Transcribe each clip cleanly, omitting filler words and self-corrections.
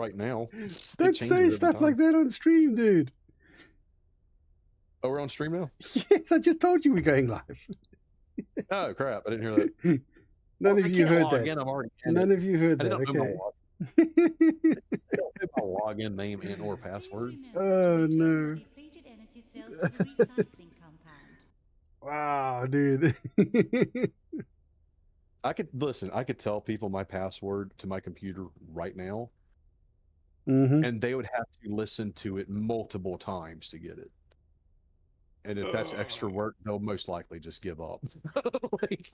right now. Don't say stuff like that on stream, dude. Oh, we're on stream now? Yes, I just told you we're going live. Oh, crap. I didn't hear that. None of you heard that. In, I'm already None of you heard that, okay. I don't know my login name and or password. Oh, no. Wow, dude. I could tell people my password to my computer right now, and they would have to listen to it multiple times to get it. And if that's extra work, they'll most likely just give up. Like...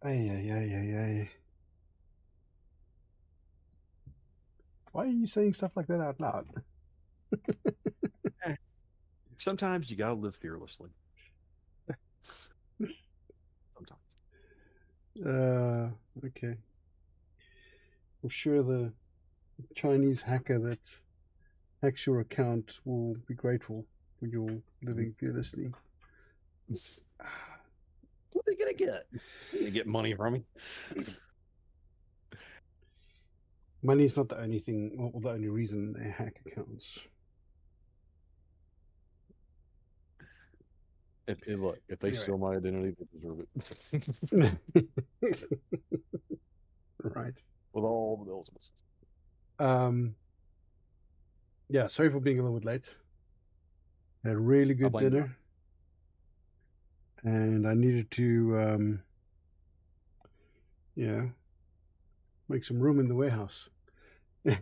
Ay. Why are you saying stuff like that out loud? Sometimes you gotta live fearlessly. Sometimes. Okay. I'm sure the Chinese hacker that hacks your account will be grateful for your living fearlessly. What are they gonna get? They're gonna get money from me. Money's not the only thing, or the only reason they hack accounts. If they steal my identity, they deserve it. Right. With all the bells and whistles. Yeah, sorry for being a little bit late. Had a really good dinner. And I needed to, make some room in the warehouse. I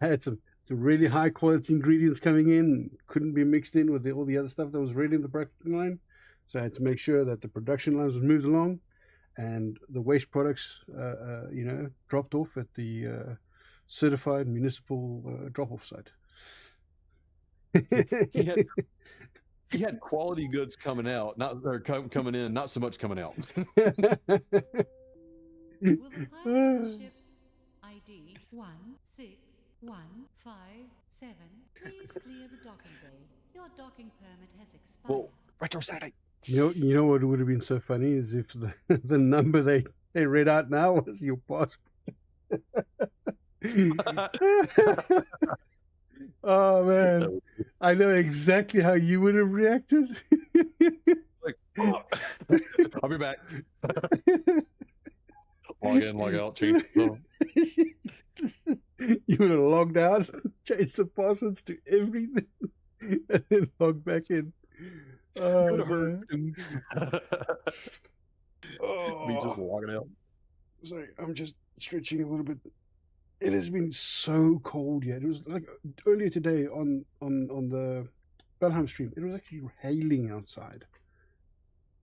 had some really high quality ingredients coming in, couldn't be mixed in with all the other stuff that was ready in the production line. So I had to make sure that the production lines was moved along and the waste products, dropped off at the certified municipal drop-off site. He had quality goods coming out, coming in, not so much coming out. Will the pilot ship ID 16157 please clear the docking bay? Your docking permit has expired. Well, retro Saturday. You know what would have been so funny is if the number they read out now was your passport. Oh man, I know exactly how you would have reacted. Like, oh. I'll be back. Log in, log out, change. You would have logged out, changed the passwords to everything, and then log back in. Oh, Me just logging out. Sorry, I'm just stretching a little bit. It has been so cold yet. It was like earlier today on the Belham stream. It was actually hailing outside.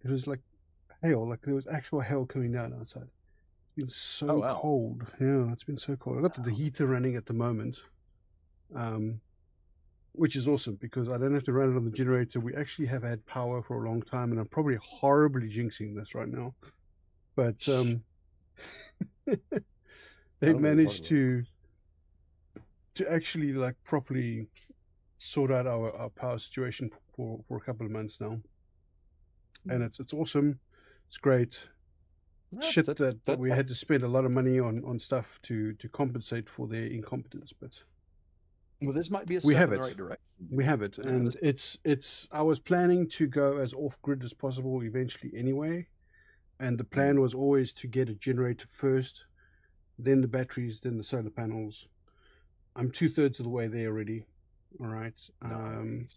It was like hail, like there was actual hail coming down outside. It's been so cold. Yeah, it's been so cold. I got the heater running at the moment, which is awesome because I don't have to run it on the generator. We actually have had power for a long time, and I'm probably horribly jinxing this right now. But they've managed to actually like properly sort out our power situation for a couple of months now, and it's awesome. It's great. Shit that we had to spend a lot of money on stuff to compensate for their incompetence, but well, this might be a step in the right direction. We have it, and it's. I was planning to go as off grid as possible eventually, anyway, and the plan was always to get a generator first, then the batteries, then the solar panels. I'm 2/3 of the way there already. All right. Nice.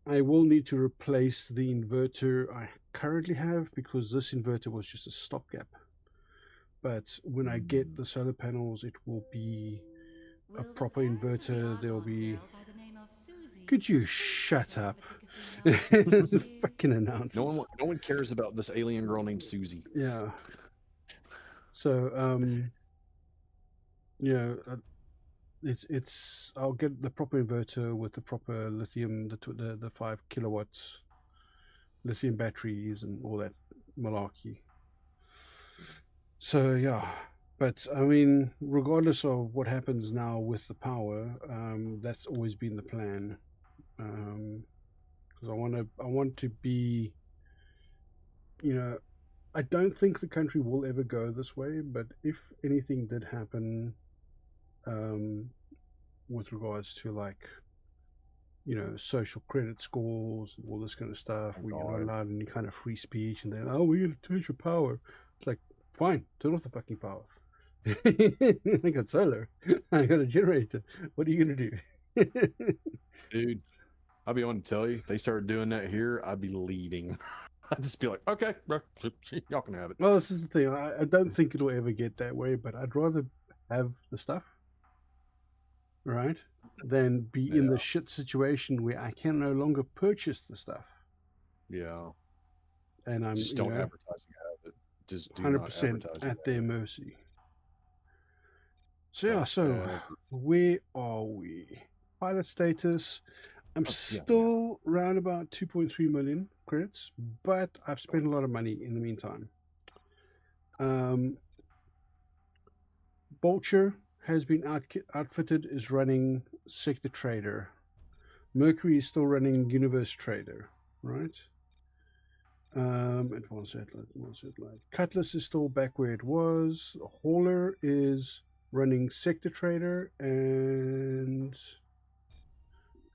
I will need to replace the inverter I currently have because this inverter was just a stopgap. But when I get the solar panels, it will be a proper inverter. There'll be... Could you shut up? Fucking announce. No one cares about this alien girl named Susie. Yeah. So, I'll get the proper inverter with the proper lithium, the 5 kilowatts lithium batteries and all that malarkey. So yeah, but I mean, regardless of what happens now with the power, that's always been the plan. Because I want to be you know, I don't think the country will ever go this way, but if anything did happen, with regards to like, social credit scores and all this kind of stuff, Oh, where you're not God. allowed any kind of free speech, and then, oh, we're going to turn your power. It's like, fine, turn off the fucking power. I got solar. I got a generator. What are you going to do? Dude, I'll be on to tell you, if they start doing that here, I'd be leaving. I'd just be like, okay, bro, y'all can have it. Well, this is the thing. I don't think it'll ever get that way, but I'd rather have the stuff, right, than be in Yeah. the shit situation where I can no longer purchase the stuff. Yeah. And I'm Just don't advertise you have it. Just do not 100% advertise you at have their it. mercy. So yeah, But, so where are we? Pilot status. I'm yeah. still around about 2.3 million credits, but I've spent a lot of money in the meantime. Vulture has been outfitted, is running Sector Trader. Mercury is still running Universe Trader, right? Advanced satellite. Cutlass is still back where it was. Hauler is running Sector Trader, and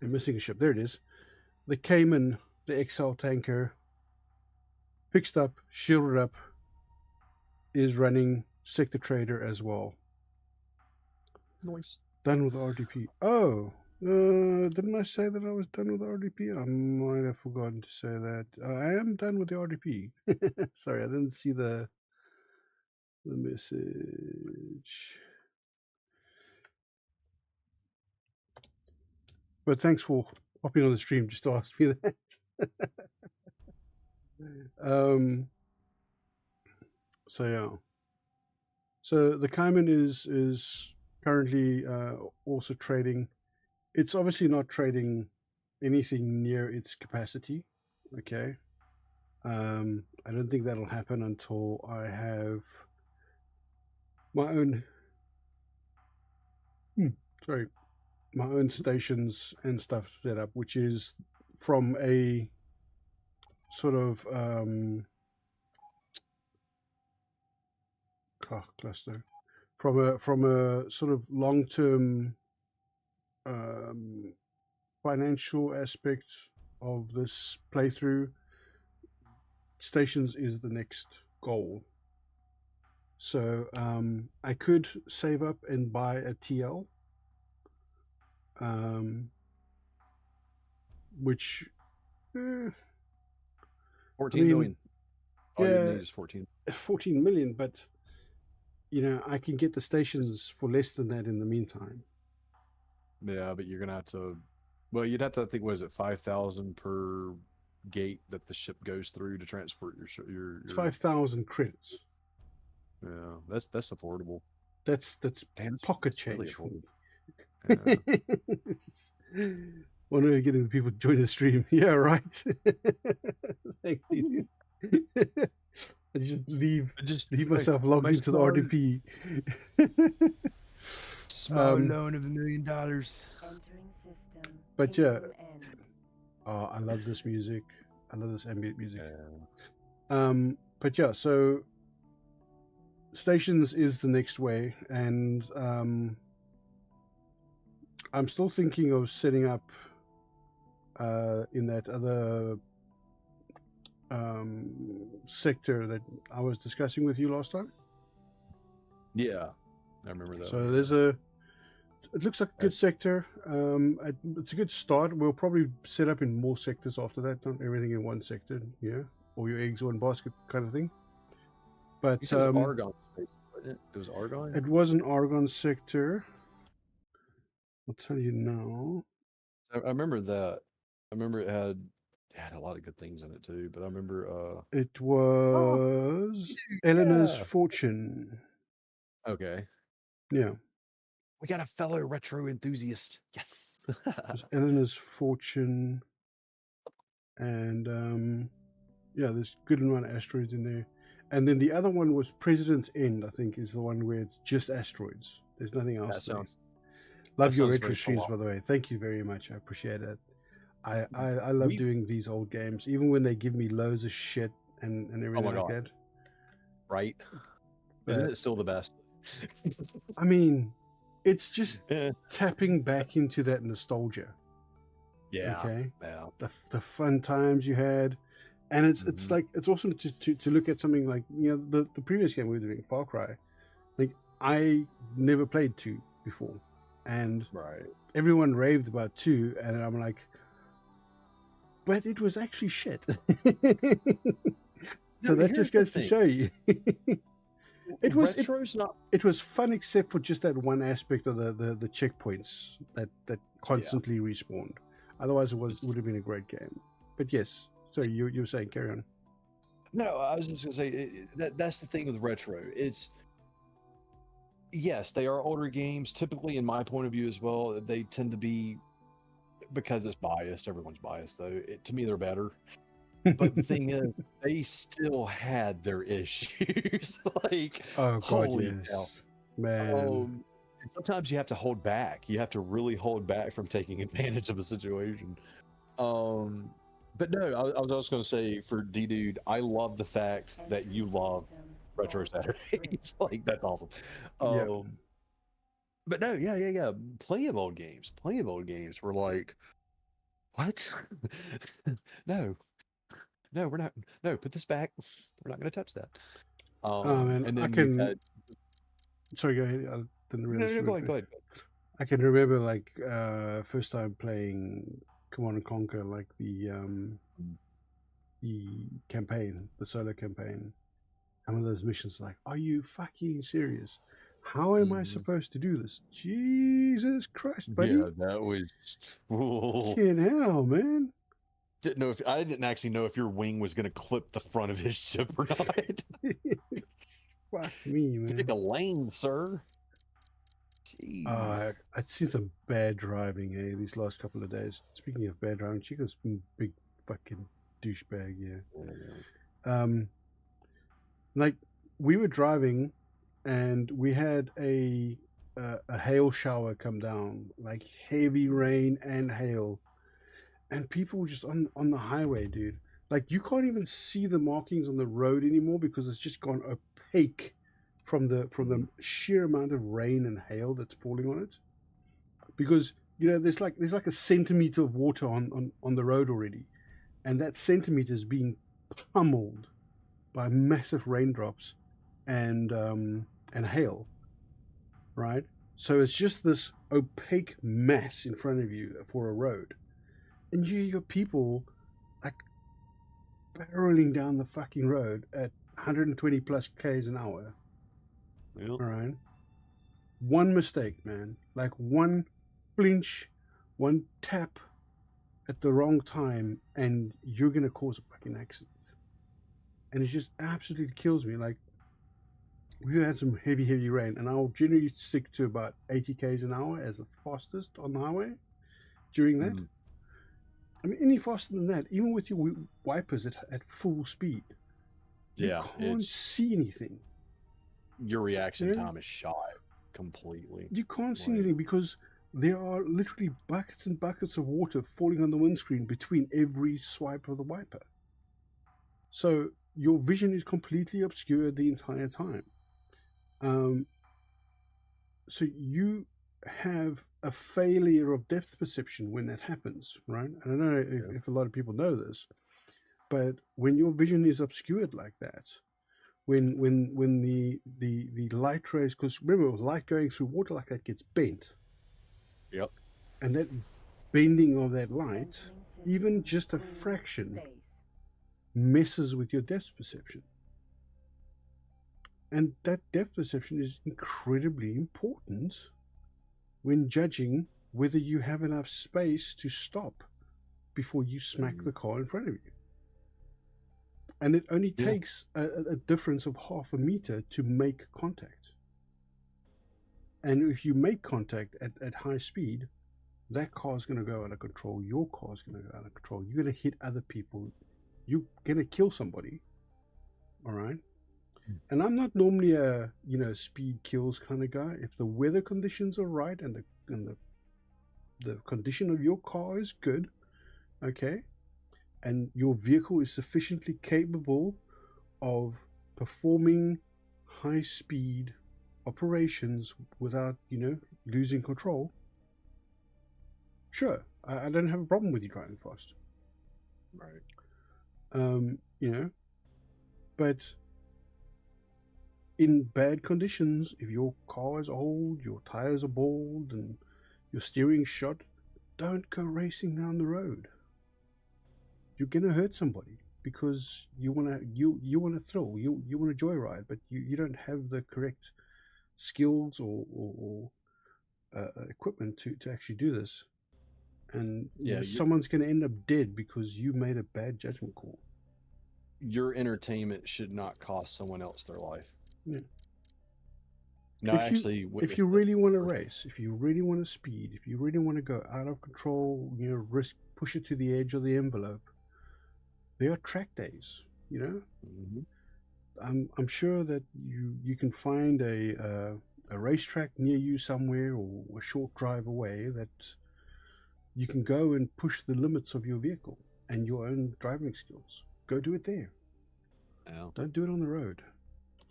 I'm missing a ship. There it is. The Cayman, the XL tanker, fixed up, shielded up, is running Sector Trader as well. Nice. Done with RDP. Oh, didn't I say that I was done with RDP? I might have forgotten to say that. I am done with the RDP. Sorry, I didn't see the message. But thanks for hopping on the stream just to ask me that. So yeah. So the Cayman is currently also trading. It's obviously not trading anything near its capacity. Okay. I don't think that'll happen until I have my own my own stations and stuff set up, which is from a sort of cluster, from a sort of long-term financial aspect of this playthrough. Stations is the next goal. So I could save up and buy a TL, which 14 million. All you yeah, need is 14. 14 million, but I can get the stations for less than that in the meantime. Yeah, but you're gonna have to. Well, you'd have to think. Was it 5,000 per gate that the ship goes through to transport your? It's 5,000 credits. Yeah, that's affordable. That's Damn, pocket it's really change for me. Yeah. When are we getting the people to join the stream? Yeah, right. Thank you. I just leave myself logged into the RDP. Small loan of $1 million. But yeah, I love this music. I love this ambient music. Yeah. But yeah, so stations is the next way, and I'm still thinking of setting up in that other sector that I was discussing with you last time. Yeah, I remember that. So there's it looks like a good sector. It's a good start. We'll probably set up in more sectors after that, not everything in one sector, all your eggs in one basket kind of thing. But you said it was Argon space, wasn't it? It was Argon? It was an Argon sector. I'll tell you now. I remember that. I remember it had a lot of good things in it too, but I remember it was Eleanor's Fortune. Okay. Yeah. We got a fellow retro enthusiast. Yes. It was Eleanor's Fortune. And there's good amount of asteroids in there. And then the other one was President's End, I think, is the one where it's just asteroids. There's nothing else there. Love your retro streams, by the way. Thank you very much. I appreciate it. I love doing these old games, even when they give me loads of shit and Oh everything my like god! that. Right? Isn't But it still the best? I mean, it's just Yeah. tapping back into that nostalgia. Yeah. Okay, Yeah. the fun times you had, and it's like it's awesome to look at something like the previous game we were doing, Far Cry. Like I never played 2 before, and Right. everyone raved about 2, and I'm like, but it was actually shit. So that Here's just the goes to thing. show you. It Retro's not. it was fun except for just that one aspect of the checkpoints that Yeah. constantly respawned. Otherwise, it would have been a great game. But yes, so you were saying, carry on. No, I was just gonna say that's the thing with retro. It's yes, they are older games. Typically, in my point of view as well, they tend to be because it's biased. Everyone's biased, though. To me, they're better. But the thing is, they still had their issues. Like, Oh God, holy cow! yes, man. And sometimes you have to hold back. You have to really hold back from taking advantage of a situation. But no, I was also going to say for D Dude, I love the fact that you love Retro Saturdays. Like that's awesome. Yeah. But no, yeah. Plenty of old games. Plenty of old games were like, what? No, no, we're not. No, put this back. We're not going to touch that. Oh man, And I then you can. had Sorry, go ahead. I didn't realize no, you were. go ahead. I can remember like first time playing Command and Conquer, like the campaign, the solo campaign. Some of those missions, like, are you fucking serious? How am I supposed to do this? Jesus Christ, buddy! Yeah, that was. Fucking hell, man! Didn't know if I didn't actually know if your wing was going to clip the front of his ship or not. Fuck me, man. Pick a lane, sir. Jeez. I'd seen some bad driving, these last couple of days. Speaking of bad driving, Chica's been big fucking douchebag, yeah. Like we were driving, and we had a hail shower come down, like heavy rain and hail, and people were just on the highway, dude. Like you can't even see the markings on the road anymore because it's just gone opaque from the sheer amount of rain and hail that's falling on it. Because there's like a centimeter of water on the road already, and that centimeter is being pummeled by massive raindrops and hail, right? So it's just this opaque mass in front of you for a road, and you got people like barreling down the fucking road at 120 plus k's an hour. Yep. All right, one mistake, man, like one flinch, one tap at the wrong time, and you're gonna cause a fucking accident. And it just absolutely kills me. Like we had some heavy rain, and I'll generally stick to about 80 k's an hour as the fastest on the highway during that. I mean, any faster than that, even with your wipers at full speed, you can't see anything. Your reaction time is shot completely. You can't see anything because there are literally buckets and buckets of water falling on the windscreen between every swipe of the wiper. So your vision is completely obscured the entire time. So you have a failure of depth perception when that happens, right? I don't know if a lot of people know this, but when your vision is obscured like that, when the light rays, because remember, light going through water like that gets bent. Yep. And that bending of that light, even just a fraction, messes with your depth perception. And that depth perception is incredibly important when judging whether you have enough space to stop before you smack the car in front of you. And it only takes a difference of half a meter to make contact. And if you make contact at high speed, that car is going to go out of control. Your car is going to go out of control. You're going to hit other people. You're going to kill somebody. All right? And I'm not normally a speed kills kind of guy. If the weather conditions are right and the condition of your car is good, okay, and your vehicle is sufficiently capable of performing high-speed operations without, losing control, sure, I don't have a problem with you driving fast. Right. But in bad conditions, if your car is old, your tires are bald, and your steering's shot, don't go racing down the road. You're gonna hurt somebody because you want a thrill, you want a joyride, but you don't have the correct skills or equipment to actually do this, and someone's going to end up dead because you made a bad judgment call. Your entertainment should not cost someone else their life. Yeah. No, if you really want to race, if you really want to speed, if you really want to go out of control, risk, push it to the edge of the envelope, there are track days. Mm-hmm. I'm sure that you can find a racetrack near you somewhere, or a short drive away, that you can go and push the limits of your vehicle and your own driving skills. Go do it there. Yeah. Don't do it on the road.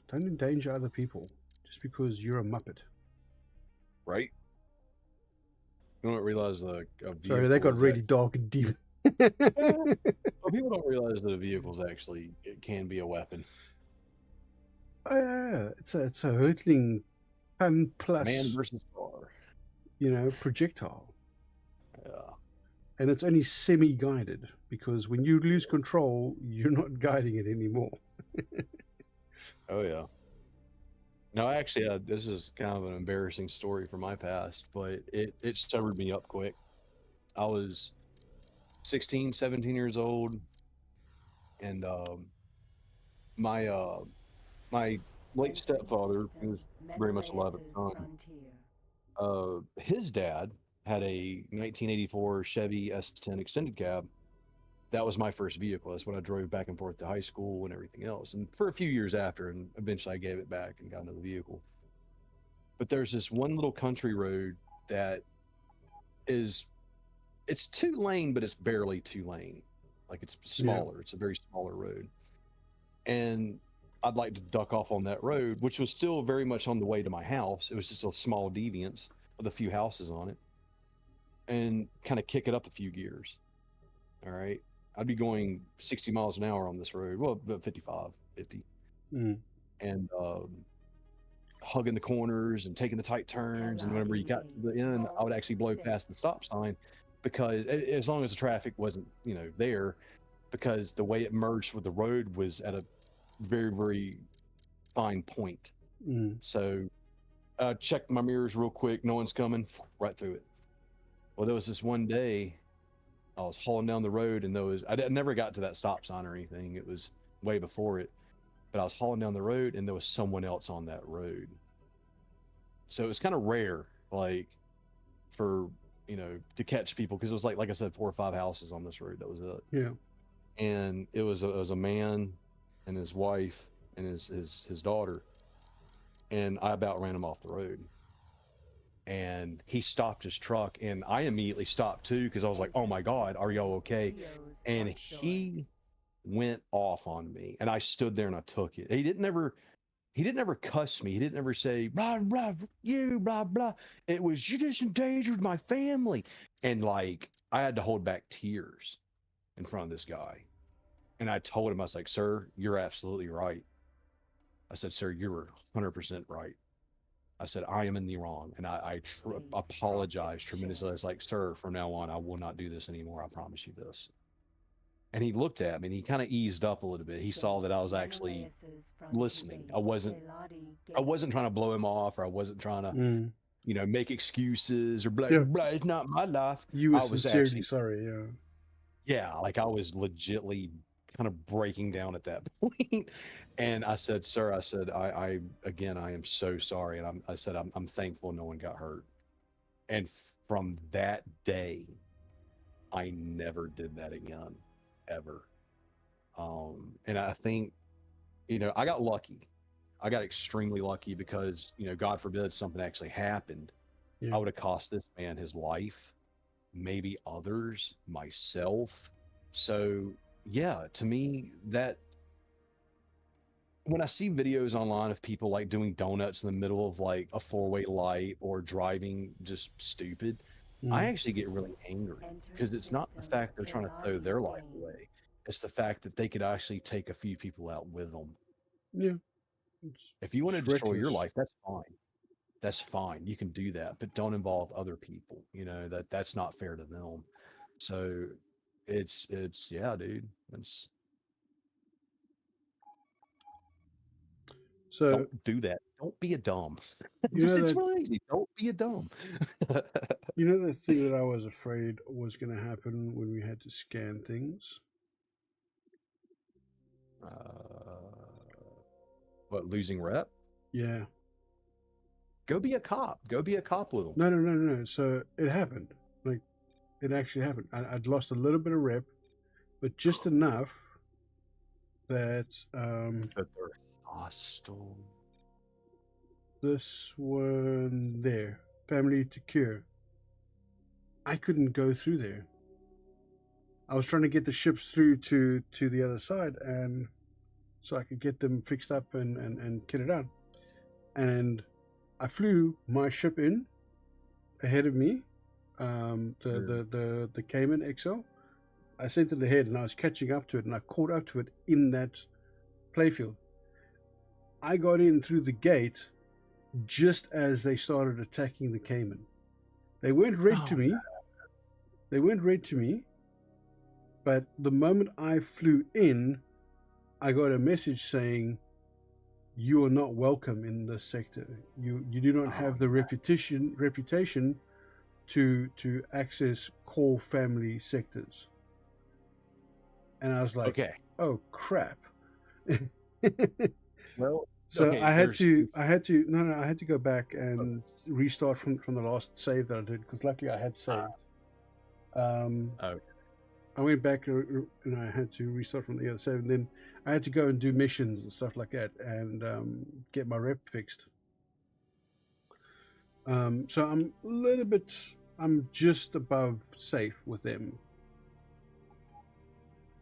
Don't endanger other people just because you're a muppet. Right? You don't realize Sorry, that got really dark and deep. Well, people don't realize that a vehicle's actually, it can be a weapon. Oh, yeah, it's a hurtling ton plus man versus car. Projectile. Yeah. And it's only semi-guided, because when you lose control, you're not guiding it anymore. Oh yeah. No, actually, this is kind of an embarrassing story from my past, but it sobered me up quick. I was 16, 17 years old, and my late stepfather, who was very much alive at the time, his dad had a 1984 Chevy S10 extended cab. That was my first vehicle. That's what I drove back and forth to high school and everything else. And for a few years after, and eventually I gave it back and got another vehicle. But there's this one little country road that it's 2-lane, but it's barely 2-lane. Like, it's smaller. Yeah. It's a very smaller road. And I'd like to duck off on that road, which was still very much on the way to my house. It was just a small deviance with a few houses on it, and kind of kick it up a few gears. All right. I'd be going 60 miles an hour on this road. Well, 55, 50. And hugging the corners and taking the tight turns. And whenever you got to the end, I would actually blow past the stop sign, because as long as the traffic wasn't, there, because the way it merged with the road was at a very, very fine point. So checked my mirrors real quick. No one's coming. Right through it. Well, there was this one day I was hauling down the road, and I never got to that stop sign or anything. It was way before it. But I was hauling down the road, and there was someone else on that road. So it was kind of rare, like, for, to catch people, because it was like I said, 4 or 5 houses on this road. That was it. Yeah. And it was a man and his wife and his daughter. And I about ran him off the road. And he stopped his truck, and I immediately stopped too, because I was like, oh my God, are y'all okay? And he went off on me, and I stood there and I took it. He didn't ever cuss me. He didn't ever say, blah, blah, you, blah, blah. It was, you just endangered my family. And like, I had to hold back tears in front of this guy. And I told him, I was like, sir, you're absolutely right. I said, sir, you were 100% right. I said, I am in the wrong. And I apologized tremendously. I was like, sir, from now on, I will not do this anymore. I promise you this. And he looked at me, and he kind of eased up a little bit. He saw that I was actually listening. I wasn't trying to blow him off, or I wasn't trying to, make excuses or blah, blah. It's not my life. You were sincerely sorry. Yeah. Yeah. Like, I was legitly kind of breaking down at that point. And I said, sir, I am so sorry. And I said, I'm thankful no one got hurt. And from that day, I never did that again, ever. And I think, I got lucky. I got extremely lucky, because, God forbid something actually happened. Yeah. I would have cost this man his life, maybe others, myself. So yeah, to me, when I see videos online of people like doing donuts in the middle of like a four-way light or driving just stupid, I actually get really angry because it's not the fact they're trying to throw their life away. It's the fact that they could actually take a few people out with them. Yeah. If you want to It's destroy your reckless. life, that's fine. That's fine. You can do that, but don't involve other people. You know, that's not fair to them. So it's yeah, dude. It's So don't do that. Don't be a dumb. you know It's that really easy. Don't be a dumb. you know the thing that I was afraid was going to happen when we had to scan things. What, losing rep? Yeah. Go be a cop. Go be a cop with them. No. So it happened. Like, it actually happened. I'd lost a little bit of rep, but just enough that But they're hostile. this one there, family to cure, I couldn't go through there. I was trying to get the ships through to the other side, and so I could get them fixed up and get it out. And I flew my ship in ahead of me, the Cayman XL. I sent it ahead, and I was catching up to it, and I caught up to it in that playfield. I got in through the gate just as they started attacking the Cayman. They weren't red to me. They weren't red to me. But the moment I flew in, I got a message saying, "You are not welcome in this sector. You do not have the reputation to access core family sectors." And I was like, okay. "Oh crap!" Well, so okay, I had to go back and restart from the last save that I did, because luckily I had saved. I went back and I had to restart from the other save, and then I had to go and do missions and stuff like that, and get my rep fixed. So I'm just above safe with them.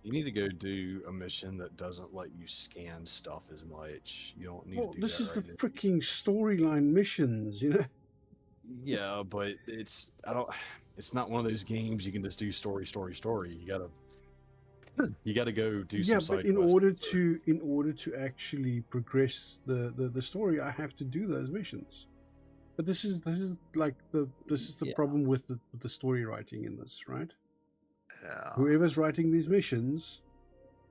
you need to go do a mission that doesn't let you scan stuff as much. You don't need to do This that is the right now. freaking storyline missions, you know? Yeah, but it's not one of those games you can just do story. You gotta go do some side but in quests. order to actually progress the story, I have to do those missions. But this is the problem with the story writing in this, right? Yeah. Whoever's writing these missions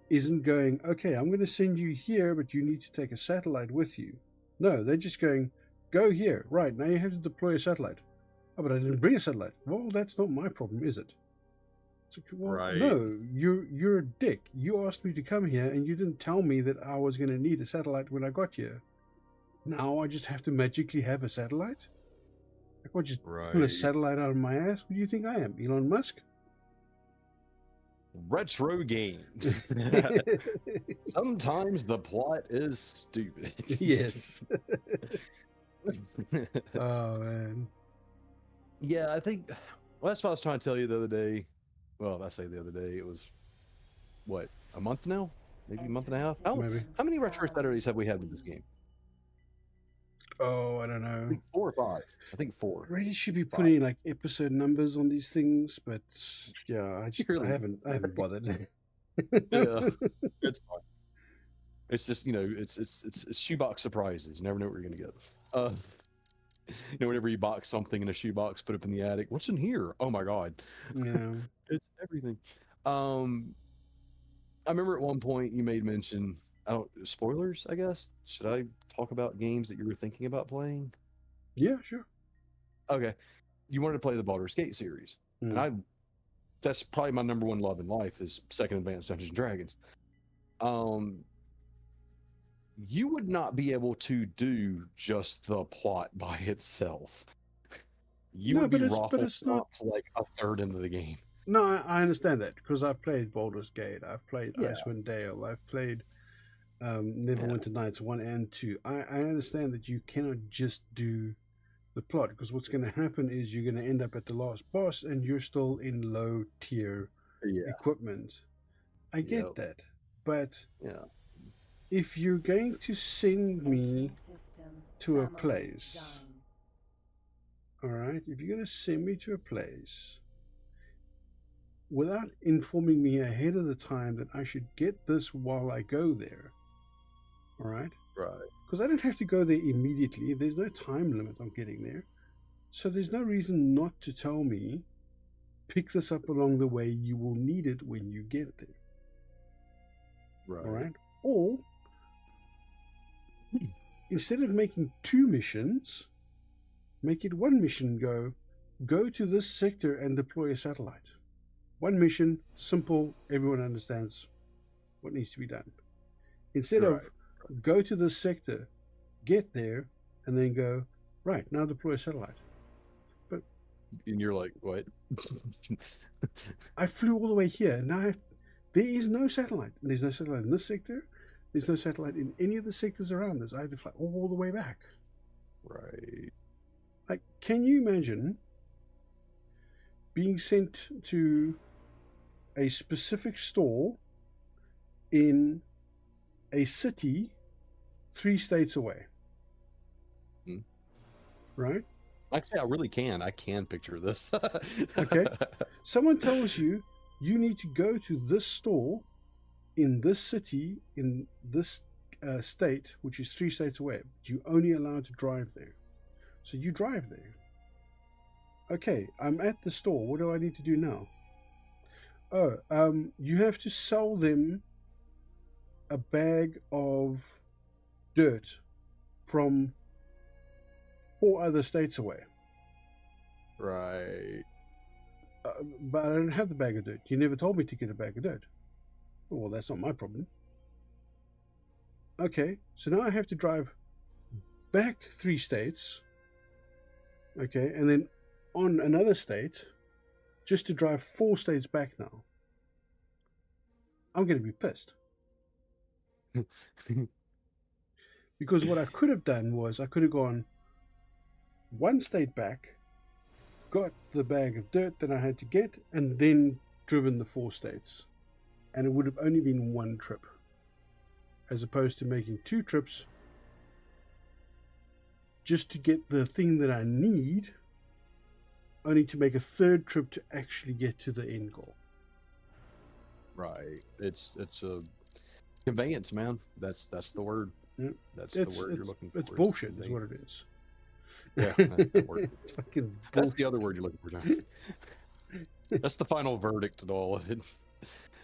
isn't going, "Okay, I'm going to send you here, but you need to take a satellite with you." No, they're just going, "Go here, right, now you have to deploy a satellite." "Oh, but I didn't bring a satellite." "Well, that's not my problem, is it?" It's like, well, Right. no, you're a dick. You asked me to come here, and you didn't tell me that I was going to need a satellite when I got here. Now I just have to magically have a satellite? Like, what, just pull a satellite out of my ass? Who do you think I am, Elon Musk? Retro games. Sometimes the plot is stupid. Yes. Oh, man. Yeah, I think. Well, that's what I was trying to tell you the other day. Well, I say the other day, it was what, a month now? Maybe a month and a half? Maybe. How many Retro Saturdays have we had with this game? Oh, I don't I know. think 4 or 5. I think 4. Really should be putting like episode numbers on these things, but yeah, I haven't bothered. Yeah, it's fine. It's just, it's shoebox surprises. You never know what you're gonna get. Whenever you box something in a shoebox, put it up in the attic. What's in here? Oh my god. Yeah. It's everything. I remember at one point you made mention, I don't, spoilers, I guess. Should I talk about games that you were thinking about playing? Yeah, sure. Okay. You wanted to play the Baldur's Gate series. And that's probably my number one love in life is Second Advanced Dungeons and Dragons. You would not be able to do just the plot by itself. You would be raffled up to like a third into the game. No, I understand that, because I've played Baldur's Gate, I've played Icewind Dale, I've played Neverwinter Nights 1 and 2. I understand that you cannot just do the plot, because what's going to happen is you're going to end up at the last boss and you're still in low tier equipment. I get that, but if you're going to send me to a place, all right, if you're going to send me to a place without informing me ahead of the time that I should get this while I go there, all right? Right. Because I don't have to go there immediately. There's no time limit on getting there. So there's no reason not to tell me, pick this up along the way. You will need it when you get there. Right. All right? Or, instead of making 2 missions, make it 1 mission. Go to this sector and deploy a satellite. 1 mission, simple, everyone understands what needs to be done. Instead of go to this sector, get there, and then go, right, now deploy a satellite. But and you're like, what? I flew all the way here. Now there is no satellite. There's no satellite in this sector. There's no satellite in any of the sectors around us. I have to fly all the way back. Right. Like, can you imagine being sent to a specific store in a city 3 states away? Right? Actually, I really can. I can picture this. Okay. Someone tells you need to go to this store in this city in this state, which is 3 states away. But you're only allowed to drive there. So you drive there. Okay, I'm at the store. What do I need to do now? Oh, you have to sell them a bag of dirt from 4 other states away. Right. But I don't have the bag of dirt. You never told me to get a bag of dirt. Well, that's not my problem. Okay, so now I have to drive back 3 states. Okay, and then on another state, just to drive 4 states back now. I'm going to be pissed. Because what I could have done was I could have gone 1 state back, got the bag of dirt that I had to get, and then driven the 4 states. And it would have only been 1 trip, as opposed to making 2 trips just to get the thing that I need, only to make a 3rd trip to actually get to the end goal. Right. It's a conveyance, man. That's the word. Yeah. That's the word you're looking for. It's bullshit, is what it is. Yeah, that word. It's fucking That's the other word you're looking for, John. That's the final verdict to all of it.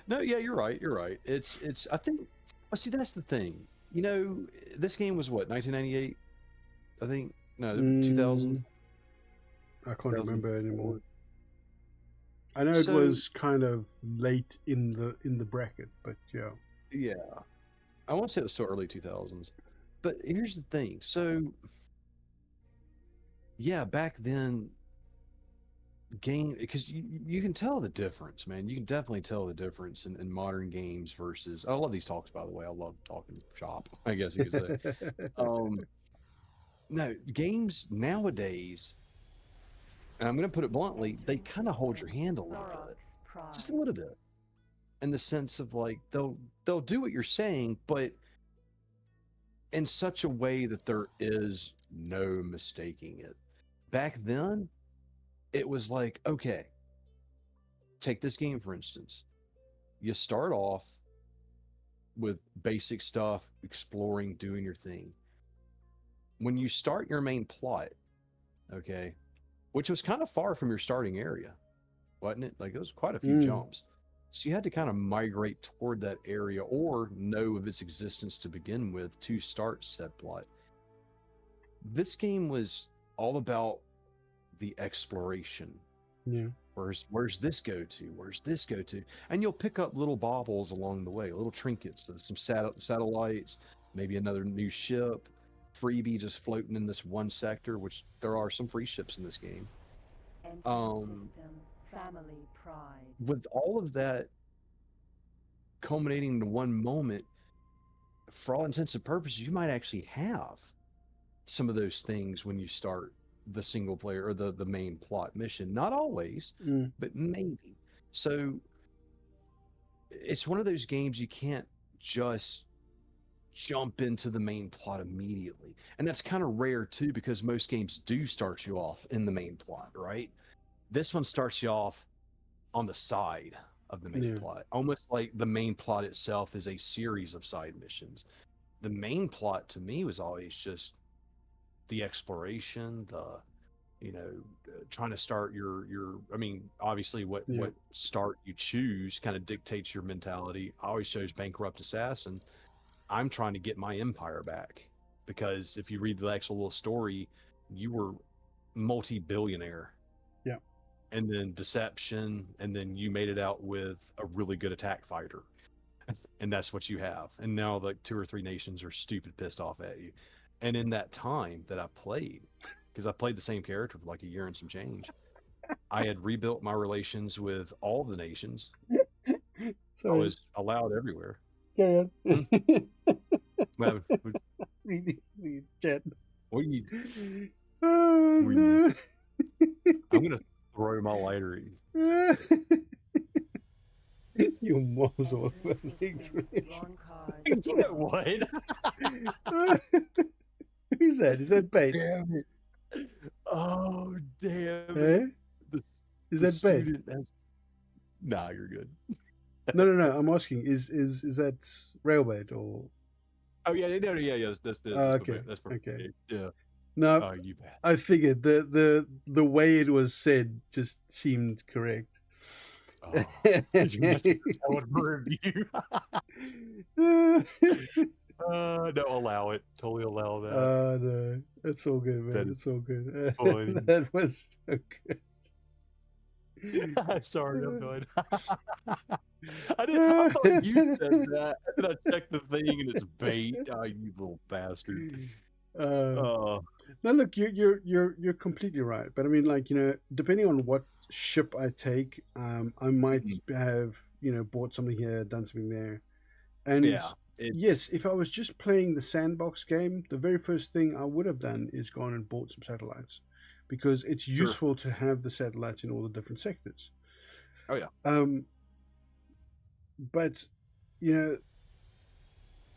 No, yeah, you're right. You're right. It's. I think. Well, see, that's the thing. You know, this game was what, 1998? I think. No, 2000. I can't remember anymore. I know it was kind of late in the bracket, but yeah. Yeah, I won't say it was still early 2000s, but here's the thing. So, yeah, back then, because you can tell the difference, man. You can definitely tell the difference in modern games versus. I love these talks, by the way. I love talking shop, I guess you could say. No, games nowadays, and I'm going to put it bluntly, they kind of hold your hand a little bit, just a little bit, in the sense of like they'll do what you're saying, but in such a way that there is no mistaking it. Back then, it was like, okay, take this game for instance. You start off with basic stuff, exploring, doing your thing. When you start your main plot, okay, which was kind of far from your starting area, wasn't it? Like, it was quite a few jumps. So you had to kind of migrate toward that area or know of its existence to begin with to start said plot. This game was all about the exploration. Yeah. Where's this go to? Where's this go to? And you'll pick up little baubles along the way, little trinkets, some satellites, maybe another new ship, freebie just floating in this one sector, which there are some free ships in this game. System, family pride. With all of that culminating into one moment, for all intents and purposes, you might actually have some of those things when you start the single player or the main plot mission. Not always, but maybe. So it's one of those games you can't just jump into the main plot immediately. And that's kind of rare too, because most games do start you off in the main plot, right? This one starts you off on the side of the main plot, almost like the main plot itself is a series of side missions. The main plot to me was always just the exploration, the trying to start your I mean, obviously what start you choose kind of dictates your mentality. I always chose bankrupt assassin. I'm trying to get my empire back, because if you read the actual little story, you were multi-billionaire. Yeah. And then deception, and then you made it out with a really good attack fighter. And that's what you have. And now like 2 or 3 nations are stupid pissed off at you. And in that time that I played, because I played the same character for like a year and some change, I had rebuilt my relations with all the nations. I was allowed everywhere. Carry on. Well, Really, Jet. what do you? Oh, no. I'm gonna throw my lighter at you. Your mom's all over things. You know what? Who's that? Is that bait? Damn it. Oh, damn it. Is that bait? Nah, you're good. No. I'm asking, is that railbait or? Oh yeah, yeah. That's okay. That's okay. Yeah. No, oh, you bet. I figured the way it was said just seemed correct. Oh, you must have someone review. No, allow it. Totally allow that. No, that's all good, man. It's all good. That was so good. Sorry, I'm done. I thought you said that, and I checked the thing, and it's bait. Oh, you little bastard. No, look, you're completely right. But I mean, like, depending on what ship I take, I might have bought something here, done something there, and yes, if I was just playing the sandbox game, the very first thing I would have done is gone and bought some satellites, because it's useful to have the satellites in all the different sectors. Oh yeah. But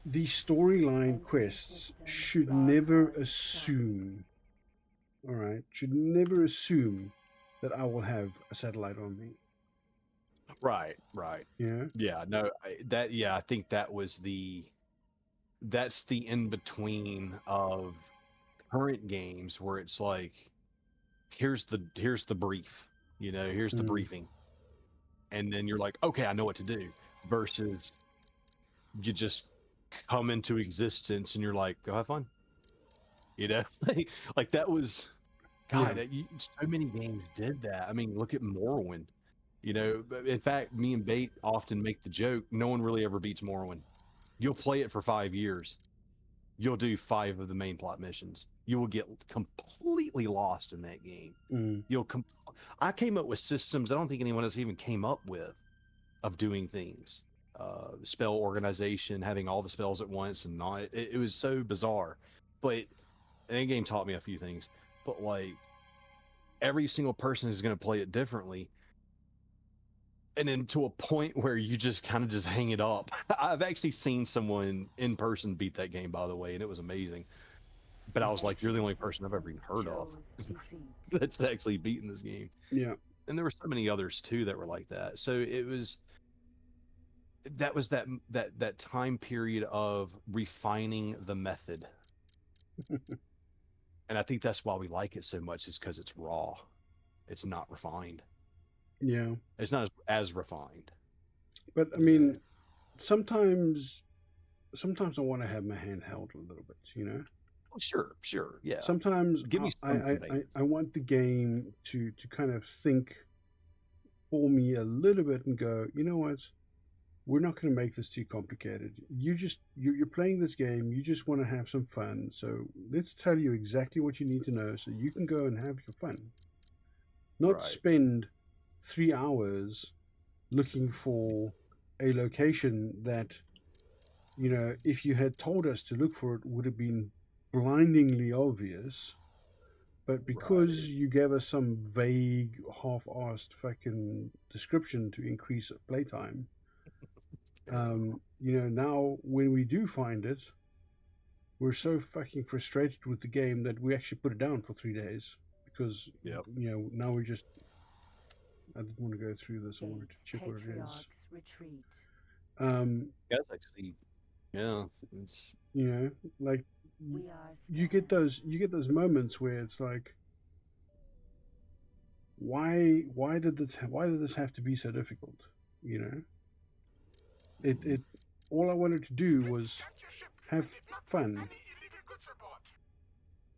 the storyline quests should never assume, all right, should never assume that I will have a satellite on me. Right. Yeah. No. I think that's the in between of current games where it's like, here's the brief, here's the briefing, and then you're like, okay, I know what to do. Versus you just come into existence and you're like, go have fun. Like that was, God, so many games did that. I mean, look at Morrowind. In fact, me and Bait often make the joke, no one really ever beats Morrowind. You'll play it for 5 years. You'll do 5 of the main plot missions. You will get completely lost in that game. I came up with systems I don't think anyone else even came up with of doing things. Spell organization, having all the spells at once, and not. It was so bizarre. But that game taught me a few things. But like, every single person is going to play it differently. And then to a point where you just kind of just hang it up. I've actually seen someone in person beat that game, by the way, and it was amazing. But I was like, you're the only person I've ever even heard of that's actually beaten this game. Yeah. And there were so many others too that were like that. So that was that time period of refining the method. And I think that's why we like it so much, is because it's raw. It's not refined. Yeah. It's not as refined. But I mean, sometimes I want to have my hand held a little bit, Sure, yeah. Sometimes I want the game to kind of think for me a little bit and go, you know what? We're not going to make this too complicated. You're playing this game. You just want to have some fun. So let's tell you exactly what you need to know so you can go and have your fun. Not spend 3 hours looking for a location that, if you had told us to look for it, would have been blindingly obvious. But because you gave us some vague, half-assed fucking description to increase playtime, now when we do find it, we're so fucking frustrated with the game that we actually put it down for 3 days because now we just. I didn't want to go through this. I wanted to check what it is. Retreat. Yes, actually, yeah, it's Like you get those moments where it's like, why did this have to be so difficult? It all I wanted to do was have fun.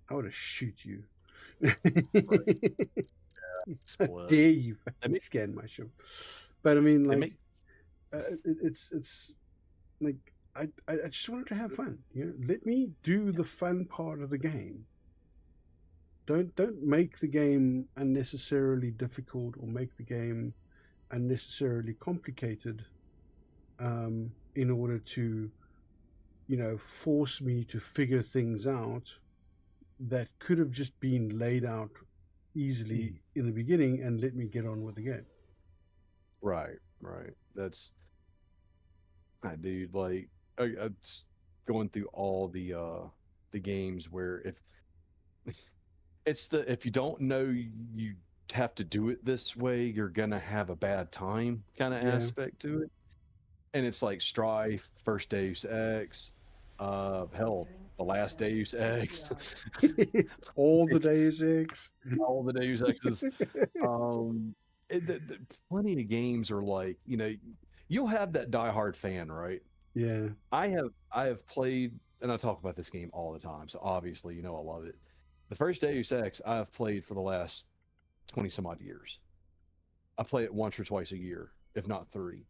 I would have shoot you. How dare you scan my show? But I mean, like, it's like I just wanted to have fun. Let me do the fun part of the game. Don't make the game unnecessarily difficult or make the game unnecessarily complicated in order to force me to figure things out that could have just been laid out easily in the beginning and let me get on with the game. Right. That's, dude, like I'm just going through all the games where if you don't know you have to do it this way, you're gonna have a bad time kind of aspect to it. And it's like Strife, first Deus Ex, hell, the last Deus Ex, all the Deus Ex, all the Deus Exes. Plenty of games are like, you'll have that diehard fan, right? Yeah. I have played, and I talk about this game all the time, so obviously I love it. The first Deus Ex I've played for the last 20 some odd years. I play it once or twice a year, if not 3.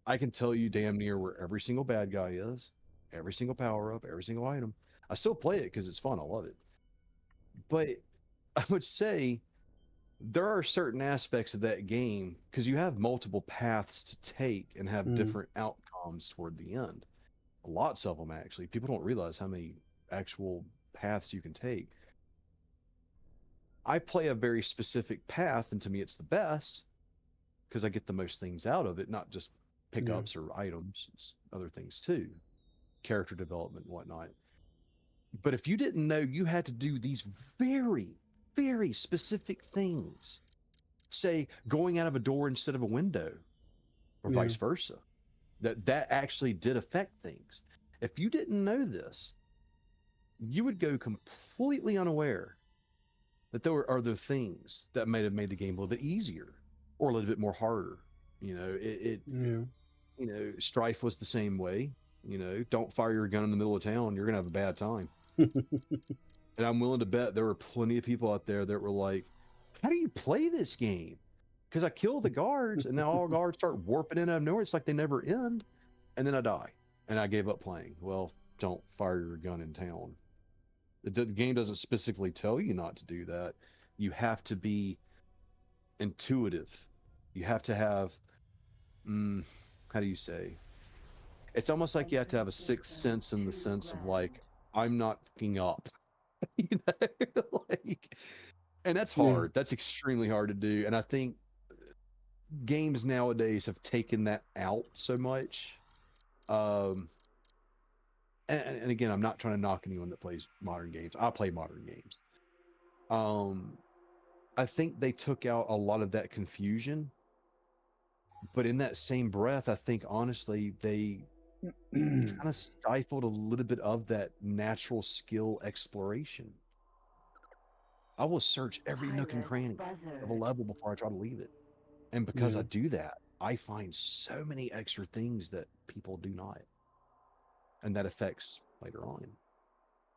I can tell you damn near where every single bad guy is, every single power up, every single item. I still play it because it's fun. I love it. But I would say there are certain aspects of that game because you have multiple paths to take and have different outcomes toward the end. Lots of them, actually. People don't realize how many actual paths you can take. I play a very specific path, and to me, it's the best because I get the most things out of it, not just pickups or items, it's other things too, character development and whatnot. But if you didn't know you had to do these very, very specific things, say going out of a door instead of a window, or vice versa, that actually did affect things. If you didn't know this, you would go completely unaware that there were other things that might have made the game a little bit easier or a little bit more harder. Strife was the same way. Don't fire your gun in the middle of town, you're gonna have a bad time. And I'm willing to bet there were plenty of people out there that were like, how do you play this game? Because I kill the guards and now all guards start warping in out of nowhere. It's like they never end. And then I die and I gave up playing. Well, don't fire your gun in town. The game doesn't specifically tell you not to do that. You have to be intuitive. You have to have, how do you say? It's almost like you have to have a sixth sense in the sense of like, I'm not fucking up. And that's hard. That's extremely hard to do. And I think games nowadays have taken that out so much. And again, I'm not trying to knock anyone that plays modern games. I play modern games. I think they took out a lot of that confusion, but in that same breath, I think honestly they kind of stifled a little bit of that natural skill exploration. I will search every nook and cranny of a level before I try to leave it. And because I do that, I find so many extra things that people do not. And that affects later on.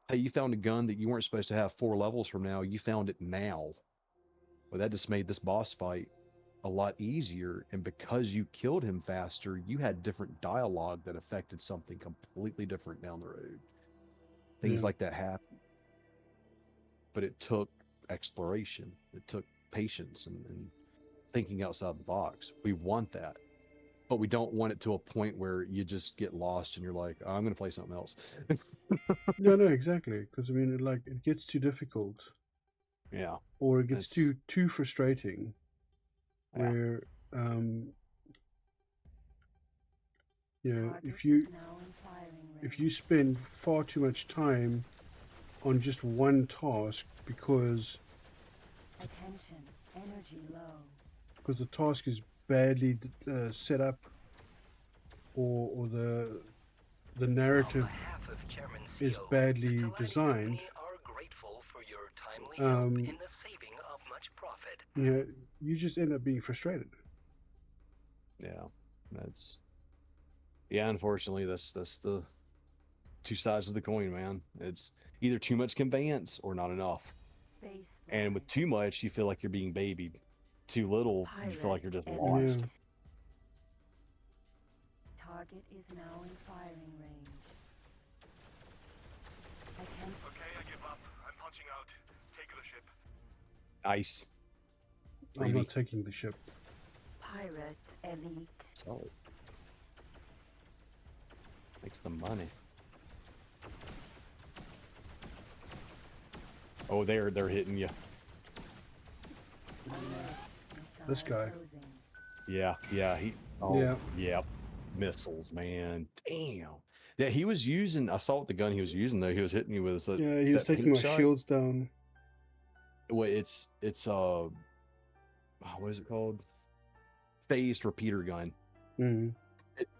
Hey, you found a gun that you weren't supposed to have 4 levels from now. You found it now. Well, that just made this boss fight a lot easier. And because you killed him faster, you had different dialogue that affected something completely different down the road. Things like that happen. But it took exploration. It took patience and thinking outside the box. We want that, but we don't want it to a point where you just get lost and you're like, oh, I'm going to play something else. No, exactly. Because I mean, it gets too difficult. Yeah. Or it gets too frustrating. Yeah. Where, if you if you spend far too much time on just one task because Attention, energy low. Because the task is badly set up, or the narrative is badly designed, you know, you just end up being frustrated. Yeah, unfortunately, that's the two sides of the coin, man. It's either too much conveyance or not enough. Space And with too much, you feel like you're being babied. Too little, you feel like you're just lost. Yeah. Target is now in firing range. Okay, I give up. I'm punching out. Take the ship. Nice. I'm not taking the ship. Pirate elite. Solid. Makes the money. Oh, they're hitting you. This guy. Yeah, he. Oh, yeah. Missiles, man. Damn. Yeah, he was using. I saw what the gun he was using though. He was hitting you with. Yeah, he was taking my shields down. Well, it's what is it called? Phased repeater gun. Mm.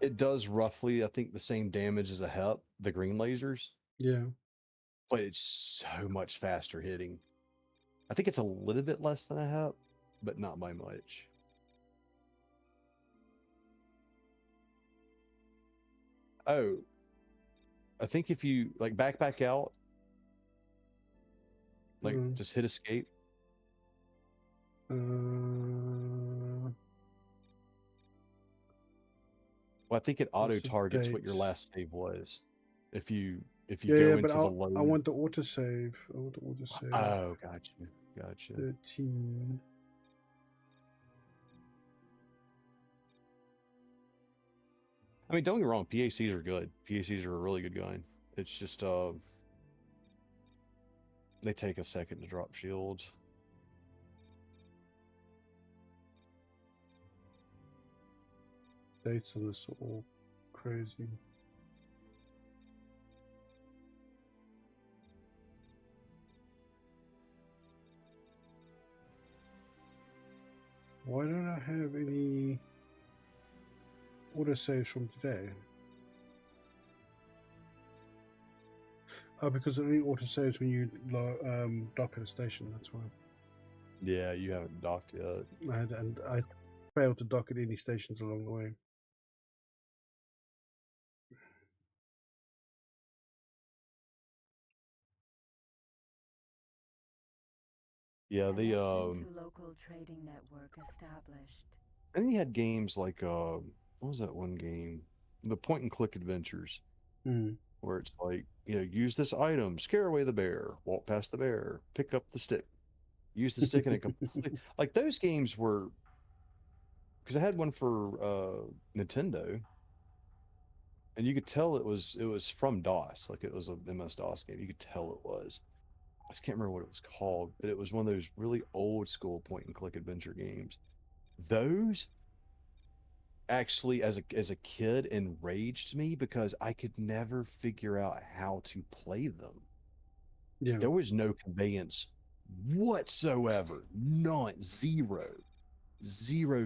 It does roughly, I think, the same damage as a HEP, the green lasers. Yeah. But it's so much faster hitting. I think it's a little bit less than a HEP, but not by much. Oh, I think if you like back out, like just hit escape. Well, I think it auto targets what your last save was. If you go into the load. I want the autosave. I want the autosave. Oh, gotcha. 13. I mean, don't get me wrong, PACs are good. PACs are a really good gun. It's just they take a second to drop shields. Dates on this are all crazy. Why don't I have any autosaves from today? Oh, because it only autosaves when you dock at a station, that's why. Yeah, you haven't docked yet. And I failed to dock at any stations along the way. Yeah, the local trading network established. And then you had games like what was that one game? The point and click adventures. Where it's like, use this item, scare away the bear, walk past the bear, pick up the stick, use the stick in a complete like those games were, because I had one for Nintendo, and you could tell it was from DOS, like it was a MS-DOS game. You could tell it was. I just can't remember what it was called, but it was one of those really old school point and click adventure games. Those actually, as a kid, enraged me because I could never figure out how to play them. Yeah. There was no conveyance whatsoever. None. Zero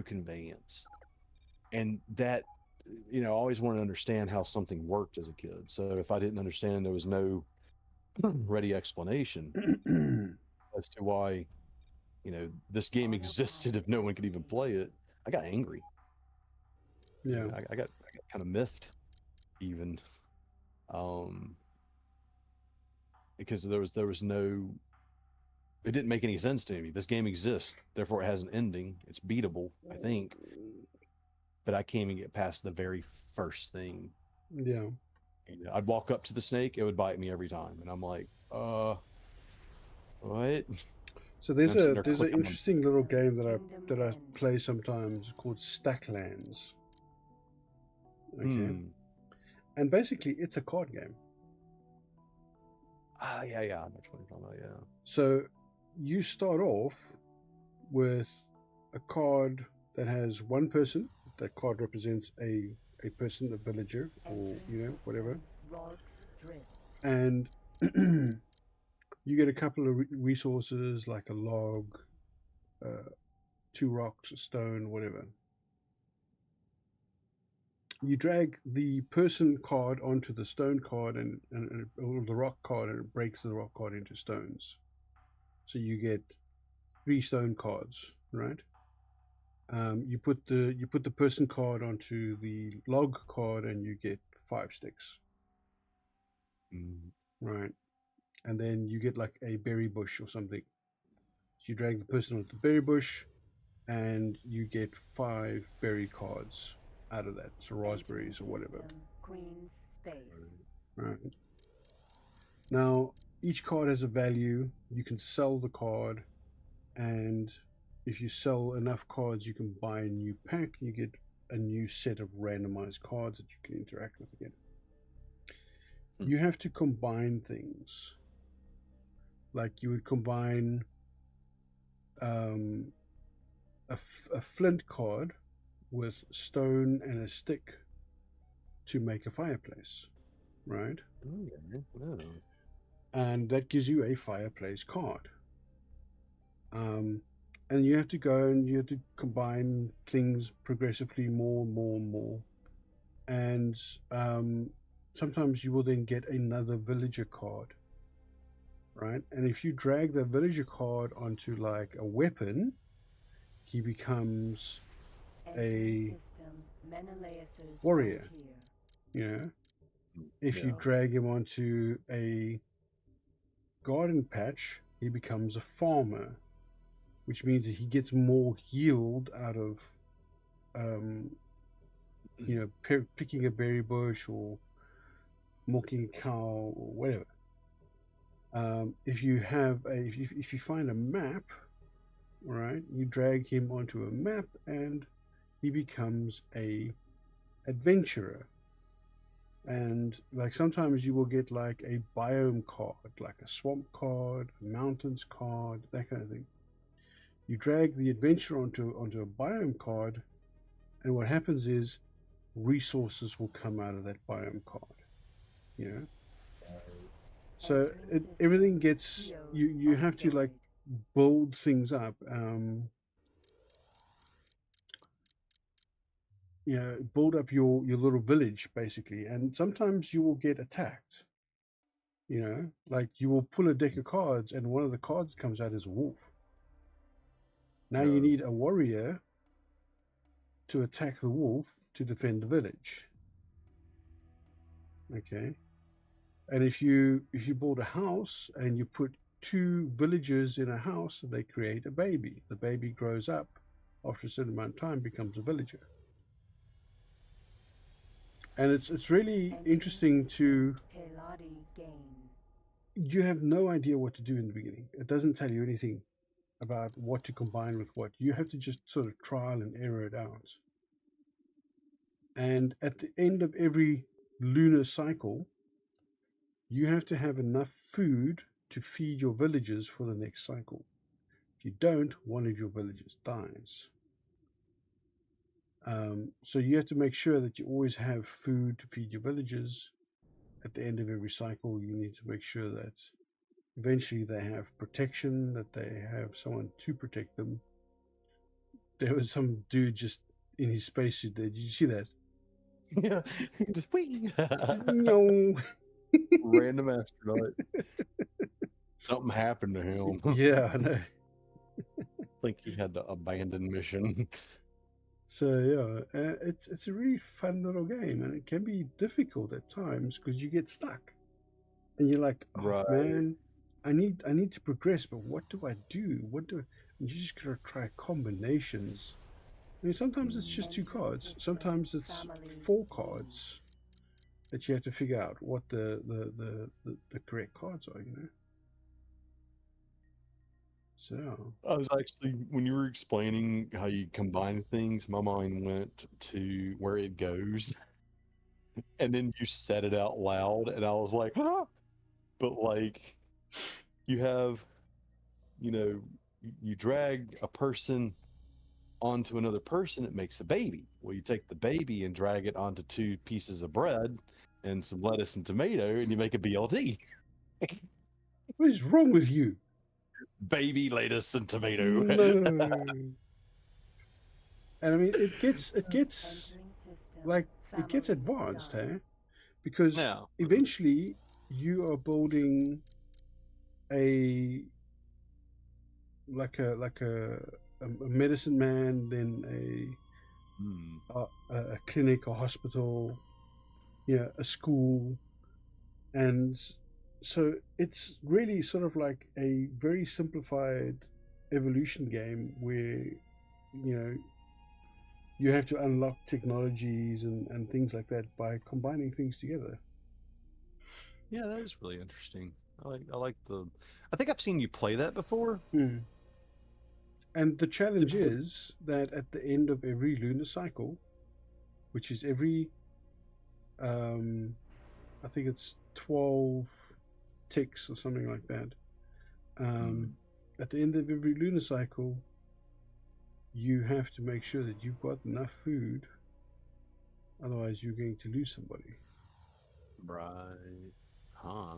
conveyance. And that, I always wanted to understand how something worked as a kid. So if I didn't understand, there was no ready explanation as to why, this game existed if no one could even play it. I got angry. Yeah. I got kind of miffed even. Because there was no, it didn't make any sense to me. This game exists, therefore it has an ending. It's beatable, I think. But I can't even get past the very first thing. Yeah. I'd walk up to the snake, it would bite me every time, and I'm like, what? So there's an interesting little game that I play sometimes called Stacklands. Okay. And basically it's a card game. Yeah, I'm not talking about, yeah. So you start off with a card that has one person. That card represents a person, a villager, or whatever. Rods drift. And you get a couple of resources like a log, 2 rocks, a stone, whatever. You drag the person card onto the stone card or the rock card, and it breaks the rock card into stones. So you get 3 stone cards, right? You put the person card onto the log card, and you get 5 sticks, right? And then you get like a berry bush or something. So you drag the person onto the berry bush, and you get 5 berry cards out of that, so raspberries or whatever. Queen's space. Right. Now, each card has a value. You can sell the card, and if you sell enough cards, you can buy a new pack. You get a new set of randomized cards that you can interact with again. You have to combine things. Like you would combine a flint card with stone and a stick to make a fireplace, right? Okay. And that gives you a fireplace card. And you have to go and you have to combine things progressively more and more and more. And sometimes you will then get another villager card, right? And if you drag the villager card onto like a weapon, he becomes a warrior. You know, if you drag him onto a garden patch, he becomes a farmer, which means that he gets more yield out of, picking a berry bush or milking a cow or whatever. If you find a map, right, you drag him onto a map and he becomes a adventurer. And like sometimes you will get like a biome card, like a swamp card, a mountains card, that kind of thing. You drag the adventure onto a biome card, and what happens is resources will come out of that biome card. You know, so everything gets you have to like build things up. Build up your little village basically, and sometimes you will get attacked. Like you will pull a deck of cards, and one of the cards comes out as a wolf. Now you need a warrior to attack the wolf to defend the village. Okay, and if you build a house and you put 2 villagers in a house, they create a baby. The baby grows up after a certain amount of time, becomes a villager. And it's really interesting to. You have no idea what to do in the beginning. It doesn't tell you anything about what to combine with what. You have to just sort of trial and error it out. And at the end of every lunar cycle, you have to have enough food to feed your villagers for the next cycle. If you don't, one of your villagers dies. So you have to make sure that you always have food to feed your villagers. At the end of every cycle, you need to make sure that eventually they have protection, that they have someone to protect them. There was some dude just in his spacesuit there. Did you see that? Yeah. No. Random astronaut. Something happened to him. Yeah, I know. I think he had to abandon mission. So yeah, it's a really fun little game, and it can be difficult at times because you get stuck, and you're like, oh man, I need to progress, but what do I do? And you just gotta try combinations. I mean, sometimes it's just 2 cards, sometimes it's 4 cards that you have to figure out what the correct cards are, So I was actually, when you were explaining how you combine things, my mind went to where it goes. And then you said it out loud, and I was like, huh? But like, you have, you drag a person onto another person, it makes a baby. Well, you take the baby and drag it onto 2 pieces of bread, and some lettuce and tomato, and you make a BLT. What is wrong with you? Baby lettuce and tomato. No. And I mean, it gets Entering system. like it gets Family advanced, zone. eh? Because Now, eventually you are building a a medicine man, then a clinic, a hospital, a school, and so it's really sort of like a very simplified evolution game where you have to unlock technologies and things like that by combining things together. yeah, that is really interesting. I like the. I think I've seen you play that before. And the challenge is that at the end of every lunar cycle, which is every, I think it's 12 ticks or something like that. At the end of every lunar cycle, you have to make sure that you've got enough food, otherwise you're going to lose somebody. Right. Huh.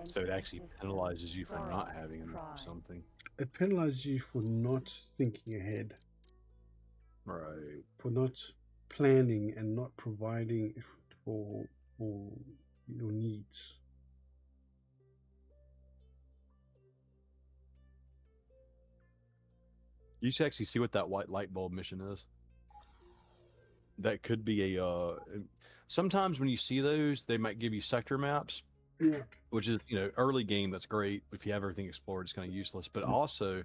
So it actually penalizes you for not having enough of something. It penalizes you for not thinking ahead, Right. for not planning and not providing for your needs. You should actually see what that white light bulb mission is. That could be a. Sometimes when you see those, they might give you sector maps. Yeah. Which is, early game. That's great. If you have everything explored, it's kind of useless. But also,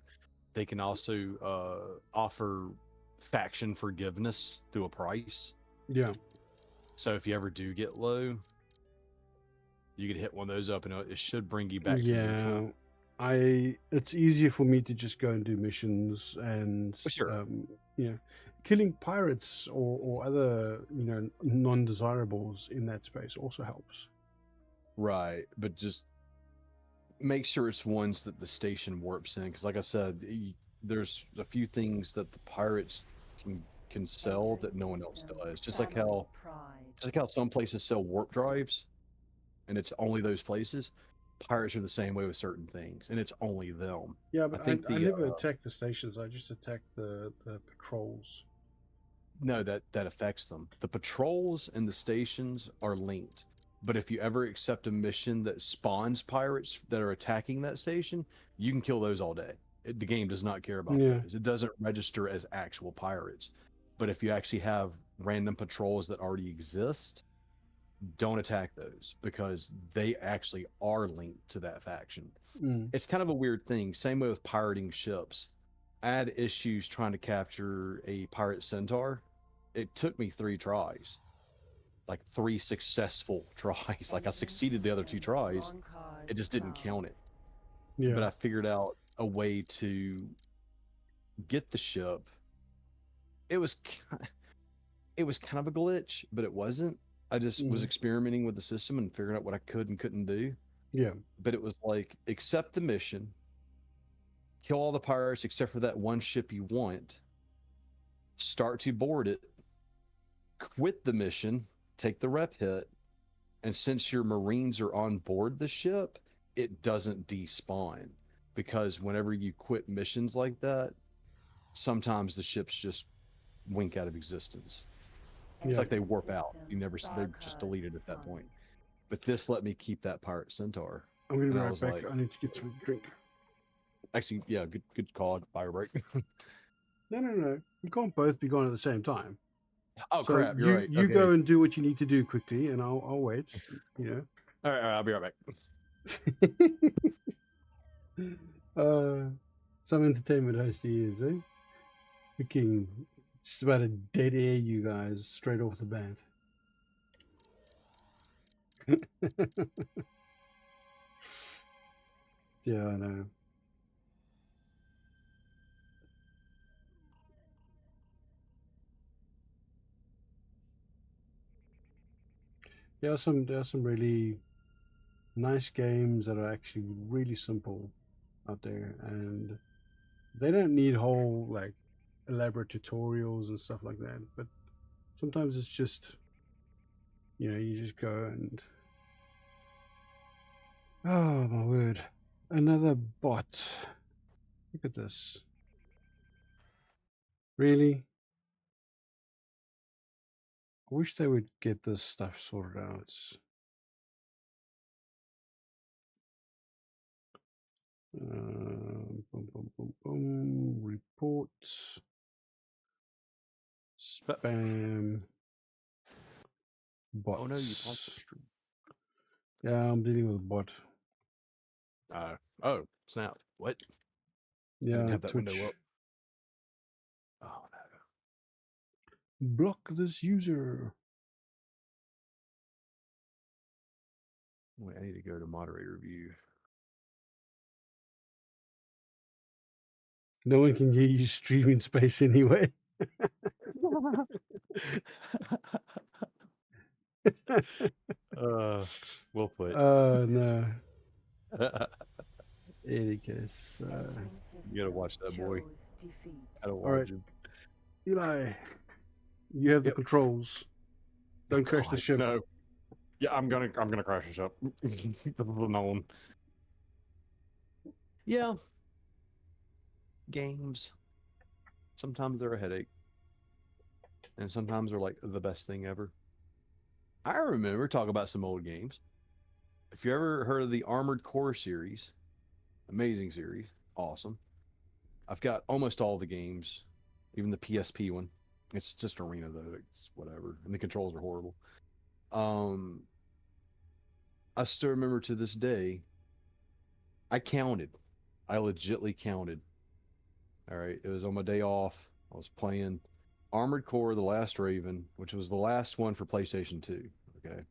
they can also offer faction forgiveness through a price. Yeah. So if you ever do get low, you could hit one of those up, and it should bring you back to neutral. It's easier for me to just go and do missions and Sure. Killing pirates or other non-desirables in that space also helps. Right, but just make sure it's ones that the station warps in, because like I said, there's a few things that the pirates can sell that no one else does. Just like how some places sell warp drives, and it's only those places. Pirates are the same way with certain things, and it's only them. Yeah, but I never attack the stations. I just attack the patrols. No, that affects them. The patrols and the stations are linked. But if you ever accept a mission that spawns pirates that are attacking that station, you can kill those all day. The game does not care about those. It doesn't register as actual pirates. But if you actually have random patrols that already exist, don't attack those, because they actually are linked to that faction. It's kind of a weird thing. Same way with pirating ships. I had issues trying to capture a pirate centaur. It took me 3 tries, like 3 successful tries. Like I succeeded the other 2 tries. It just didn't count it. Yeah. But I figured out a way to get the ship. It was kind of a glitch, but it wasn't. I just was experimenting with the system and figuring out what I could and couldn't do. Yeah. But it was like, accept the mission, kill all the pirates except for that one ship you want, start to board it, quit the mission, take the rep hit, and since your Marines are on board the ship, it doesn't despawn. Because whenever you quit missions like that, sometimes the ships just wink out of existence. It's like they warp out. They're just deleted at that point. But this let me keep that pirate centaur. I'm gonna be right back. I need to get some drink. Actually, yeah, good call. Fire break. No. We can't both be gone at the same time. Oh, so crap! You're right. You okay. go and do what you need to do quickly, and I'll wait. All right, I'll be right back. Some entertainment host he is, eh? Freaking just about to dead air you guys straight off the bat. Yeah, I know. There are some really nice games that are actually really simple out there, and they don't need whole like elaborate tutorials and stuff like that. But sometimes it's just You just go and oh my word, another bot. Look at this. Really? I wish they would get this stuff sorted out. Boom, boom, boom, boom. Reports. Spam. Bots. Oh no, you paused the stream. Yeah, I'm dealing with a bot. Oh, snap. What? I Yeah, didn't have that Twitch. window up. Oh no. Block this user. Wait, I need to go to moderator view. No one can hear you streaming space anyway. Well put. No. Any case. You gotta watch that boy. I don't All right. watch him. Eli, you have the Yep. controls. Don't crash the God, ship. No. Yeah, I'm gonna crash the ship. No one. Yeah. Games. Sometimes they're a headache. And sometimes they're like the best thing ever. I remember talking about some old games. If you ever heard of the Armored Core series, amazing series, awesome. I've got almost all the games, even the PSP one. It's just arena though. It's whatever, and the controls are horrible. I still remember to this day. I counted. I legitly counted. All right, it was on my day off. I was playing Armored Core: The Last Raven, which was the last one for PlayStation 2. Okay.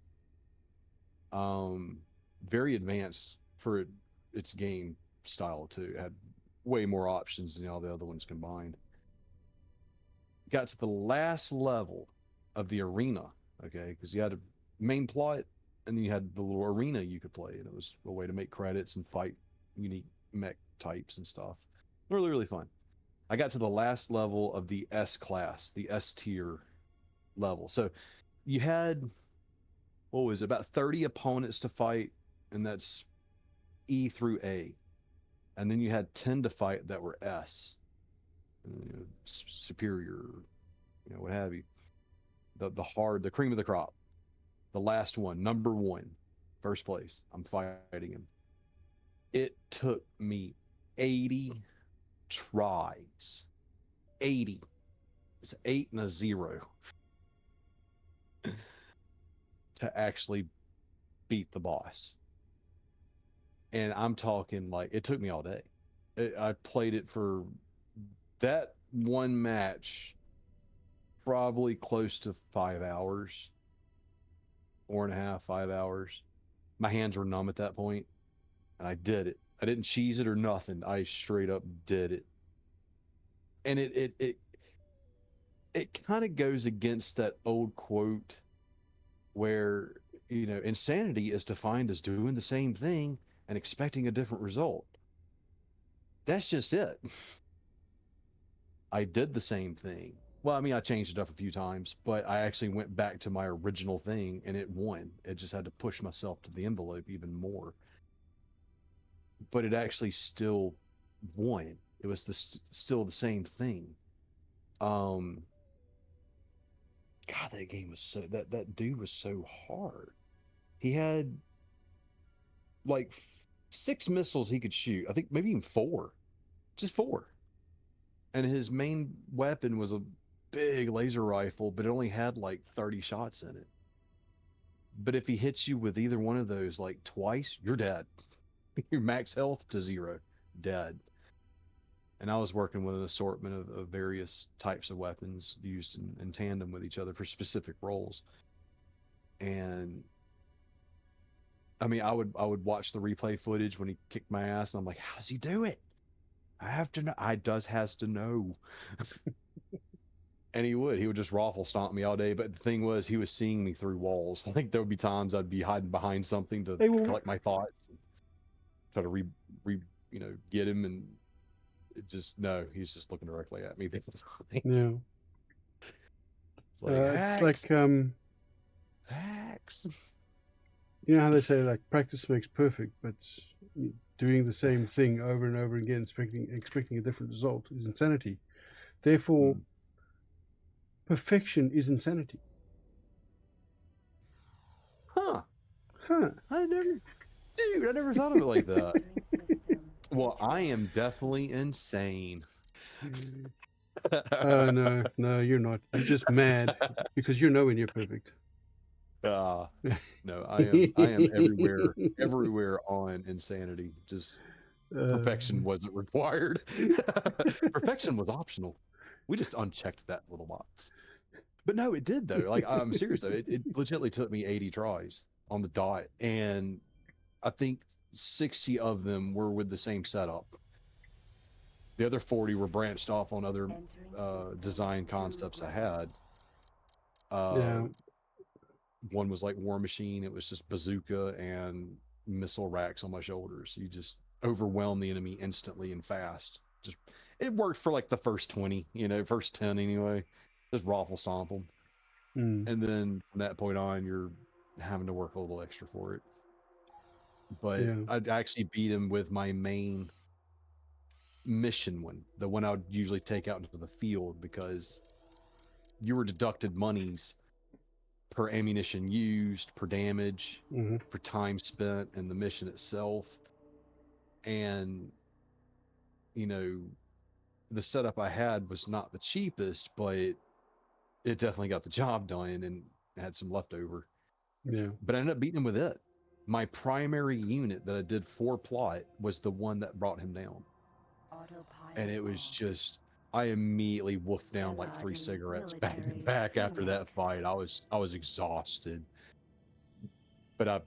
Very advanced for its game style too. It had way more options than all the other ones combined. Got to the last level of the arena, okay, because you had a main plot and then you had the little arena you could play, and it was a way to make credits and fight unique mech types and stuff. Really, really fun. I got to the last level of the S class, the S tier level. So you had, what was it, about 30 opponents to fight, and that's E through A. And then you had 10 to fight that were S, superior, what have you. The cream of the crop. The last one, number one, first place. I'm fighting him. It took me 80 tries. 80. It's 8 and a 0 to actually beat the boss. And I'm talking like it took me all day. I played it for that one match, probably close to 5 hours, 4.5, 5 hours. My hands were numb at that point, and I did it. I didn't cheese it or nothing. I straight up did it. And it kind of goes against that old quote where, insanity is defined as doing the same thing and expecting a different result. That's just it. I did the same thing. Well, I mean, I changed it up a few times, but I actually went back to my original thing and it won. It just had to push myself to the envelope even more. But it actually still won. It was still the same thing. God, that game was that dude was so hard. He had like 6 missiles he could shoot. I think maybe even 4, just 4. And his main weapon was a big laser rifle, but it only had like 30 shots in it. But if he hits you with either one of those like twice, you're dead. Your max health to 0, dead. And I was working with an assortment of various types of weapons used in tandem with each other for specific roles. And I mean, I would watch the replay footage when he kicked my ass, and I'm like, how does he do it? I have to know. Has to know. And he would just raffle stomp me all day. But the thing was, he was seeing me through walls. Like there would be times I'd be hiding behind something to collect my thoughts, and try to get him, and he's just looking directly at me. Yeah. It's like Relax. You know how they say like practice makes perfect, but doing the same thing over and over again, expecting a different result is insanity. Therefore, perfection is insanity. Huh. Huh. I never thought of it like that. Well, I am definitely insane. No, you're not. You're just mad because you're nowhere near perfect. No, I am everywhere on insanity. Just perfection wasn't required. Perfection was optional. We just unchecked that little box. But no, it did though. Like I'm serious though. It legitimately took me 80 tries on the dot, and I think 60 of them were with the same setup. The other 40 were branched off on other design concepts I had. Yeah. One was like War Machine. It was just bazooka and missile racks on my shoulders. You just overwhelm the enemy instantly and fast. Just it worked for like the first 20, first 10 anyway. Just raffle stomp them. And then from that point on, you're having to work a little extra for it. But Yeah. I'd actually beat him with my main mission one, the one I would usually take out into the field, because you were deducted monies per ammunition used, per damage, for time spent in the mission itself. And, the setup I had was not the cheapest, but it definitely got the job done and had some leftover. Yeah. But I ended up beating him with it. My primary unit that I did for plot was the one that brought him down. And it was just, I immediately woofed down like 3 cigarettes back to back after that fight. I was exhausted. But I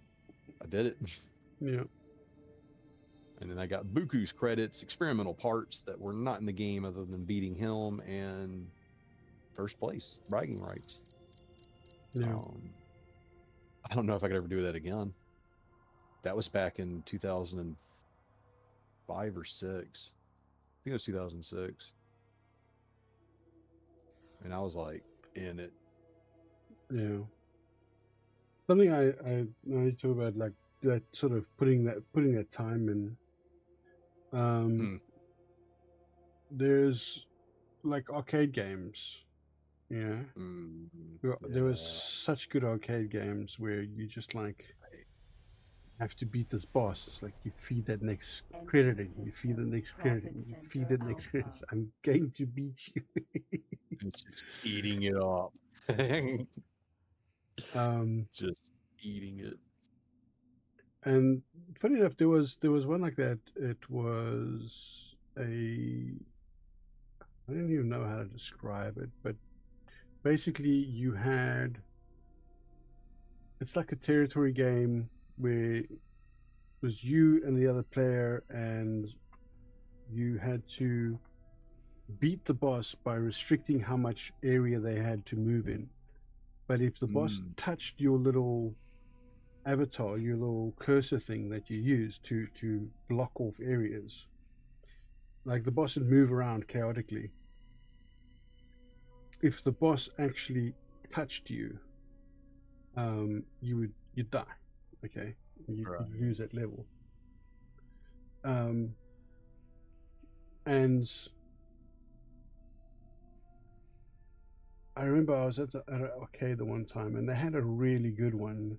did it. Yeah. And then I got Buku's credits, experimental parts that were not in the game other than beating him, and first place, bragging rights. Yeah. I don't know if I could ever do that again. That was back in 2005 or 6. I think it was 2006. And I was like in it. Yeah. Something I talk about, like that sort of putting that time in. There's like arcade games. Yeah. There was such good arcade games where you just like have to beat this boss. It's like you feed that next credit, you feed the next credit, you feed the next credit. I'm going to beat you. It's just eating it up. Just eating it. And funny enough, there was one like that. It was I don't even know how to describe it, but basically you had, it's like a territory game where it was you and the other player, and you had to beat the boss by restricting how much area they had to move in. But if the boss touched your little avatar, your little cursor thing that you use to block off areas, like the boss would move around chaotically. If the boss actually touched you, you'd die. Okay, you'd lose that level. And I remember I was at an arcade the one time, and they had a really good one.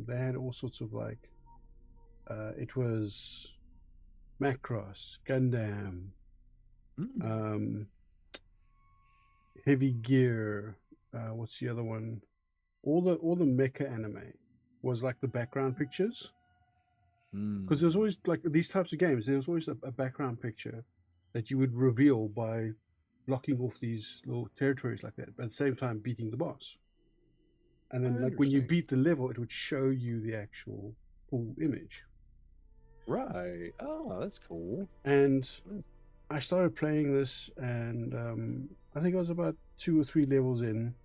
They had all sorts of like, it was Macross, Gundam, Heavy Gear. What's the other one? All the mecha anime was like the background pictures. Because there's always like these types of games. There was always a background picture that you would reveal by blocking off these little territories like that, but at the same time beating the boss. And then, like when you beat the level, it would show you the actual full image. Right. Oh, that's cool. And I started playing this, and I think I was about 2 or 3 levels in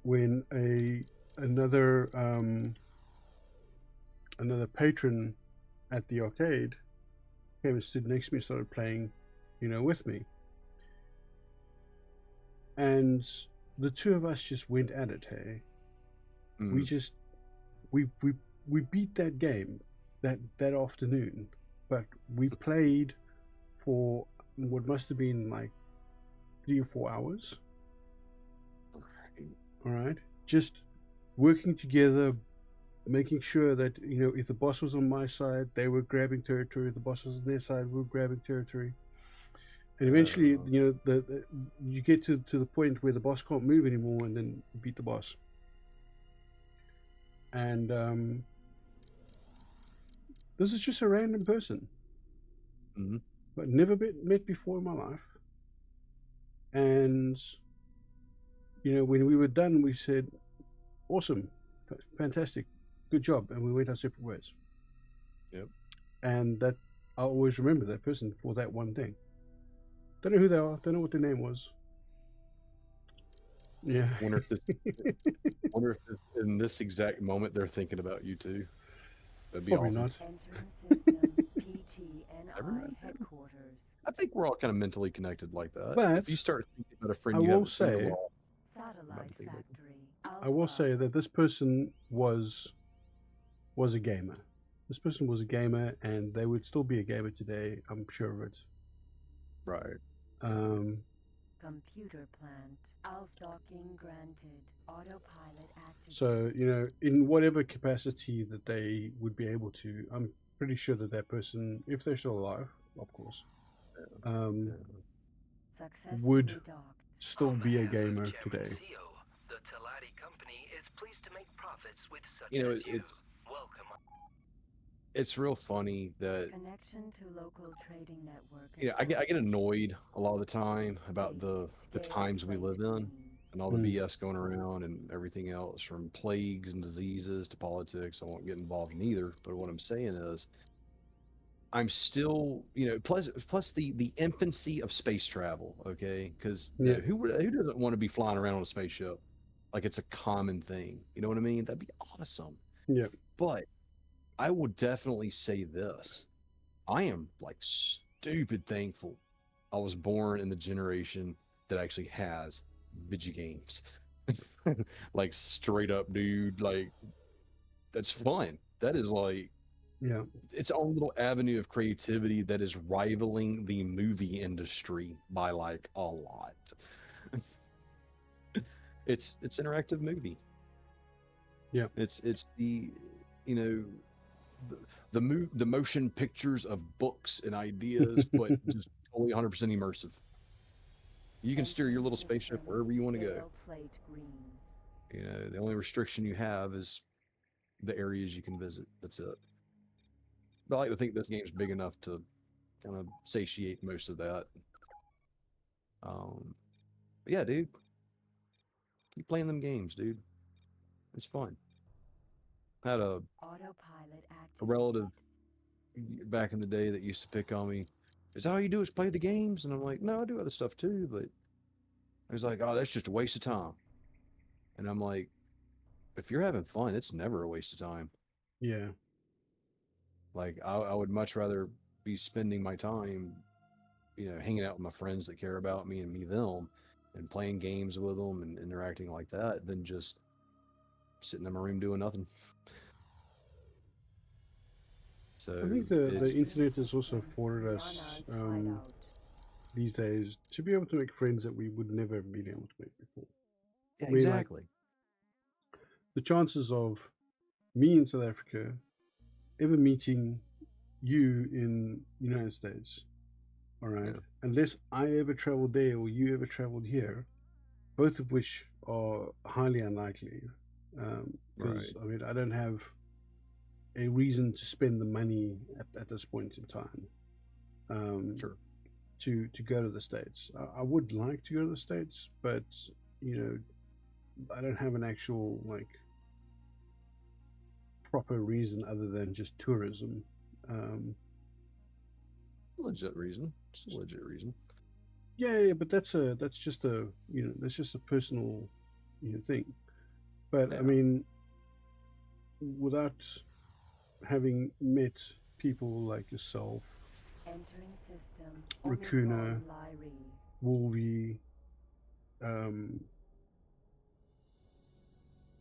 when another patron at the arcade came and stood next to me and started playing, with me. And the two of us just went at it, hey? We just we beat that game that afternoon, but we played for what must have been like 3 or 4 hours. All right, just working together, making sure that, you know, if the boss was on my side, they were grabbing territory. If the boss was on their side, we were grabbing territory. And eventually, you know, you get to the point where the boss can't move anymore, and then you beat the boss. And this is just a random person, but never met before in my life. And you know, when we were done, we said, "Awesome, fantastic, good job," and we went our separate ways. Yep. And that I'll always remember that person for that one thing. Don't know who they are. Don't know what their name was. Yeah. Wonder if in this exact moment they're thinking about you too. That'd be Probably awesome. not. Entering system PTNI headquarters. I think we're all kind of mentally connected like that. But if you start thinking about a friend I you will haven't seen in a say, while, Satellite factory. I will say that this person was a gamer. This person was a gamer, and they would still be a gamer today. I'm sure of it. right? Computer plant. Alf docking granted. Autopilot activated. So, you know, in whatever capacity that they would be able to, I'm pretty sure that that person, if they're still alive, of course, would still be a gamer today. The Telati company is pleased to make profits with such You know, as you. it's Welcome. it's real funny that Connection to local trading network. you know I get annoyed a lot of the time about the times we live in and all the BS going around and everything else, from plagues and diseases to politics. I won't get involved in either, but what I'm saying is, I'm still, you know, plus the infancy of space travel, okay? Because you know, who doesn't want to be flying around on a spaceship like it's a common thing? You know what I mean? That'd be awesome. Yeah. But I will definitely say this: I am like stupid thankful I was born in the generation that actually has video games. Like straight up, dude. Like that's fun. That is like, yeah, its own little avenue of creativity that is rivaling the movie industry by like a lot. It's interactive movie. Yeah. It's the, you know, the motion pictures of books and ideas, but just totally 100% immersive. You can steer your little spaceship wherever you want to go. You know, the only restriction you have is the areas you can visit. That's it. But I like to think this game's big enough to kind of satiate most of that. But yeah, dude, keep playing them games, dude. It's fun. I had a relative back in the day that used to pick on me. Is that all you do is play the games? And I'm like, no, I do other stuff too. But he was like, oh, that's just a waste of time. And I'm like, if you're having fun, it's never a waste of time. Yeah. Like I would much rather be spending my time, you know, hanging out with my friends that care about me and me them, and playing games with them and interacting like that, than just sitting in my room doing nothing. So I think the internet has also afforded us these days to be able to make friends that we would never have been able to make before. Yeah, exactly. Like, the chances of me in South Africa ever meeting you in the United States, all right, unless I ever traveled there or you ever traveled here, both of which are highly unlikely. Because I mean, I don't have a reason to spend the money at this point in time. Sure. To go to the States. I would like to go to the States, but you know, I don't have an actual like proper reason other than just tourism. Legit reason. It's a legit reason. Yeah, but that's just a, you know, that's just a personal, you know, thing. But I mean, without having met people like yourself, Raccoona, Wolvie,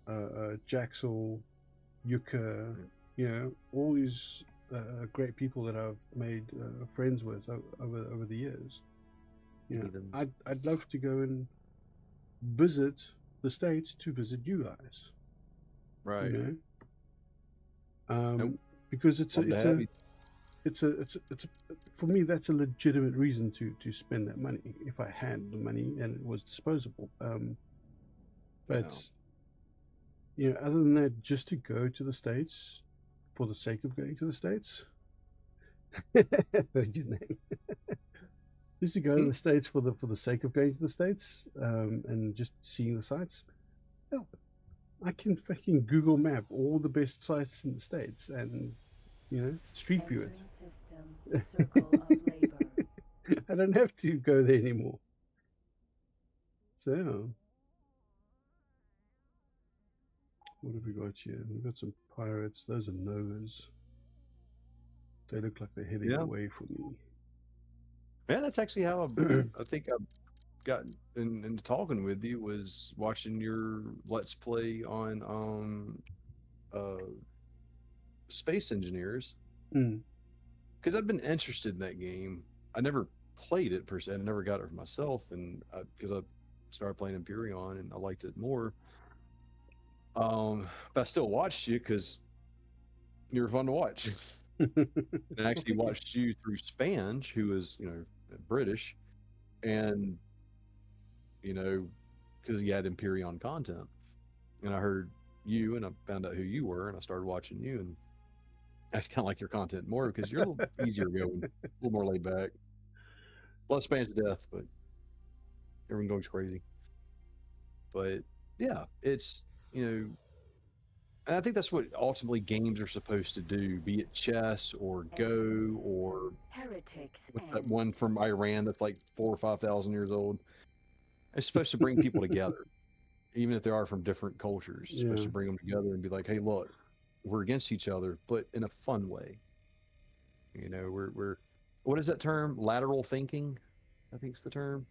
Jaxel, Yucca, all these great people that I've made friends with over the years. I'd love to go and visit the States to visit you guys. Right. Nope. Because it's a for me, that's a legitimate reason to spend that money if I had the money and it was disposable. But other than that, just to go to the States for the sake of going to the States. Heard your name. Just to go to the States for the sake of going to the States, and just seeing the sites. Hell, I can fucking Google Map all the best sites in the States and Street View it. Circle of labor. I don't have to go there anymore. So, what have we got here? We've got some pirates. Those are Novas. They look like they're heading away from me. Yeah, that's actually how I think I've gotten into talking with you, was watching your Let's Play on Space Engineers. Because I've been interested in that game. I never played it per se. I never got it for myself, and because I started playing Imperion and I liked it more. But I still watched you because you were fun to watch. And I actually watched you through Spange, who is British, and because he had Imperion content, and I heard you and I found out who you were, and I started watching you, and I kind of like your content more because you're a little easier going, a little more laid back. Love Spange to death, but everyone goes crazy. But yeah, it's and I think that's what ultimately games are supposed to do, be it chess or Go or what's that one from Iran that's like 4,000 or 5,000 years old. It's supposed to bring people together, even if they are from different cultures. It's supposed to bring them together and be like, hey, look, we're against each other, but in a fun way. We're what is that term? Lateral thinking, I think is the term.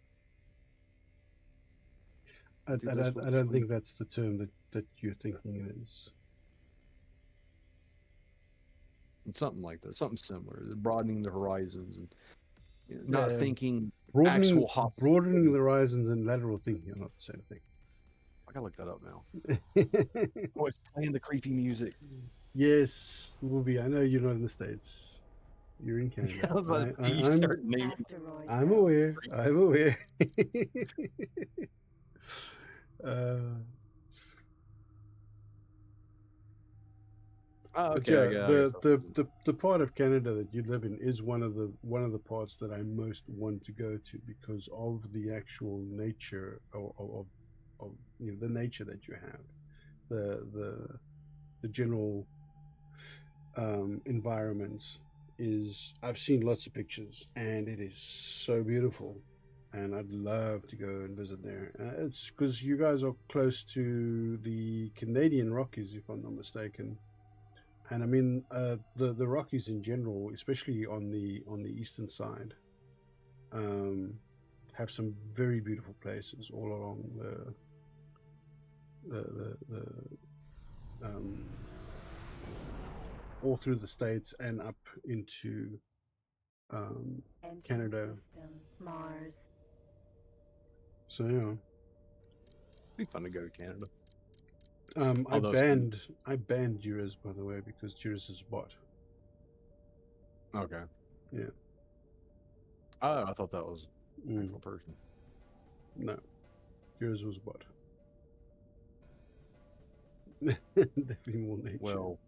I don't think that's the term that you're thinking it is. It's something like that, something similar. Broadening the horizons and not thinking broadening the horizons and lateral thinking are not the same thing. I gotta look that up now. Oh, it's playing the creepy music. Yes, it will be. I know you're not in the States. You're in Canada. I'm aware. I'm aware. Okay. The part of Canada that you live in is one of the parts that I most want to go to because of the actual nature of the nature that you have, the general environment is. I've seen lots of pictures and it is so beautiful, and I'd love to go and visit there. It's because you guys are close to the Canadian Rockies, if I'm not mistaken. And I mean, the Rockies in general, especially on the eastern side, have some very beautiful places all along all through the States and up into Canada. Mars. So yeah, it'd be fun to go to Canada. I banned Juris, by the way, because Juris is a bot. Okay. Yeah. Oh, I thought that was an actual person. No, Juris was a bot. Definitely more nature. Well,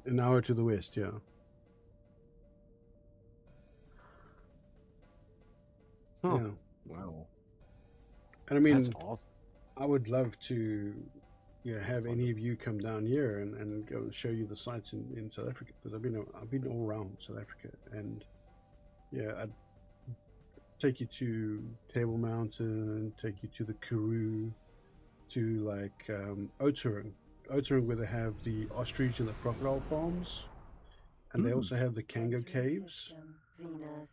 an hour to the west, yeah. Huh. Yeah. Wow. And I mean, that's awesome. I would love to have any of you come down here and go show you the sites in South Africa, because I've been all around South Africa, and I'd take you to Table Mountain, take you to the Karoo, to like Oudtshoorn, where they have the ostrich and the crocodile farms, and they also have the Kango caves. Venus.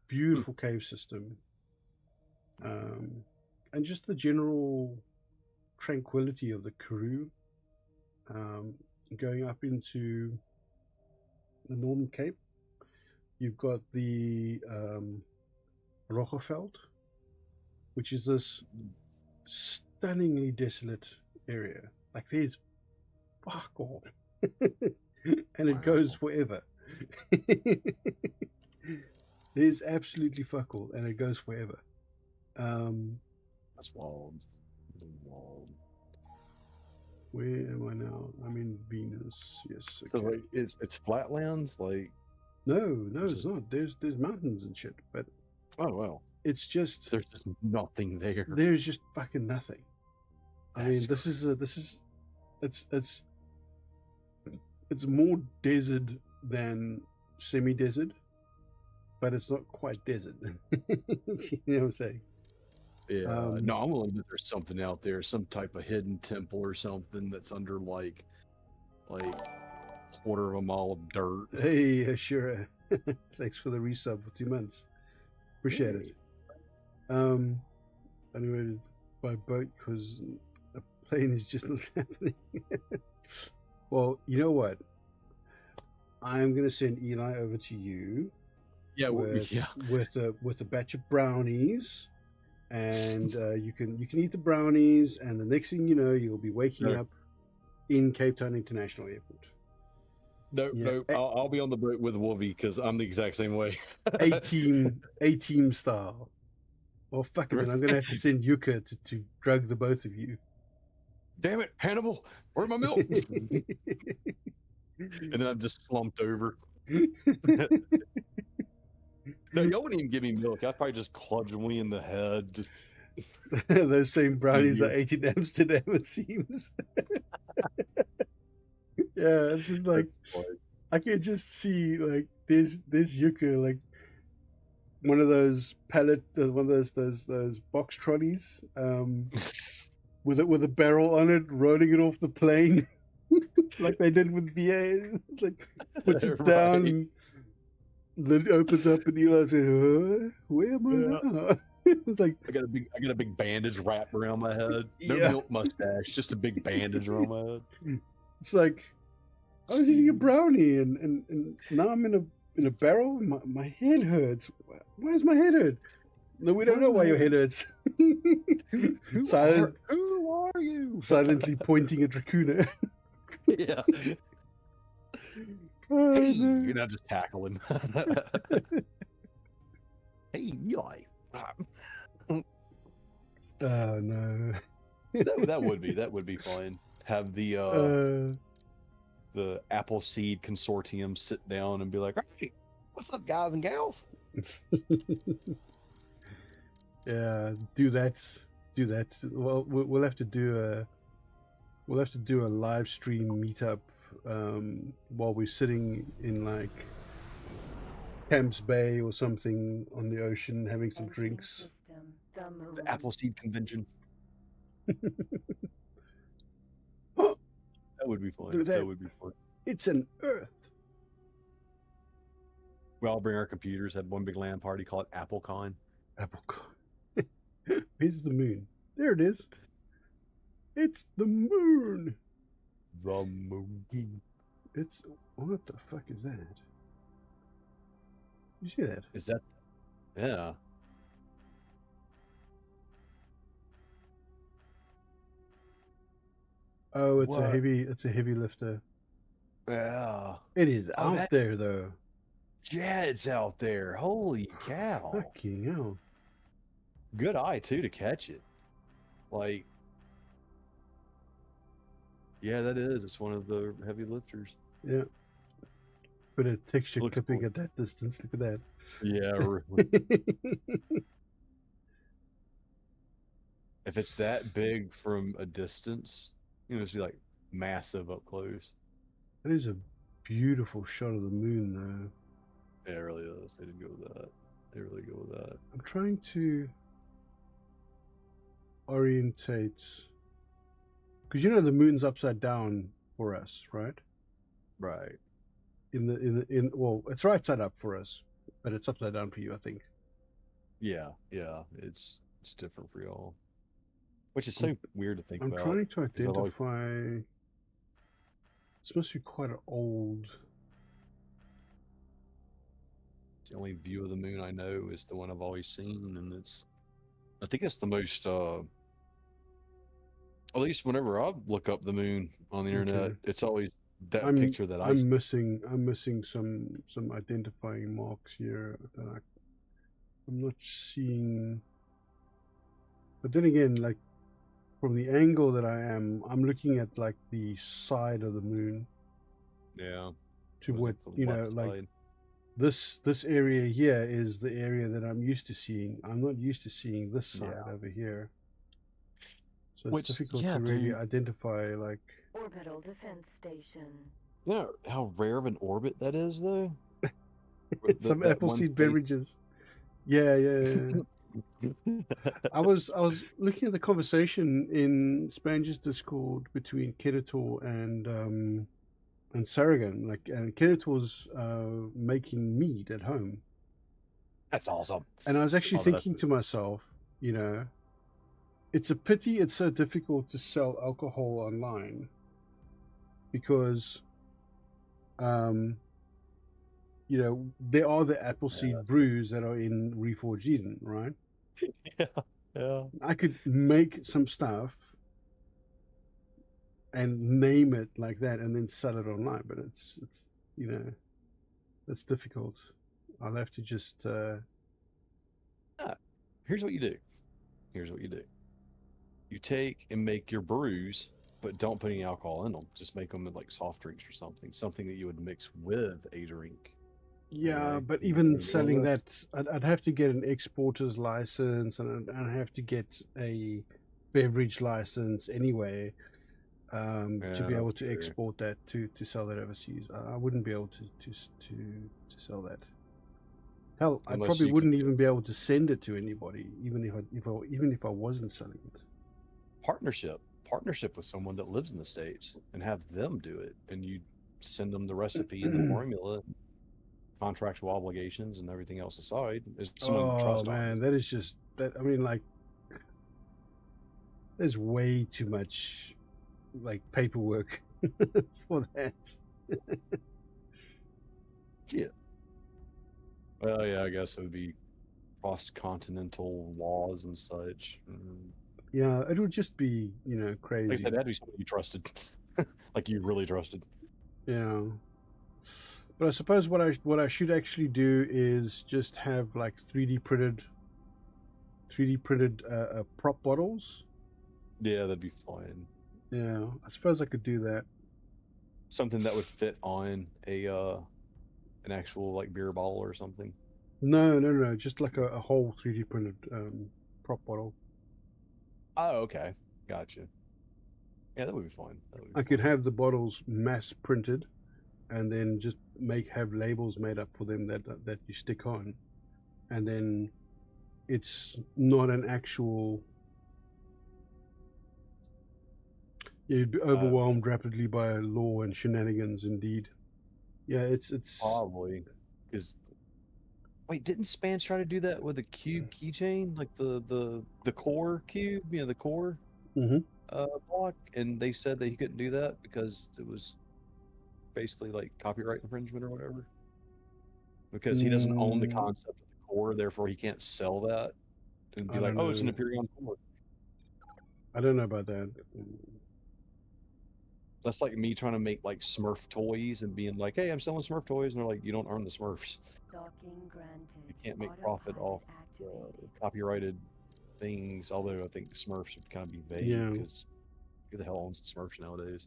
Beautiful cave system, and just the general tranquility of the Karoo, going up into the Northern Cape. You've got the Roggeveld, which is this stunningly desolate area. Like there's fuck all, and it goes forever. There's absolutely fuck all, and it goes forever. That's wild. Wild. Where am I now? I'm in Venus. Yes. So Okay. like, it's flatlands, like. No, it's not. There's mountains and shit, but Oh well. it's just There's just nothing there. there's just fucking nothing. I mean, That's it's more desert than semi-desert, but it's not quite desert. You know what I'm saying? Yeah. No, I'm willing to bet there's something out there, some type of hidden temple or something that's under like quarter of a mile of dirt. Hey, sure. Thanks for the resub for 2 months. Appreciate it. Anyway, by boat because a plane is just not happening. Well, you know what? I'm gonna send Eli over to you. Yeah, with a batch of brownies, and you can eat the brownies, and the next thing you know, you'll be waking up in Cape Town International Airport. No, I'll be on the boat with Wolvie because I'm the exact same way. A team style. Well, fuck it, then I'm gonna have to send Yuka to drug the both of you. Damn it, Hannibal! Where's my milk? And then I'm just slumped over. No, y'all wouldn't even give me milk. I'd probably just cludge me in the head. Just... Those same brownies I ate in Amsterdam, it seems. Yeah, it's just like I can just see like there's Yuka like one of those one of those box trolleys with a barrel on it, rolling it off the plane like they did with BA. Like puts it down, then it opens up, and Eli's like, "Where am I now?" It's like I got a big bandage wrapped around my head. No milk mustache, just a big bandage around my head. It's like I was eating a brownie, and now I'm in a barrel. My head hurts. Why does my head hurt? No, we don't know why your head hurts. Who are you? Silently pointing at Raccoona. Yeah. Oh, hey, no. you're not just tackle him. Hey, Eli. Oh no. that would be fun. Have the Appleseed Consortium sit down and be like, "Hey, what's up, guys and gals?" Yeah, do that. Well, we'll have to do a live stream meetup while we're sitting in like Camps Bay or something on the ocean having some drinks. The Appleseed Convention. That would be fun. That would be fun. It's an Earth. We all bring our computers, have one big LAN party, call it AppleCon. AppleCon. Here's the moon. There it is. It's the moon. The moon. It's what the fuck is that? You see that? Is that? Yeah. Oh, it's a heavy lifter. Yeah. It is out there though. Yeah, it's out there. Holy cow. Fucking hell. Good eye too to catch it. Like, yeah, that is. It's one of the heavy lifters. Yeah. But a texture Looks clipping cool. at that distance. Look at that. Yeah, really. If it's that big from a distance, it's like massive up close. That is a beautiful shot of the moon, though. Yeah, it really is. They didn't go with that. They really go with that. I'm trying to orientate, because the moon's upside down for us, right? Right. Well, it's right side up for us, but it's upside down for you, I think. Yeah. It's different for y'all. which is so weird to think I'm about. trying to 'cause I've always- identify. This must be quite an old. the only view of the moon I know is the one I've always seen, and I think it's the most. At least whenever I look up the moon on the internet, Okay. it's always that I'm picture that I see. missing some identifying marks here that I'm not seeing. But then again, like from the angle that I'm looking at like the side of the moon. Yeah. To It was what like the you know, left like side. this area here is the area that I'm used to seeing. I'm not used to seeing this side over here. So it's difficult to really identify, like... Orbital defense station. You know how rare of an orbit that is, though? Some that Appleseed place- beverages. Yeah. I was looking at the conversation in Spange's Discord between Kedator and Sarragon. Like, and Kedator's making mead at home. That's awesome. And I was actually thinking to myself, you know, it's a pity it's so difficult to sell alcohol online because, you know, there are the Appleseed brews that are in Reforged Eden, right? Yeah. I could make some stuff and name it like that and then sell it online, but it's you know, that's difficult. I'll have to just Here's what you do. You take and make your brews, but don't put any alcohol in them. Just make them like soft drinks or something that you would mix with a drink. yeah, Okay. but even selling that, I'd have to get an exporter's license and I'd have to get a beverage license anyway to be able to export that to sell that overseas. I wouldn't be able to sell that. Hell, I probably wouldn't even be able to send it to anybody, even if I wasn't selling it. Partnership with someone that lives in the States and have them do it, and you send them the recipe and the formula, contractual obligations and everything else aside. Is someone you trust? Man, that is just that. I mean, like, there's way too much like paperwork for that. Yeah. Well, yeah, I guess it would be cross-continental laws and such. Yeah, it would just be, you know, crazy. Like I said, it had to be somebody you trusted, like you really trusted. Yeah. But I suppose what I should actually do is just have like 3D printed prop bottles. Yeah, that'd be fine. Yeah, I suppose I could do that. Something that would fit on a an actual like beer bottle or something. No, just like a whole 3D printed prop bottle. Oh, okay, gotcha. Yeah, that would be fine. I could have the bottles mass printed, and then just have labels made up for them that you stick on, and then it's not an actual. You'd be overwhelmed rapidly by law and shenanigans. Indeed, yeah, it's probably because. Wait, didn't Spans try to do that with a cube keychain, like the core cube, you know, the core block, and they said that he couldn't do that because it was basically like copyright infringement or whatever. Because he doesn't own the concept of the core, therefore he can't sell that and be like, "Oh, it's an Imperion core." I don't know about that. That's like me trying to make like Smurf toys and being like, "Hey, I'm selling Smurf toys," and they're like, "You don't earn the Smurfs. You can't make profit off copyrighted things." Although I think Smurfs would kind of be vague because who the hell owns the Smurfs nowadays?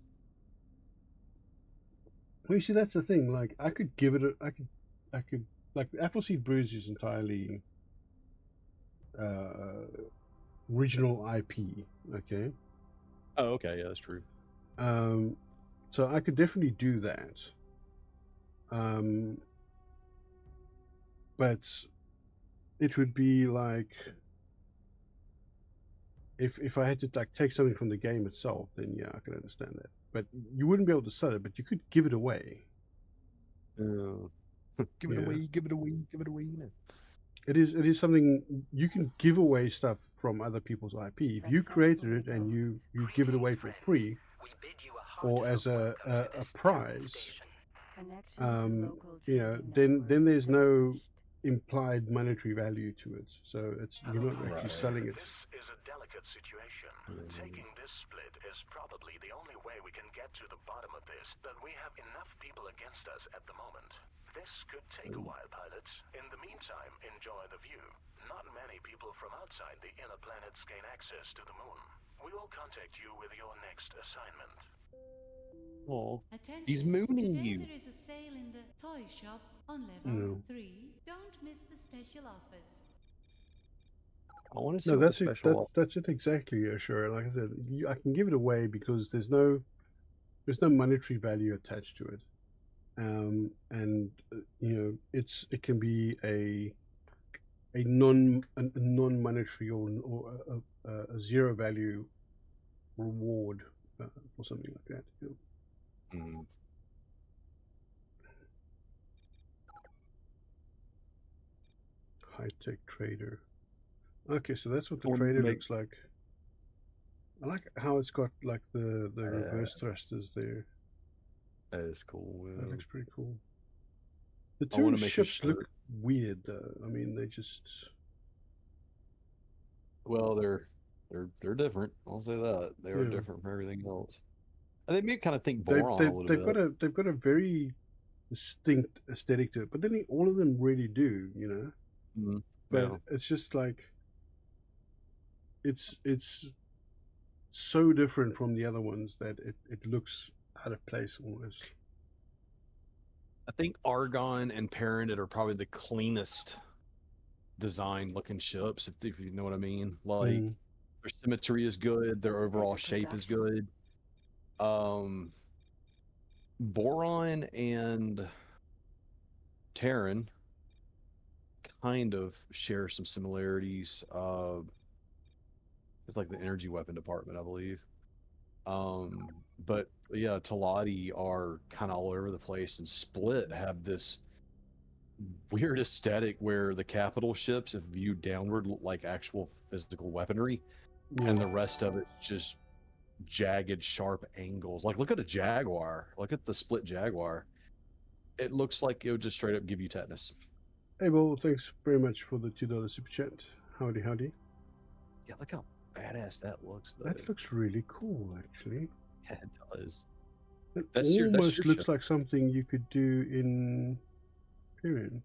Well, you see, that's the thing. Like, I could give it I could like Appleseed Brews is entirely original IP. Okay. Oh, okay, yeah, that's true. So I could definitely do that. But it would be like if I had to like take something from the game itself, then yeah, I could understand that. But you wouldn't be able to sell it, but you could give it away. Give it away, give it away, give it away. You know. It is something you can give away stuff from other people's IP. If you created it and you give it away for free or as a prize, you know, then there's no implied monetary value to it. So it's you're not actually selling it. This is a delicate situation. Taking this split is probably the only way we can get to the bottom of this, but we have enough people against us at the moment. This could take a while, pilots. In the meantime, enjoy the view. Not many people from outside the inner planets gain access to the moon. We will contact you with your next assignment. Oh, Attention. he's mooning Today you. there is a sale in the toy shop on level 3. Don't miss the special offers. I want to see No, what the that's it. special. That's it exactly. Yeah, sure. Like I said, I can give it away because there's no monetary value attached to it, and you know it can be a non-monetary or a zero value reward or something like that. You know? High-tech trader. Okay, so that's what the trader looks like. I like how it's got like the reverse thrusters there. That is cool. Yeah. That looks pretty cool. The two ships look weird though. I mean, they just. Well, they're different. I'll say that they are different from everything else. And they make kind of think Boron a little bit. They've got a very distinct aesthetic to it, but then all of them really do, you know. But it's just like it's so different from the other ones that it looks out of place almost. I think Argon and Parent are probably the cleanest design looking ships, if you know what I mean. Like their symmetry is good, their overall shape is good. Boron and Terran kind of share some similarities. It's like the energy weapon department, I believe. But yeah, Talati are kind of all over the place, and Split have this weird aesthetic where the capital ships, if viewed downward, look like actual physical weaponry, and the rest of it's just jagged, sharp angles. Like, look at a Jaguar. Look at the Split Jaguar. It looks like it would just straight up give you tetanus. Hey, well, thanks very much for the $2 super chat. Howdy, howdy. Yeah, look how badass that looks, though. That looks really cool, actually. Yeah, it does. It almost looks like something you could do in Period.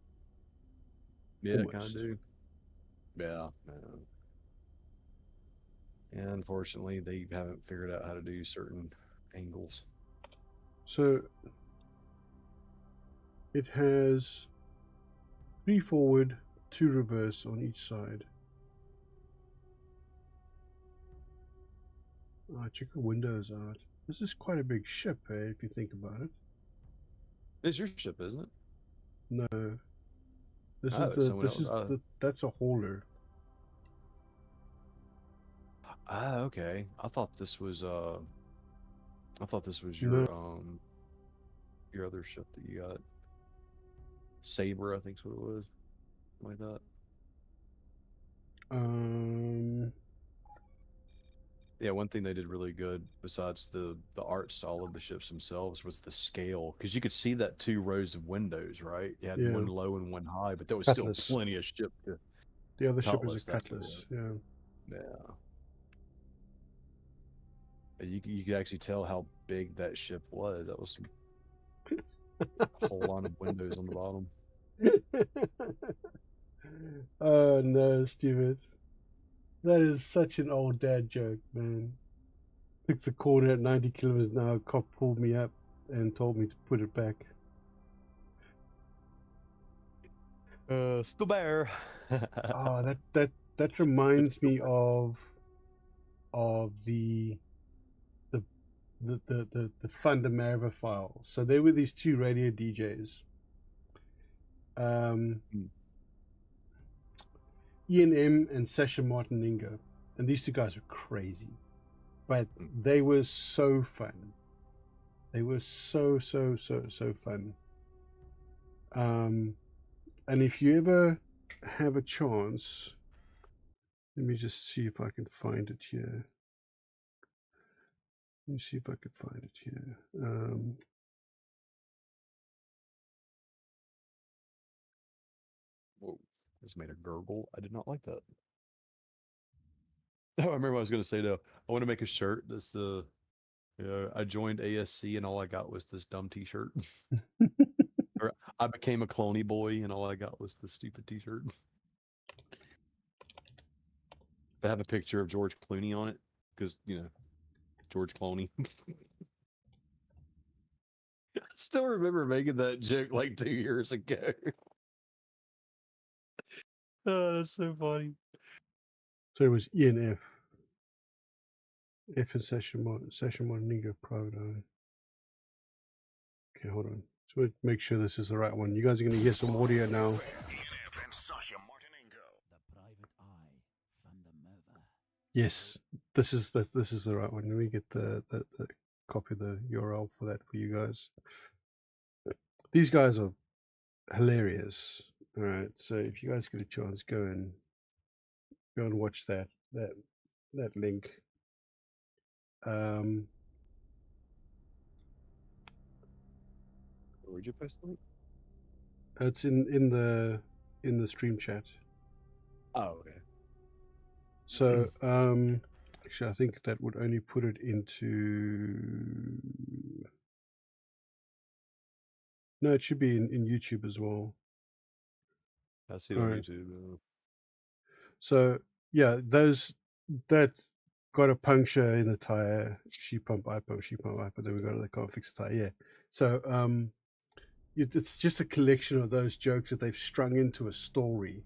Yeah, kind of do. Yeah. And unfortunately, they haven't figured out how to do certain angles. So it has 3 forward, 2 reverse on each side. Check the windows out. This is quite a big ship, if you think about it. It's your ship, isn't it? No. That's a hauler. Okay. I thought this was your your other ship that you got. Saber, I think is what it was. Like that. Yeah, one thing they did really good, besides the art style of the ships themselves, was the scale. Because you could see that 2 rows of windows, right? You had one low and one high, but there was still plenty of ship to. The other ship is a Cutlass, yeah. You could actually tell how big that ship was. That was a whole lot of windows on the bottom. Oh no, Steven. That is such an old dad joke, man. Took the corner at 90 kilometers an hour. Cop pulled me up and told me to put it back. Still there. Oh, that reminds me of the Fundamerva file. So there were these 2 radio DJs. Ian M and Sasha Martiningo, and these 2 guys were crazy, but they were so fun. They were so fun. And if you ever have a chance, let me just see if I can find it here. Let me see if I can find it here. Whoa, this made a gurgle. I did not like that. No, I remember what I was going to say though. I want to make a shirt that's I joined ASC and all I got was this dumb T-shirt. Or I became a cloney boy and all I got was this stupid T-shirt. I have a picture of George Clooney on it because George Clooney. I still remember making that joke like 2 years ago. Oh, that's so funny. So it was ENF. F is session one, Nigo private eye. Okay, hold on. So make sure this is the right one. You guys are going to hear some audio now. Yes, this is the right one. Let me get the copy of the URL for that for you guys. These guys are hilarious. All right, so if you guys get a chance, go and watch that link. Where'd you post the link? It's in the stream chat. Oh, okay. So actually, I think that would only put it into. No, it should be in YouTube as well. I see it on YouTube. So yeah, that got a puncture in the tire. She pump, I pump, she pump, I pump. Then we got they can't fix the tire. Yeah. So it's just a collection of those jokes that they've strung into a story,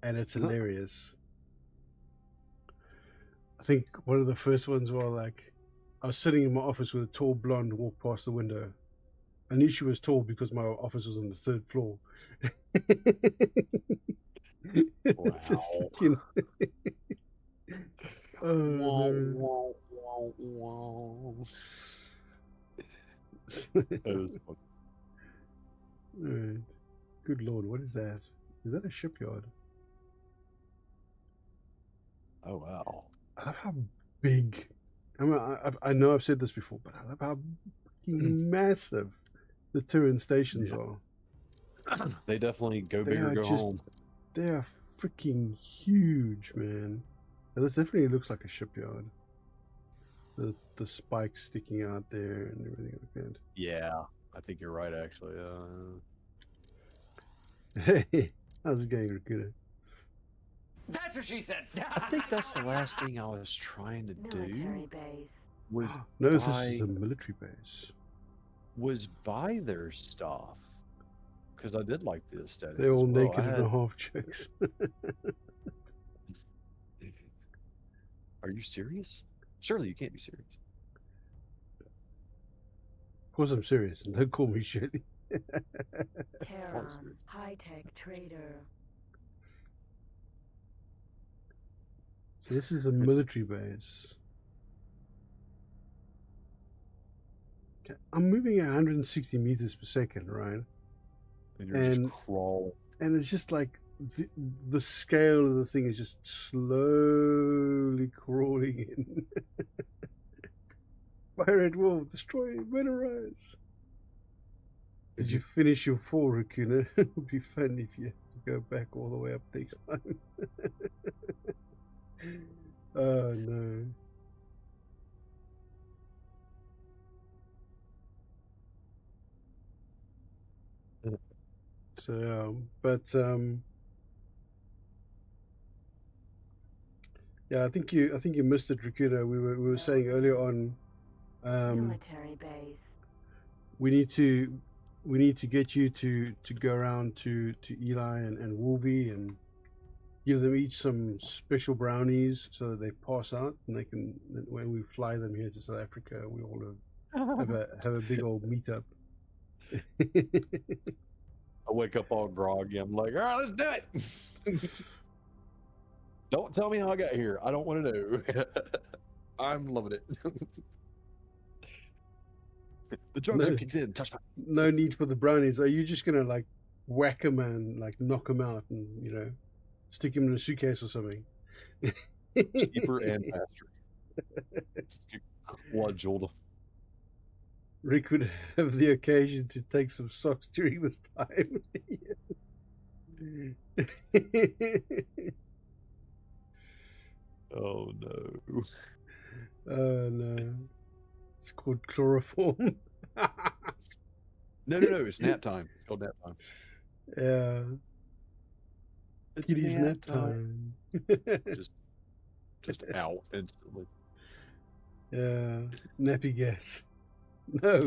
and it's hilarious. I think one of the first ones were like, I was sitting in my office with a tall blonde walked past the window. I knew she was tall because my office was on the 3rd floor. Wow. Just fucking... That was funny. Right. Good Lord, what is that? Is that a shipyard? Oh wow! I love how big. I mean, I know I've said this before, but I love how massive the Terran stations are. They definitely go big or go home. They are freaking huge, man. Now, this definitely looks like a shipyard. The spikes sticking out there and everything like that. Yeah, I think you're right, actually. Hey, how's it going, Rakuda? That's what she said. I think that's the last thing I was trying to Military do. base. Was no, this is a military base. Was buy their stuff because I did like the aesthetic. They're all naked and a half chicks. Are you serious? Surely you can't be serious. Of course I'm serious, and don't call me Shirley. Terran, high-tech trader. So this is a military base. Okay. I'm moving at 160 meters per second, right? And you're just crawling. And it's just like the scale of the thing is just slowly crawling in. Fire it will destroy, murderize. Did you finish your 4, Raccoon? It would be fun if you had to go back all the way up next time. Oh no. So, yeah, I think you missed it, Raccoon. We were saying earlier on. Military base. We need to get you to go around to Eli and Wolvie and give them each some special brownies so that they pass out and they can, when we fly them here to South Africa, we all have a big old meetup. I wake up all groggy. I'm like, all right, let's do it. Don't tell me how I got here. I don't want to know. I'm loving it. The drugs are kicked in. Touch my... No need for the brownies. Are you just gonna like whack a man, like knock him out, and stick him in a suitcase or something. Cheaper and faster. Quadrupled. Rick would have the occasion to take some socks during this time. Oh no. Oh no. It's called chloroform. No, it's nap time. It's called nap time. Yeah. It's Kitty's nap time. Just out instantly. Yeah. Nappy gas. No,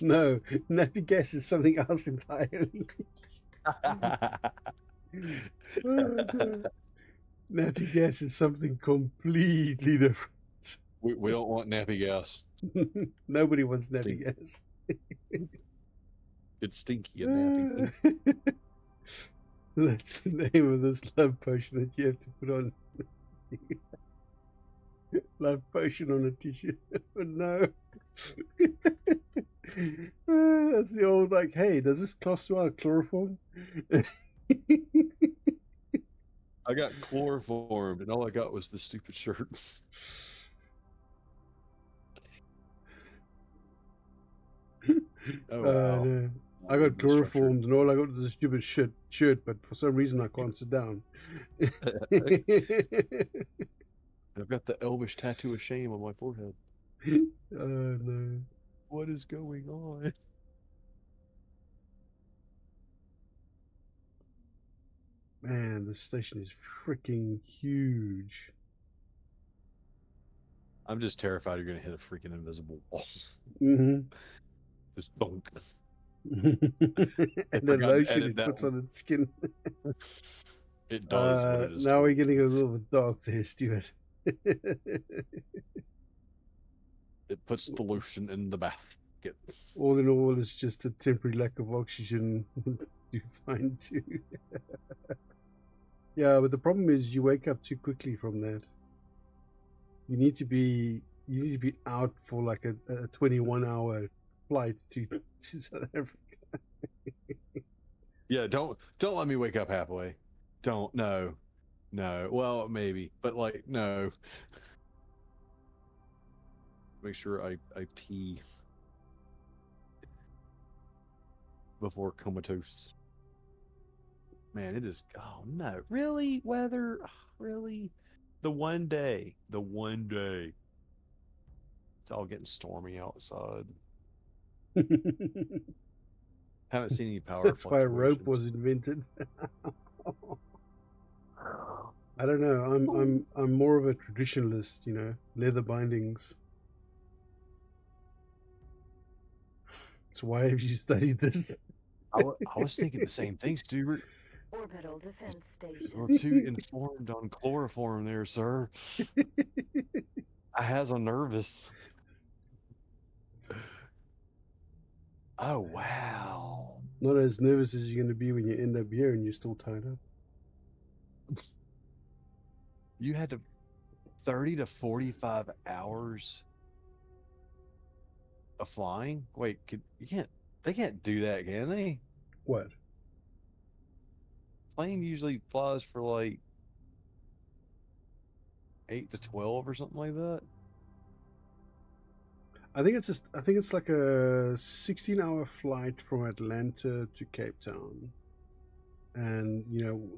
no. Nappy gas is something else entirely. Nappy gas is something completely different. We don't want nappy gas. Nobody wants nappy gas. It's stinky and nappy. That's the name of this love potion that you have to put on. Love potion on a t-shirt. No. That's the old, like, hey, does this cost you chloroform? I got chloroformed, and all I got was the stupid shirts. Oh, wow. No. I got chloroformed, and all I got was a stupid shirt, but for some reason I can't sit down. I've got the elvish tattoo of shame on my forehead. Oh, no. What is going on? Man, this station is freaking huge. I'm just terrified you're going to hit a freaking invisible wall. Mm-hmm. Just bonk. And the lotion it puts on its skin. It does what it is. Now we're getting a little bit dark there, Stuart. It puts the lotion in the bath. All in all, it's just a temporary lack of oxygen. You find too. Yeah, but the problem is you wake up too quickly from that. You need to be out for like a 21-hour flight to South Africa. Yeah, don't let me wake up halfway. Don't. No. Well, maybe, but like no. Make sure I pee before comatose. Man, it is. Oh no, really? Weather? Really? The one day. It's all getting stormy outside. Haven't seen any power. That's why rope was invented. I don't know. I'm more of a traditionalist, leather bindings. So why have you studied this? I was thinking the same thing, Stuart. Orbital defense station. You're too informed on chloroform there, sir. I has a nervous. Oh, wow. Not as nervous as you're going to be when you end up here and you're still tied up. You had to 30 to 45 hours of flying? Wait, they can't do that, can they? What? Plane usually flies for like 8 to 12 or something like that. I think it's like a 16-hour flight from Atlanta to Cape Town. And,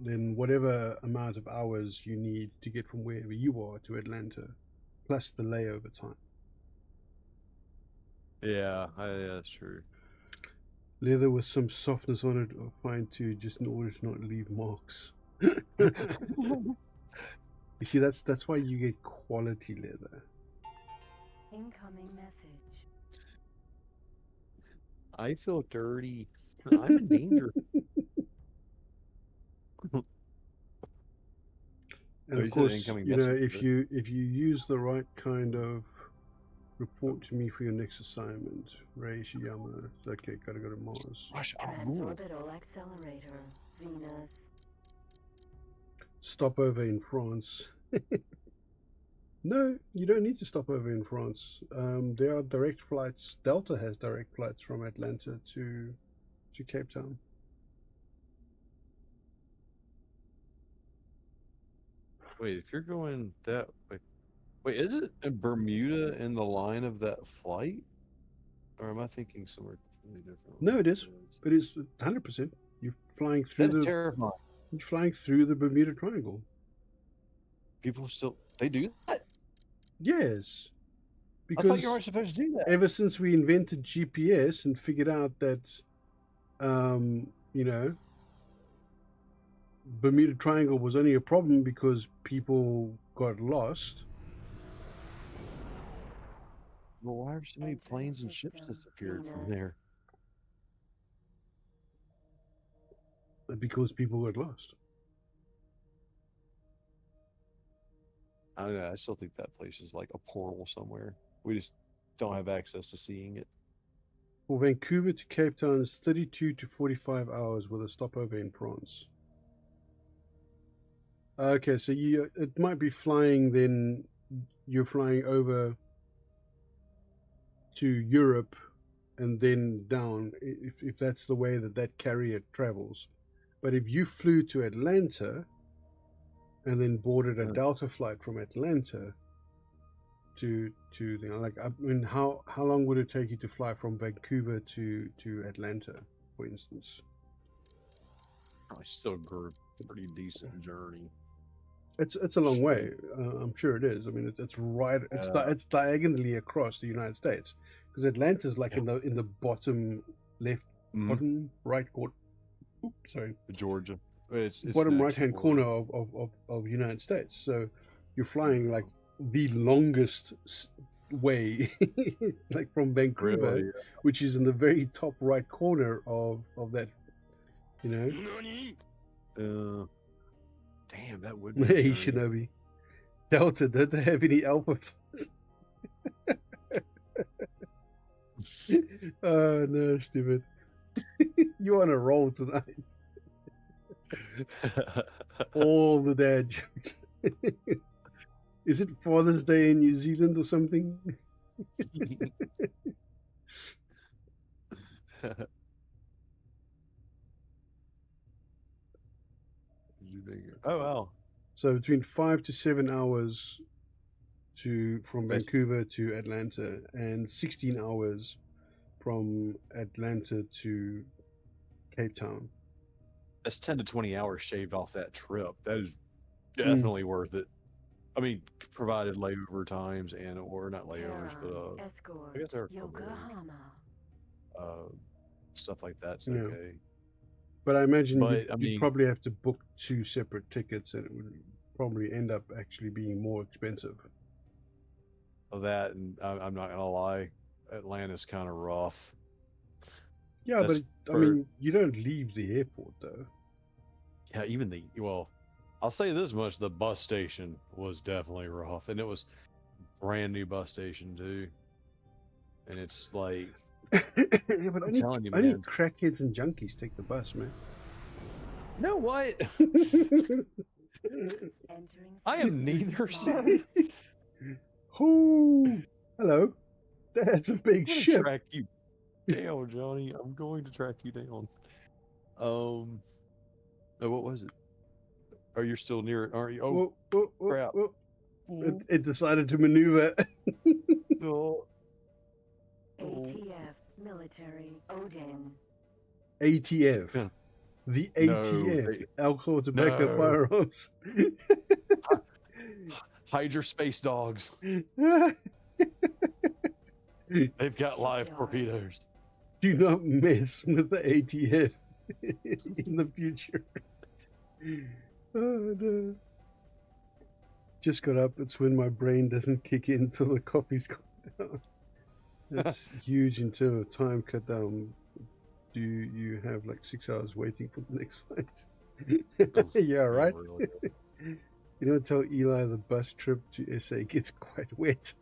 then whatever amount of hours you need to get from wherever you are to Atlanta, plus the layover time. Yeah, that's true. Leather with some softness on it are fine too, just in order to not leave marks. You see, that's why you get quality leather. Incoming message. I feel dirty. I'm in danger. And of course, if you use the right kind of report to me for your next assignment, Ray Shiyama. Okay, gotta go to Mars. Transorbital accelerator, Venus. Stopover in France. No, you don't need to stop over in France. There are direct flights. Delta has direct flights from Atlanta to Cape Town. Wait, if you're going that way, wait, is it in Bermuda in the line of that flight, or am I thinking somewhere completely different? No, it is. It is 100%. You're flying through That's the terrifying. you're flying through the Bermuda Triangle. People still they do that. Yes, I thought because you weren't supposed to do that. ever since we invented GPS and figured out that, you know, Bermuda Triangle was only a problem because people got lost. Well, why have so many planes and ships disappeared from there? Because people got lost. I don't know. I still think that place is like a portal somewhere. We just don't have access to seeing it. Well, Vancouver to Cape Town is 32 to 45 hours with a stopover in France. Okay, so it might be flying then. You're flying over to Europe and then down, if that's the way that carrier travels. But if you flew to Atlanta and then boarded a Delta flight from Atlanta to like, I mean, how long would it take you to fly from Vancouver to Atlanta, for instance? I still grew a pretty decent journey. It's a long way. I'm sure it is. I mean, it's right. It's diagonally across the United States, because Atlanta's like in the bottom left, bottom right corner. Oops, sorry, Georgia. It's bottom right hand corner of United States. So you're flying like the longest way, like from Vancouver, Really? which is in the very top right corner of that. You know. Damn, that would be. Hey, Shinobi. Delta, don't they have any alpha flights? Oh, no, stupid. You're on a roll tonight. All the dad jokes. Is it Father's Day in New Zealand or something? Oh wow! So between 5 to 7 hours from Vancouver to Atlanta, and 16 hours from Atlanta to Cape Town. That's 10 to 20 hours shaved off that trip. That is definitely worth it. I mean, provided layover times or not layovers, but I guess they're Yokohama. Stuff like that's okay. But I imagine you'd probably have to book 2 separate tickets, and it would probably end up actually being more expensive. That, and I'm not gonna lie, Atlanta's kind of rough. Yeah, but I mean, you don't leave the airport though. Yeah, even I'll say this much: the bus station was definitely rough, and it was brand new bus station too. And it's like, yeah, but I'm telling you, man, only crackheads and junkies take the bus, man. No, what? I am neither. Oh, hello. That's a big ship. Track you down, Johnny. I'm going to track you down. Oh, what was it? Oh, you're still near it, aren't you? Oh, crap. It decided to maneuver. ATF military Odin. ATF. Yeah. The ATF. Alcohol, tobacco, firearms. Hide your space dogs. They've got live torpedoes. Do not mess with the ATF in the future. Oh, no. Just got up. It's when my brain doesn't kick in until the coffee's gone down. That's huge in terms of time cut down. Do you have like 6 hours waiting for the next flight? Yeah, right. Really. You don't tell Eli the bus trip to SA gets quite wet.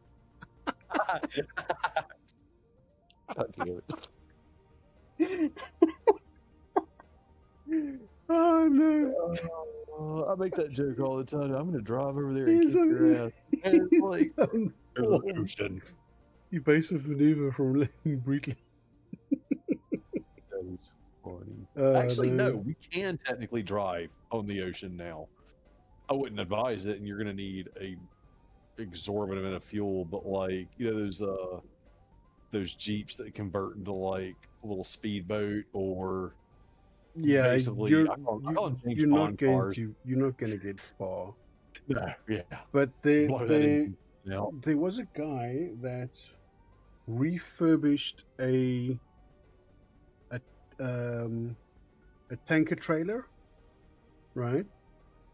God damn it. Oh no. I make that joke all the time. I'm gonna drive over there and kick your ass. And it's like, there's an ocean. You base a maneuver from living briefly. That is funny. Actually, no, we can technically drive on the ocean now. I wouldn't advise it, and you're going to need a exorbitant amount of fuel. But like, you know, those Jeeps that convert into like a little speedboat, or Yeah, basically, I call them James you're not Bond going cars. to get far. No, yeah. But Blow that engine out. there was a guy that refurbished a tanker trailer, right?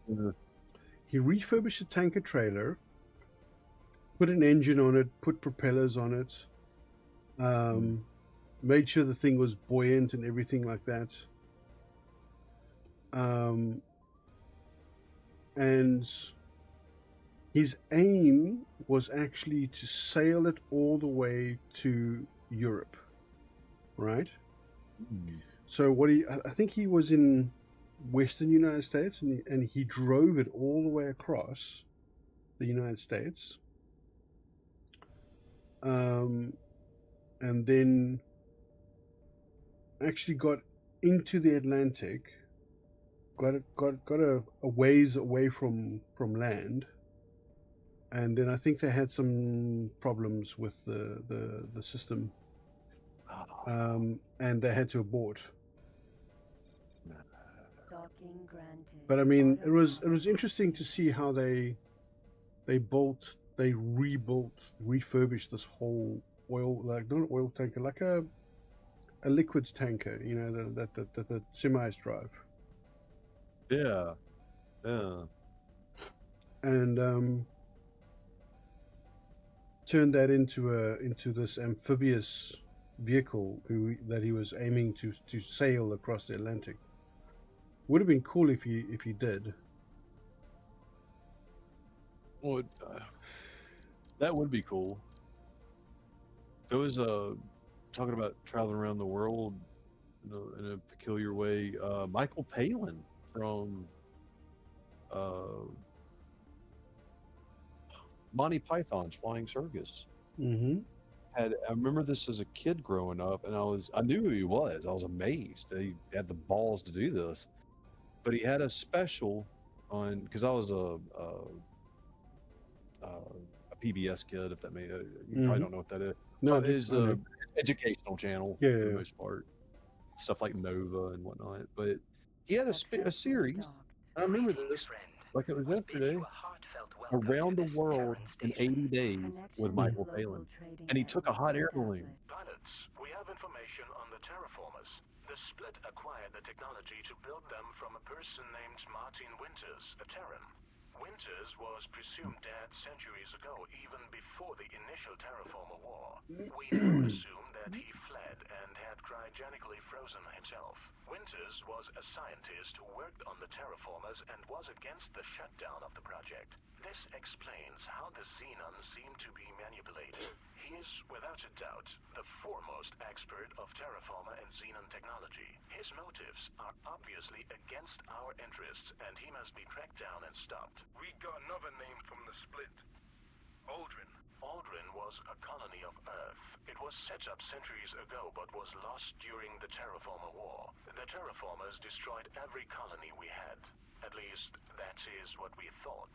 Mm-hmm. He refurbished a tanker trailer, put an engine on it, put propellers on it, made sure the thing was buoyant and everything like that. And his aim was actually to sail it all the way to Europe, right? So I think he was in Western United States, and he drove it all the way across the United States, and then actually got into the Atlantic, got a ways away from land, and then I think they had some problems with the system, and they had to abort. But I mean, it was interesting to see how they refurbished this whole oil, like not an oil tanker, like a liquids tanker, you know, that the semis drive. Yeah, yeah. And turned that into this amphibious vehicle that he was aiming to sail across the Atlantic. Would have been cool if he did. Well, that would be cool. There was talking about traveling around the world, you know, in a peculiar way. Michael Palin from Monty Python's Flying Circus. Mm-hmm. I remember this as a kid growing up, and I knew who he was. I was amazed that he had the balls to do this. But he had a special on, because I was a PBS kid, if that made it. You probably don't know what that is. No, it is the educational channel for the most part, stuff like Nova and whatnot. But he had a series. I remember this like it was yesterday. Around the world in 80 days with Michael Palin, and he took a hot air balloon. Pilots, we have information on the terraformers. The split acquired the technology to build them from a person named Martin Winters, a Terran. Winters was presumed dead centuries ago, even before the initial terraformer war. We now assume that he fled and had cryogenically frozen himself. Winters was a scientist who worked on the terraformers and was against the shutdown of the project. This explains how the Xenons seem to be manipulated. He is, without a doubt, the foremost expert of terraformer and Xenon technology. His motives are obviously against our interests, and he must be tracked down and stopped. We got another name from the split. Aldrin. Aldrin was a colony of Earth. It was set up centuries ago, but was lost during the Terraformer War. The terraformers destroyed every colony we had. At least, that is what we thought.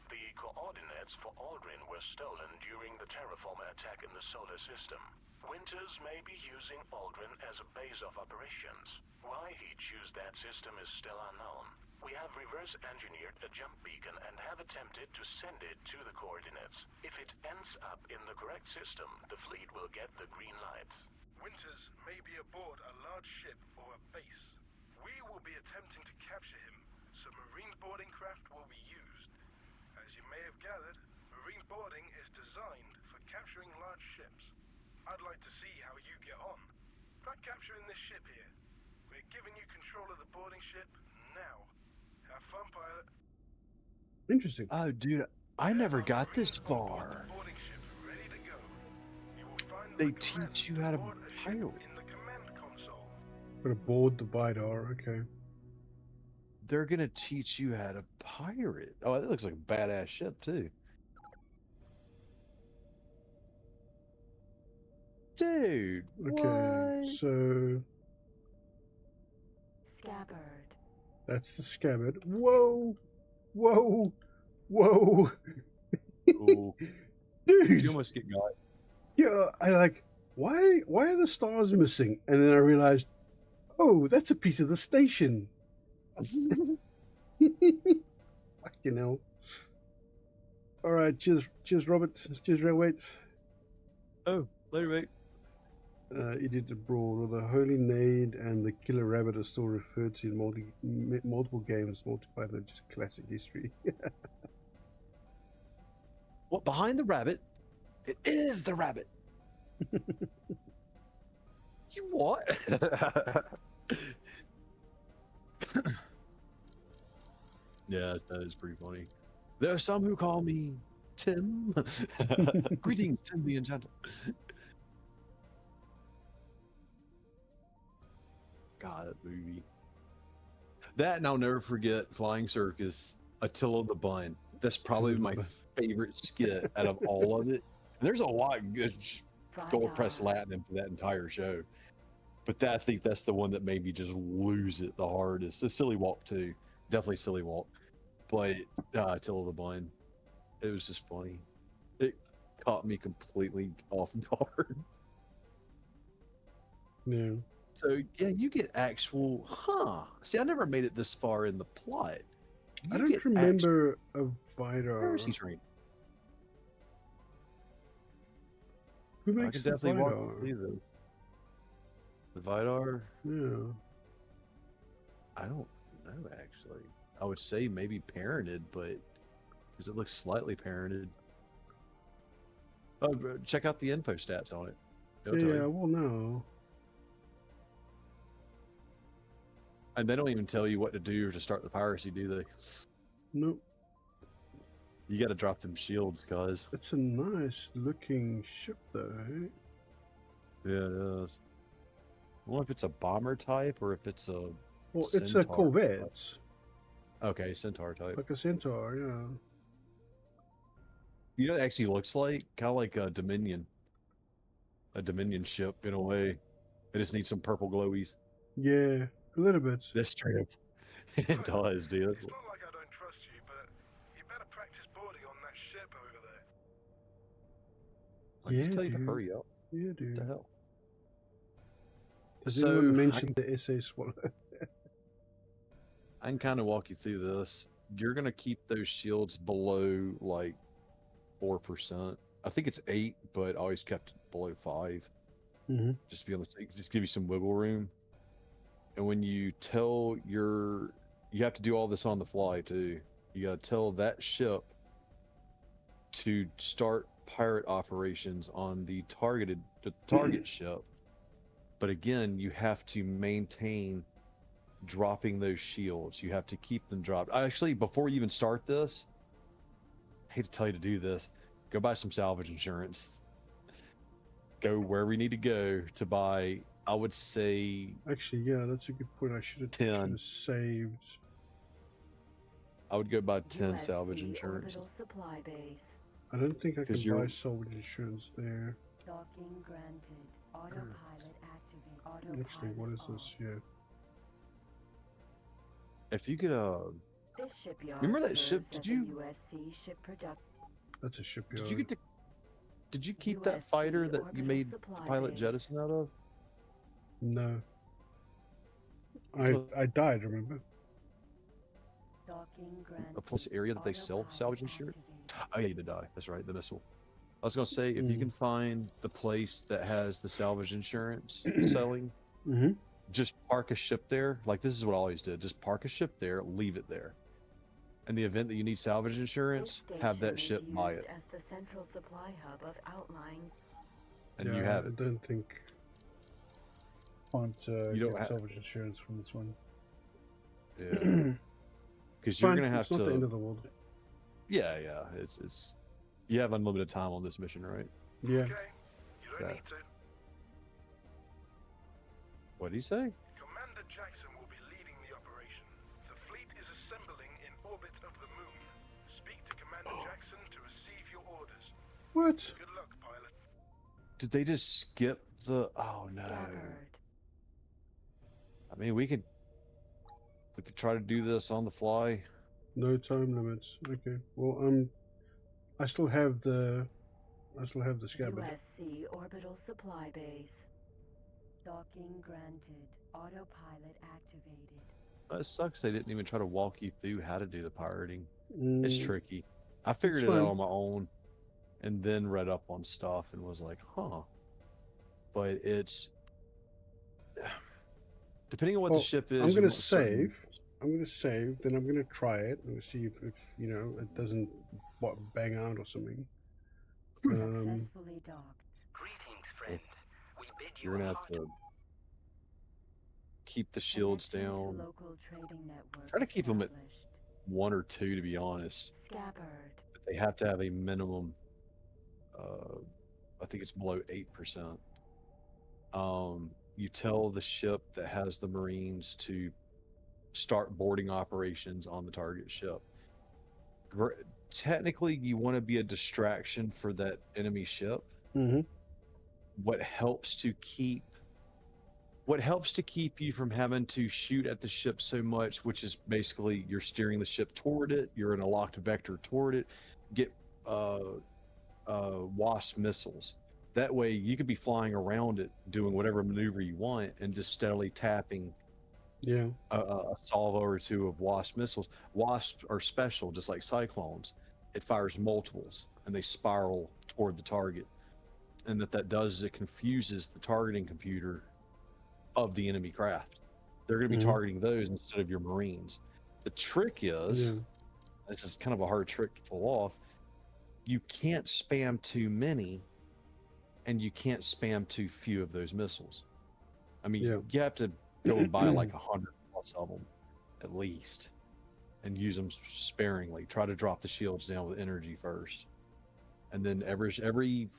The coordinates for Aldrin were stolen during the terraformer attack in the solar system. Winters may be using Aldrin as a base of operations. Why he chose that system is still unknown. We have reverse engineered a jump beacon and have attempted to send it to the coordinates. If it ends up in the correct system, the fleet will get the green light. Winters may be aboard a large ship or a base. We will be attempting to capture him, so marine boarding craft will be used. As you may have gathered, marine boarding is designed for capturing large ships. I'd like to see how you get on. Try capturing this ship here. We're giving you control of the boarding ship now. Have fun, pilot. Interesting. Oh, dude, I never got this far. They teach you how to pilot. Gonna board the Vidar, okay. They're gonna teach you how to pirate. Oh, that looks like a badass ship too. Dude, okay, what? So Scabbard. that's the scabbard. Whoa! Whoa! Whoa! Ooh, you Dude! almost get got. Yeah, I like, why are the stars missing? And then I realized, oh, that's a piece of the station. Fucking hell. Alright, cheers, Robert. Cheers, Railweight. Oh, later, mate. Idiot Abroad, or the Holy Nade and the Killer Rabbit are still referred to in multiple games, multiplied by just classic history. What, behind the rabbit? It is the rabbit. You what? Yes, that is pretty funny. There are some who call me Tim. Greetings, Tim the Enchanter. God, that movie. That, and I'll never forget Flying Circus, Attila the Bun. That's probably my favorite skit out of all of it. And there's a lot of good gold press Latin into that entire show. But I think that's the one that made me just lose it the hardest. The Silly Walk too. Definitely Silly Walk. But Attila the Bun, it was just funny. It caught me completely off guard. Yeah. So yeah, you get actual, See, I never made it this far in the plot. I don't remember a Vidar. Where is he trained? Who I makes can the definitely Vidar? walk through those. The Vidar? Yeah. I don't know actually. I would say maybe parented, but because it looks slightly parented. Oh, check out the info stats on it. It'll tell Yeah, you. well, no. And they don't even tell you what to do to start the piracy, do they? Nope. You got to drop them shields, cuz. It's a nice looking ship, though, eh? Yeah, it is. I wonder if it's a bomber type or if it's a. Well, it's a Centaur Corvette. type. Okay, Centaur type. Like a Centaur, yeah. You know what it actually looks like? Kind of like a Dominion. A Dominion ship, in a way. It just needs some purple glowies. Yeah, a little bit. That's straight up. It does, dude. It's not like I don't trust you, but you better practice boarding on that ship over there. I just tell you to hurry up. Yeah, What dude. the hell? Does So, anyone mention the SA Swallow? I can kind of walk you through this. You're going to keep those shields below, like, 4%. I think it's 8, but I always kept it below 5. Mm-hmm. Just to be on the safe, just give you some wiggle room. And when you tell you have to do all this on the fly too. You got to tell that ship to start pirate operations on the target ship. But again, you have to maintain dropping those shields. You have to keep them dropped. Actually, before you even start this, I hate to tell you to do this, go buy some salvage insurance. Go where we need to go to buy, I would say... Actually, yeah, that's a good point. I should have 10. saved. I would go buy 10 USC salvage insurance. Orbital supply base. I don't think I can 'Cause buy you're- salvage insurance there. Docking granted. Autopilot activate. Autopilot Actually, what is off. Oh. this? Yeah. If you could, This shipyard remember that ship? serves Did as a you USC ship product. That's a shipyard. did you get to did you keep that fighter that you orbital made the supply pilot base. jettison out of? No. So- I died, remember? Docking granted. A place area that they sell Autopilot salvage insurance? activate. Oh yeah, you did die. That's right, the missile. I was gonna say, if you Mm. can find the place that has the salvage insurance selling, Mm-hmm. just park a ship there. Like, this is what I always did. Just park a ship there, leave it there. In the event that you need salvage insurance, This have that station ship is buy used it. as the central supply hub of Outline. And yeah, you have I it. don't think. Can't You don't get ha- salvage insurance from this one. Yeah. Because you're Fine, gonna have it's not the end to. of the world. Yeah, yeah. It's. You have unlimited time on this mission, right? Yeah. Okay, you don't Yeah. need to. What did he say? Commander Jackson will be leading the operation. The fleet is assembling in orbit of the moon. Speak to Commander Jackson to receive your orders. What? Good luck, pilot. Did they just skip the? Oh no. Scabbard. I mean, we could try to do this on the fly. No time limits. Okay. Well, I still have the scabbard. USC Orbital Supply Base. Docking granted. Autopilot activated. It sucks they didn't even try to walk you through how to do the pirating. It's Mm, tricky. I figured it's it out fine. on my own and then read up on stuff and was like, huh. But it's depending on what the Well, ship is, I'm you gonna want certain. save. I'm gonna save. Then I'm gonna try it and see if you know it doesn't bang out or something. Successfully docked. Greetings, friend. We bid you You're a gonna have hearty to keep the shields Connection to down. local trading network Try to keep them at established. 1 or 2, to be honest. Scabbard. But they have to have a minimum. I think it's below 8%. You tell the ship that has the Marines to start boarding operations on the target ship. Technically, you want to be a distraction for that enemy ship. Mm-hmm. What helps to keep you from having to shoot at the ship so much, which is basically you're steering the ship toward it, you're in a locked vector toward it, get WASP missiles. That way you could be flying around it doing whatever maneuver you want and just steadily tapping a salvo or 2 of WASP missiles. WASPs are special, just like Cyclones. It fires multiples and they spiral toward the target. And that does is it confuses the targeting computer of the enemy craft. They're going to be targeting those instead of your Marines. The trick is, this is kind of a hard trick to pull off, you can't spam too many and you can't spam too few of those missiles. I mean, you have to go and buy like 100 plus of them at least and use them sparingly. Try to drop the shields down with energy first. And then every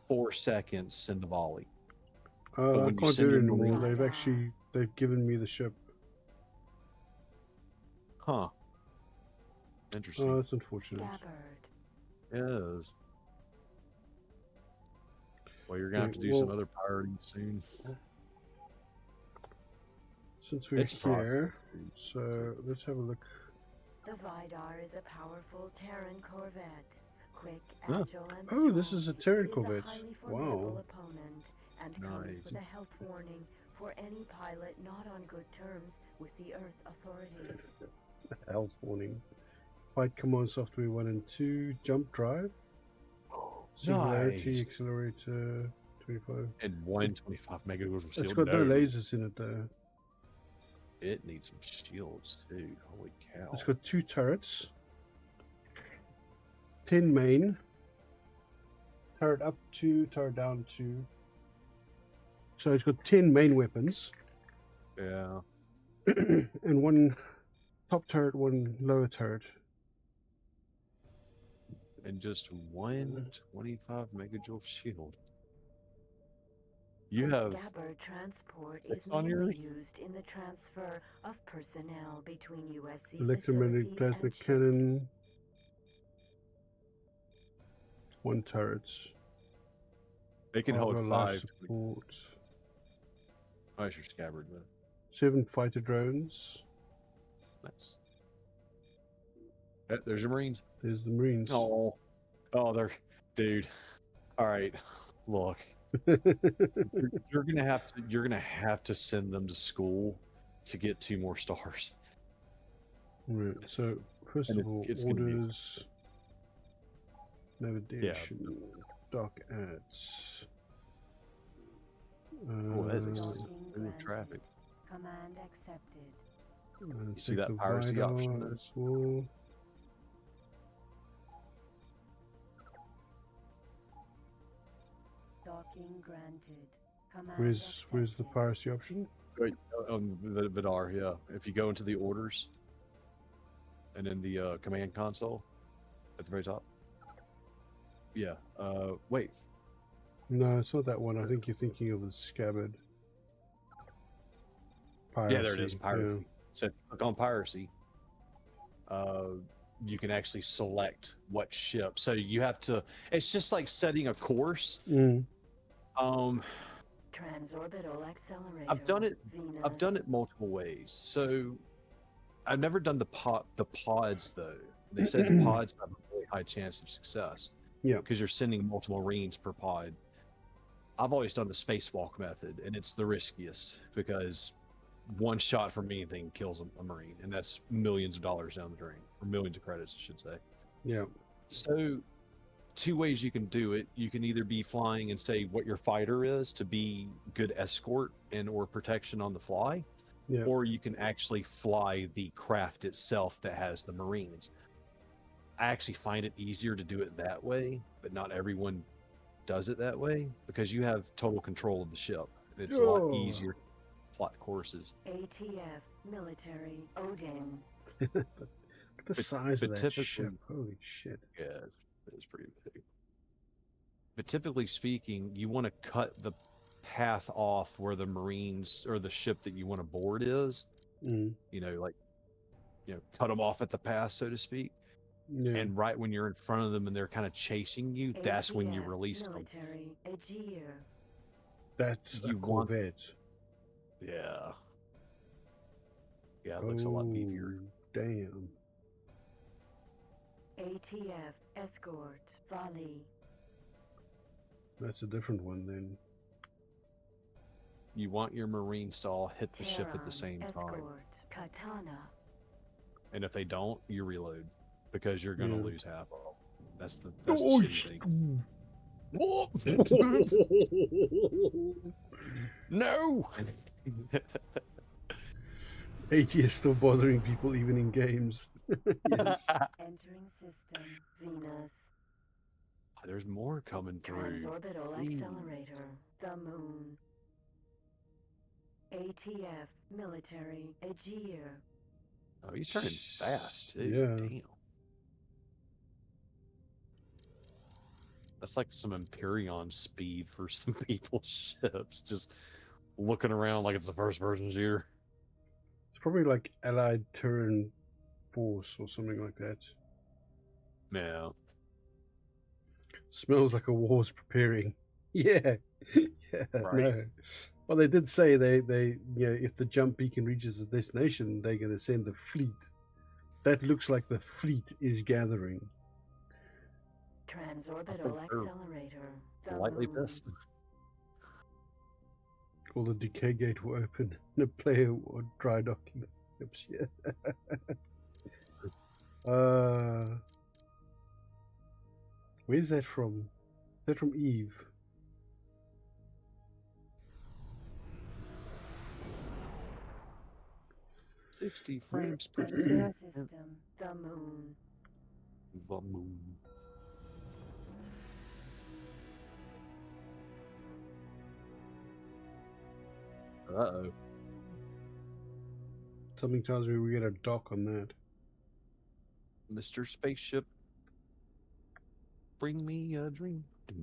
4 seconds send a volley. I can't do it anymore. They've given me the ship. Huh. Interesting. Oh, that's unfortunate. It is. Well, you're gonna have to do some other pirating soon. Since we're here, so let's have a look. The Vidar is a powerful Terran corvette. Quick, agile, and oh, this is a Terran It is corvette. a highly Wow. formidable opponent and comes with a health warning for any pilot not on good terms with the Earth authorities. Health warning. Flight command software 1 and 2. Jump drive. Singularity accelerator 25. And 125 megajoules of shield. It's got no lasers in it though. It needs some shields too. Holy cow. It's got 2 turrets. 10 main. Turret up 2, turret down 2. So it's got 10 main weapons. Yeah. And 1 top turret, 1 lower turret. And just 125 megajoule shield. You have Scabbard transport is on mainly yours? used in the transfer of personnel between USC Electromagnetic facilities plasma and ships. cannon. 1 turret. They can hold Life 5. support. Nice, your scabbard, man. 7 fighter drones. Nice. There's your Marines. There's the Marines. Oh, they're, dude. All right, look. you're gonna have to send them to school to get 2 more stars. Right. So first of all, orders, navigation, dock ads. That's traffic. Command accepted. You see that piracy option there? As well. Docking granted. Command Where's the piracy option? Right, Vidar, yeah. If you go into the orders, and in the command console, at the very top. Yeah. Wait. No, it's not that one. I think you're thinking of the scabbard. Piracy. Yeah, there it is. Piracy. So if you click on piracy, you can actually select what ship. So you have to. It's just like setting a course. Transorbital accelerator. I've done it multiple ways. So I've never done the pods though. They said the pods have a really high chance of success. Yeah. Because you're sending multiple Marines per pod. I've always done the spacewalk method, and it's the riskiest because one shot from anything kills a Marine, and that's millions of dollars down the drain, or millions of credits, I should say. Yeah. So, two ways you can do it. You can either be flying and say what your fighter is to be good escort and or protection on the fly, Yeah. or you can actually fly the craft itself that has the Marines. I actually find it easier to do it that way, but not everyone does it that way because you have total control of the ship. It's a lot easier to plot courses. ATF, military, Odin. Look at the size of that ship. Holy shit. Yeah, it's pretty big. But typically speaking, you want to cut the path off where the Marines or the ship that you want to board is. Mm. You know, like, cut them off at the pass, so to speak. Yeah. And right when you're in front of them and they're kind of chasing you, that's when you ATF, release military, Aegir. That's a Corvette. Yeah. Yeah, it looks a lot beefier. Damn. ATF, escort, volley. That's a different one then. You want your Marines to all hit the Terran, ship at the same escort, time. katana. And if they don't, you reload. Because you're going to lose half of them. That's the shitty thing. No! AT is still bothering people even in games. Yes. Entering system, Venus. There's more coming through. Transorbital accelerator, the moon. ATF, military, Aegir. Oh, he's turning fast, too. Yeah. Damn. That's like some Empyrean speed for some people's ships. Just looking around like it's a first-person shooter. It's probably like Allied Terran Force or something like that. Yeah. Smells like a war's preparing. Yeah. Yeah. Right. No. Well, they did say they if the jump beacon reaches the destination, they're going to send the fleet. That looks like the fleet is gathering. Transorbital accelerator, the Lightly moon. pissed. All the decay gate will open and a player or dry docking. Oops, yeah. Where's that from? Is that from Eve? $60 frames per Entering second. system, the moon. The moon. Uh-oh. Something tells me we get a dock on that. Mr. Spaceship, bring me a dream. The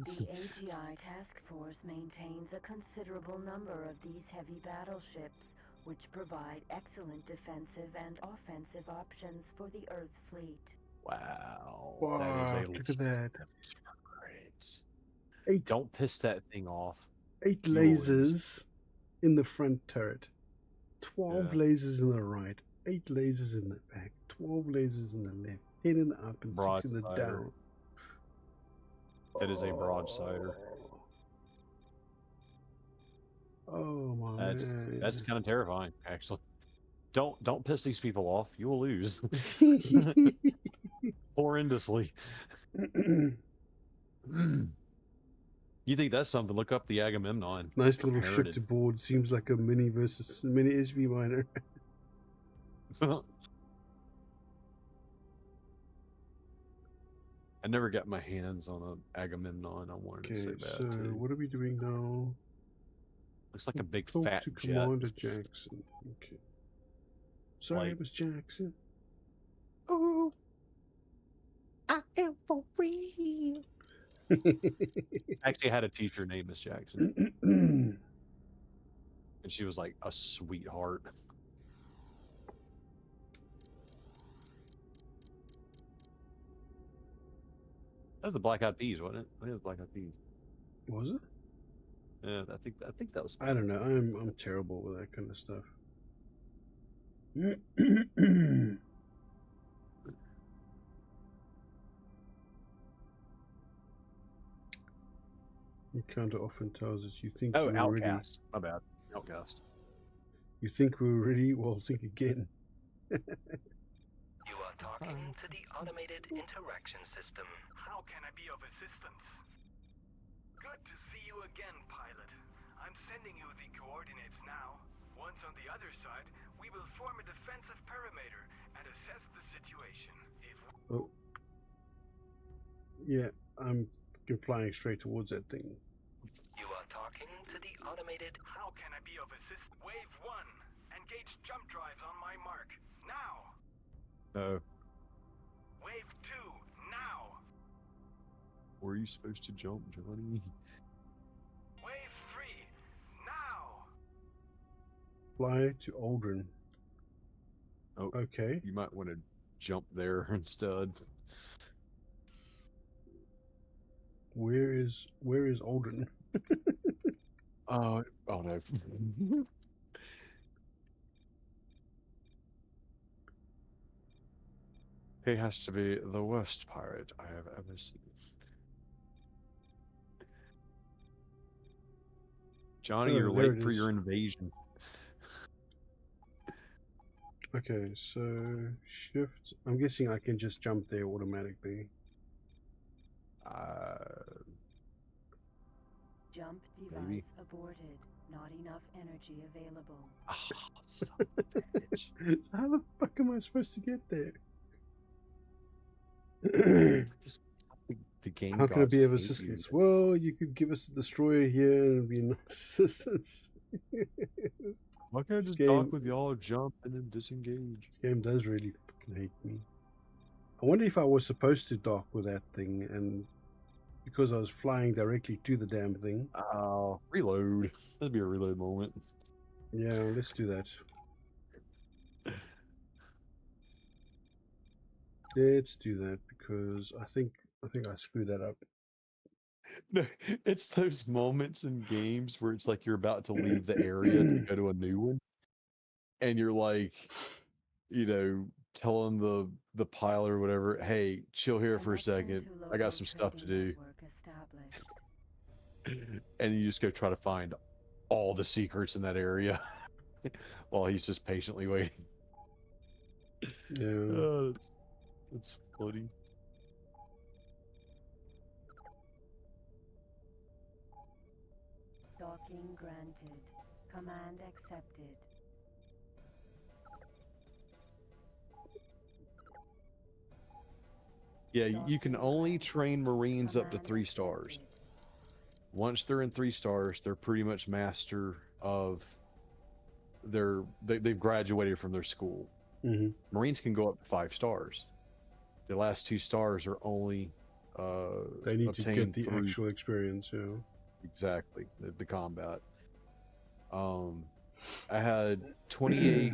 AGI task force maintains a considerable number of these heavy battleships, which provide excellent defensive and offensive options for the Earth fleet. Wow. Wow, That is a look at that. Great. 8 Don't piss that thing off. 8 You will lose. lasers in the front turret, 12 Yeah. lasers in the right, 8 lasers in the back, 12 lasers in the left, 10 in the up and 6 in the Broadsider. down. That is a broadsider. Oh my man. That's kind of terrifying, actually. Don't piss these people off. You will lose. Horrendously. You think that's something? Look up the Agamemnon. Nice little ship Inherited. to board. Seems like a mini versus mini SV miner. I never got my hands on an Agamemnon. I wanted Okay, to say that so too. what are we doing now? Looks like a big Talk fat to jet. Commander Jackson. Okay. Sorry, Like- Miss Jackson. Ooh, I am for real. Actually, I had a teacher named Miss Jackson, and she was like a sweetheart. That was the Black Eyed Peas, wasn't it? I think it was Black Eyed Peas. Was it? Yeah, I think that was. I don't know. I'm terrible with that kind of stuff. Encounter often tells us you think Oh, we're ready. Outcast. My bad. Outcast. You think we're ready? Well, think again. You are talking to the automated interaction system. How can I be of assistance? Good to see you again, pilot. I'm sending you the coordinates now. Once on the other side, we will form a defensive perimeter and assess the situation. Oh. Yeah, I'm flying straight towards that thing. You are talking to the automated. How can I be of assist? Wave 1. Engage jump drives on my mark. Now. No. Wave 2. Now. Where are you supposed to jump, Johnny? Wave 3. Now. Fly to Aldrin. Oh, okay. You might want to jump there instead. Where is Aldrin? Oh no. He has to be the worst pirate I have ever seen. Johnny, you're late for your invasion. Okay, so shift. I'm guessing I can just jump there automatically. Jump device maybe. aborted. Not enough energy available. Oh, son of a bitch. So how the fuck am I supposed to get there? The game How can it be of hate assistance? you. Well, you could give us a destroyer here and it'd be nice assistance. Why can't I This just game- dock with y'all, jump, and then disengage? This game does really fucking hate me. I wonder if I was supposed to dock with that thing, and because I was flying directly to the damn thing. Oh, reload. That'd be a reload moment. Yeah, let's do that. Let's do that because I think I screwed that up. No, it's those moments in games where it's like you're about to leave the area to go to a new one, and you're like, telling the pilot or whatever, "Hey, chill here for a second. I got some stuff to do," and you just go try to find all the secrets in that area while he's just patiently waiting. Yeah. It's funny. Docking granted. Command accepted. Yeah, you can only train Marines up to 3 stars. Once they're in 3 stars, they're pretty much master of they've graduated from their school. Mm-hmm. Marines can go up to 5 stars. The last 2 stars are only they need to get the through actual experience. Yeah. Exactly, the combat. I had 28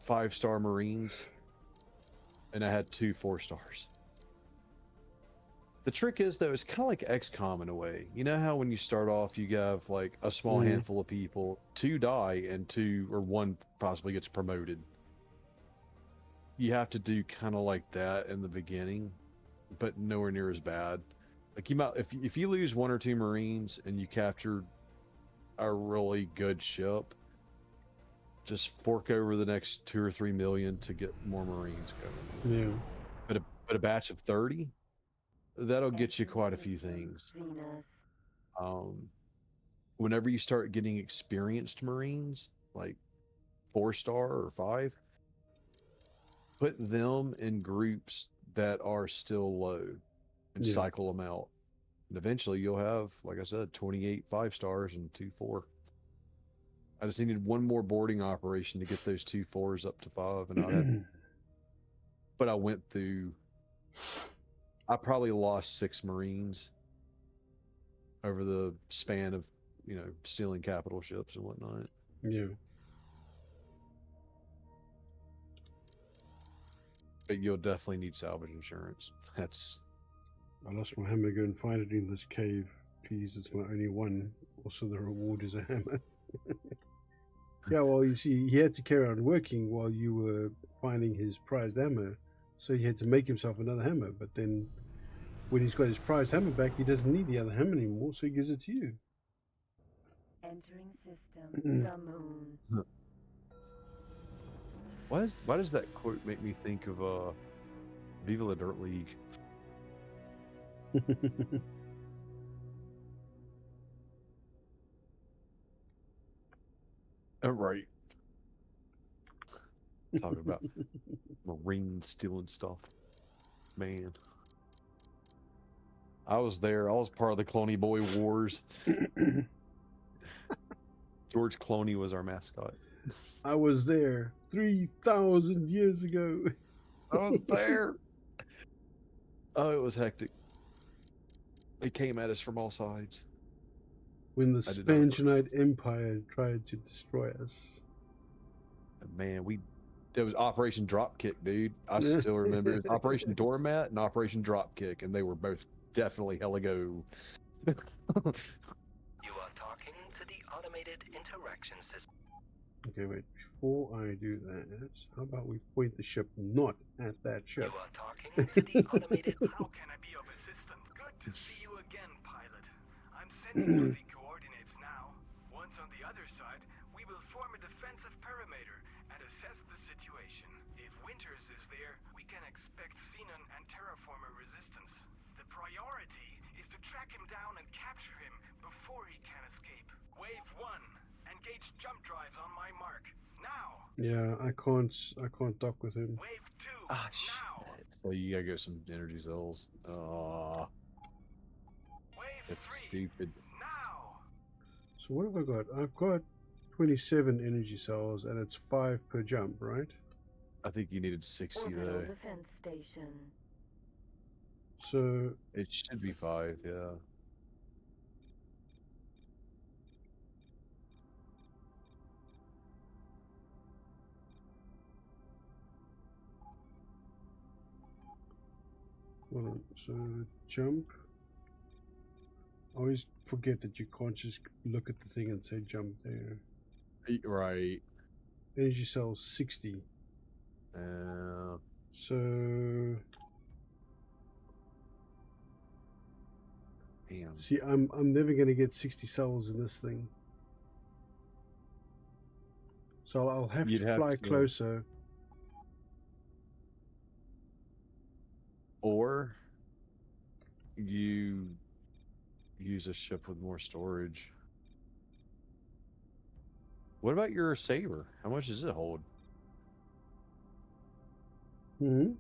5-star Marines, and I had 2 4 stars. The trick is, though, it's kind of like XCOM in a way. You know how when you start off, you have like a small handful of people, 2 die, and 2 or 1 possibly gets promoted. You have to do kind of like that in the beginning, but nowhere near as bad. Like you might, if you lose 1 or 2 Marines and you capture a really good ship, just fork over the next 2 or 3 million to get more Marines going. Yeah. But a batch of 30, that'll get you quite a few things. Whenever you start getting experienced Marines, like 4-star or 5, put them in groups that are still low and cycle them out. And eventually you'll have, like I said, 28 5-stars and 2 4. I just needed 1 more boarding operation to get those 2 4s up to 5, and but I went through. I probably lost 6 Marines over the span of, stealing capital ships and whatnot. Yeah. But you'll definitely need salvage insurance. I lost my hammer. Go and find it in this cave, please. It's my only one. Also, the reward is a hammer. Yeah, well, you see, he had to carry on working while you were finding his prized hammer, so he had to make himself another hammer. But then, when he's got his prized hammer back, he doesn't need the other hammer anymore, so he gives it to you. Entering system, the moon. Why does that quote make me think of Viva la Dirt League? Oh, right. Talking about Marines stealing stuff. Man. I was there. I was part of the Cloney Boy Wars. George Clooney was our mascot. I was there 3,000 years ago. I was there. Oh, it was hectic. They came at us from all sides. When the Spangenite Empire tried to destroy us. Man, there was Operation Dropkick, dude. I still remember it was Operation Doormat and Operation Dropkick, and they were both definitely hella go. You are talking to the automated interaction system. Okay, wait. Before I do that, how about we point the ship not at that ship? You are talking to the automated. How can I be of assistance? Good to see you again, pilot. I'm sending you the coordinates now. Once on the other side, we will form a defensive perimeter and assess the situation. If Winters is there, we can expect Xenon and terraformer resistance. The priority is to track him down and capture him before he can escape. Wave 1. Engage jump drives on my mark. Now. Yeah, I can't dock with him. Wave 2. Ah, now. shit. So you gotta get some energy cells. Wave That's 3. stupid. Now. So what have I got? I've got 27 energy cells, and it's 5 per jump, right? I think you needed 60 Orbital though. defense station. So It should be 5, yeah. hold on. So jump. I always forget that you can't just look at the thing and say jump there. Right. Energy cells 60. So damn. see, I'm never gonna get 60 cells in this thing. So I'll have to fly closer. Or you use a ship with more storage. What about your saber? How much does it hold? Hmm.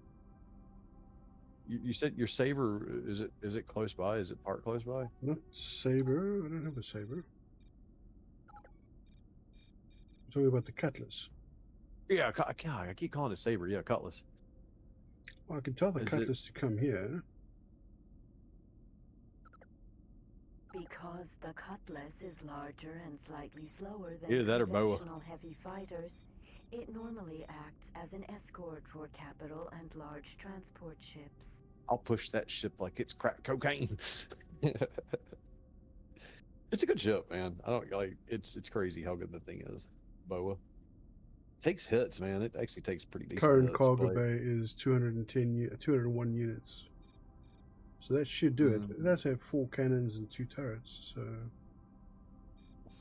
You said your saber, is it close by? Is it parked close by? Not saber. I don't have a saber. I'm talking about the cutlass. Yeah, I keep calling it saber. Yeah, cutlass. Well, I can tell the cutlass to come here. Because the cutlass is larger and slightly slower than Either that or boa. conventional heavy fighters, it normally acts as an escort for capital and large transport ships. I'll push that ship like it's crack cocaine. It's a good ship, man. I don't like it's crazy how good the thing is. Boa takes hits, man. It actually takes pretty decent Current hits, cargo but... bay is 201 units. So that should do it. It does have 4 cannons and 2 turrets, so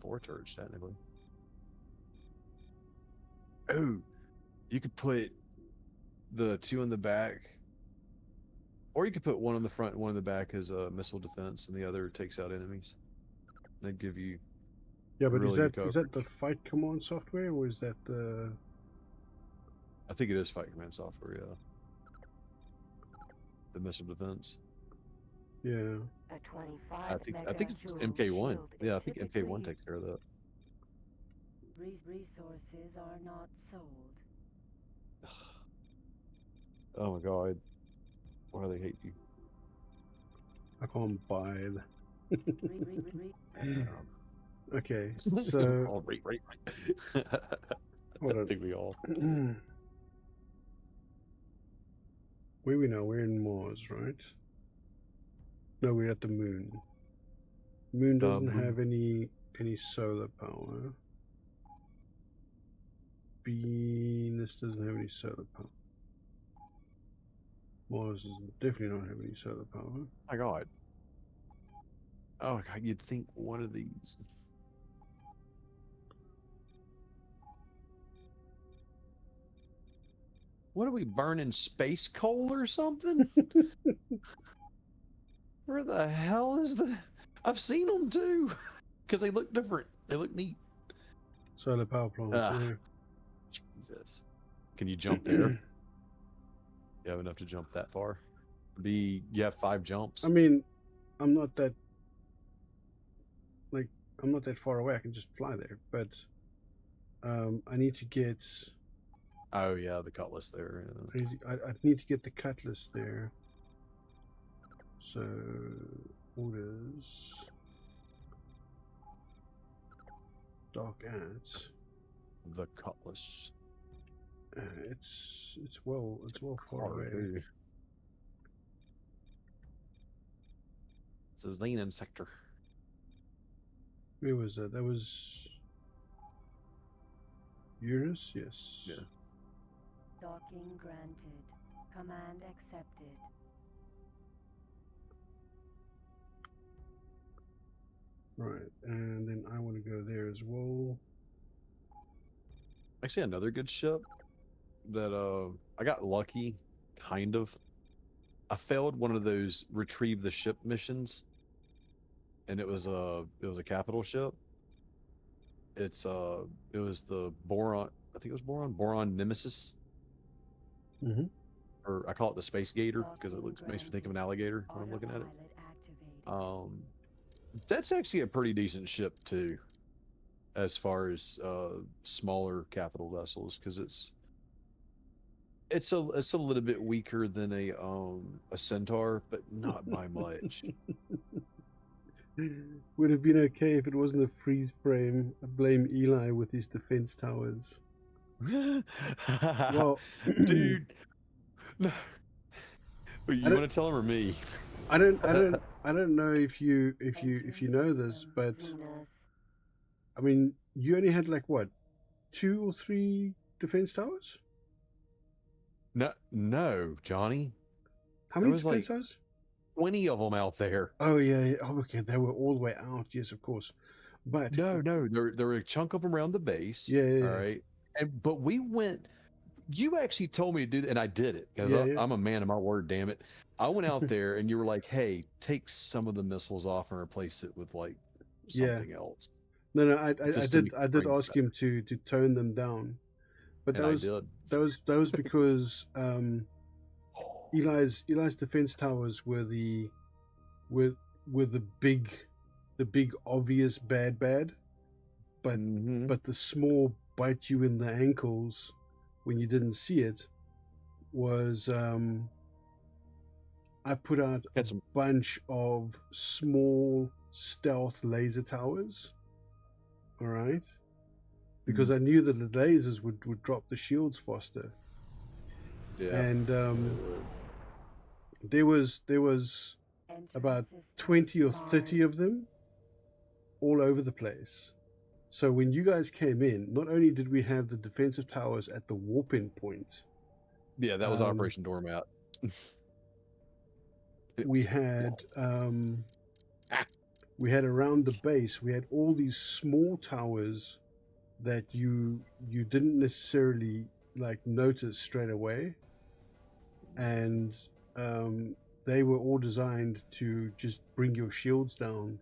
4 turrets technically. Oh, you could put the 2 in the back, or you could put 1 in the front and 1 in the back as a missile defense, and the other takes out enemies. That'd give you. Yeah, but really is that the fight command software, or is that the? I think it is fight command software. Yeah. The missile defense. Yeah. A 25 I think it's MK1. Yeah, I think MK1 takes care of that. Resources are not sold. Oh my god. Why do they hate you? I can't buy that. Okay, so oh, right. Hold I on. think we all. Where we now? We're in Mars, right? No, we're at the moon. Moon doesn't have any solar power. Venus doesn't have any solar power. Mars does definitely not have any solar power. My God. Oh God, you'd think one of these. What are we burning, space coal or something? Where the hell is the? I've seen them too, because they look different. They look neat. Solar power plant. Yeah. Jesus. Can you jump there? You have enough to jump that far? You have 5 jumps. I mean, I'm not that far away. I can just fly there, but I need to get. Oh yeah, the cutlass there. Yeah. I need to get the cutlass there. So orders. Dark ads. The cutlass. It's well far away. Dude. It's a Xenon sector. Where was that? That was Uranus? Yes. Yeah. Docking granted. Command accepted. Right, and then I want to go there as well. Actually, another good ship that I got lucky, kind of. I failed one of those retrieve the ship missions, and it was a capital ship. It was the Boron. I think it was Boron Nemesis. Mm-hmm. Or I call it the Space Gator because it makes me think of an alligator when I'm looking at it. That's actually a pretty decent ship too, as far as smaller capital vessels, because it's a little bit weaker than a Centaur, but not by much. Would have been okay if it wasn't a freeze frame. I blame Eli with his defense towers. Well, dude, no. You want to tell him or me? I don't know if you know this, but I mean, you only had like what, 2 or 3 defense towers? No, Johnny. How many defense towers? 20 of them out there. Oh yeah. Oh, okay, they were all the way out. Yes, of course. But no, there were a chunk of them around the base. Yeah. All right, but we went. You actually told me to do that, and I did it because I'm a man of my word. Damn it! I went out there, and you were like, "Hey, take some of the missiles off and replace it with like something else." No, I did ask him to tone them down, but that was because Eli's defense towers were the big obvious bad, but the small bite you in the ankles when you didn't see it was I put out a bunch of small stealth laser towers. All right, because I knew that the lasers would drop the shields faster. Yeah, and there was about 20 or 30 of them all over the place. So when you guys came in, not only did we have the defensive towers at the warp-in point. Yeah, that was Operation Doormat. We had around the base, we had all these small towers that you didn't necessarily like notice straight away, and they were all designed to just bring your shields down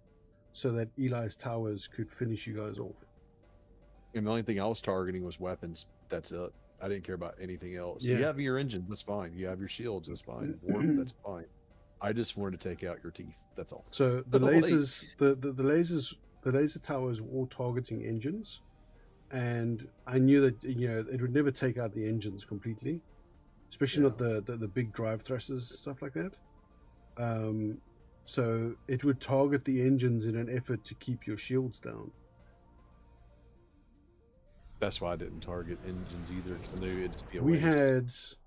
so that Eli's towers could finish you guys off. And the only thing I was targeting was weapons. That's it. I didn't care about anything else. Yeah. You have your engine, that's fine. You have your shields, that's fine. Warp, that's fine. I just wanted to take out your teeth. That's all. So the lasers, the laser towers were all targeting engines, and I knew that it would never take out the engines completely, especially not the big drive thrusters and stuff like that. So it would target the engines in an effort to keep your shields down. That's why I didn't target engines either, because I knew it'd be a waste.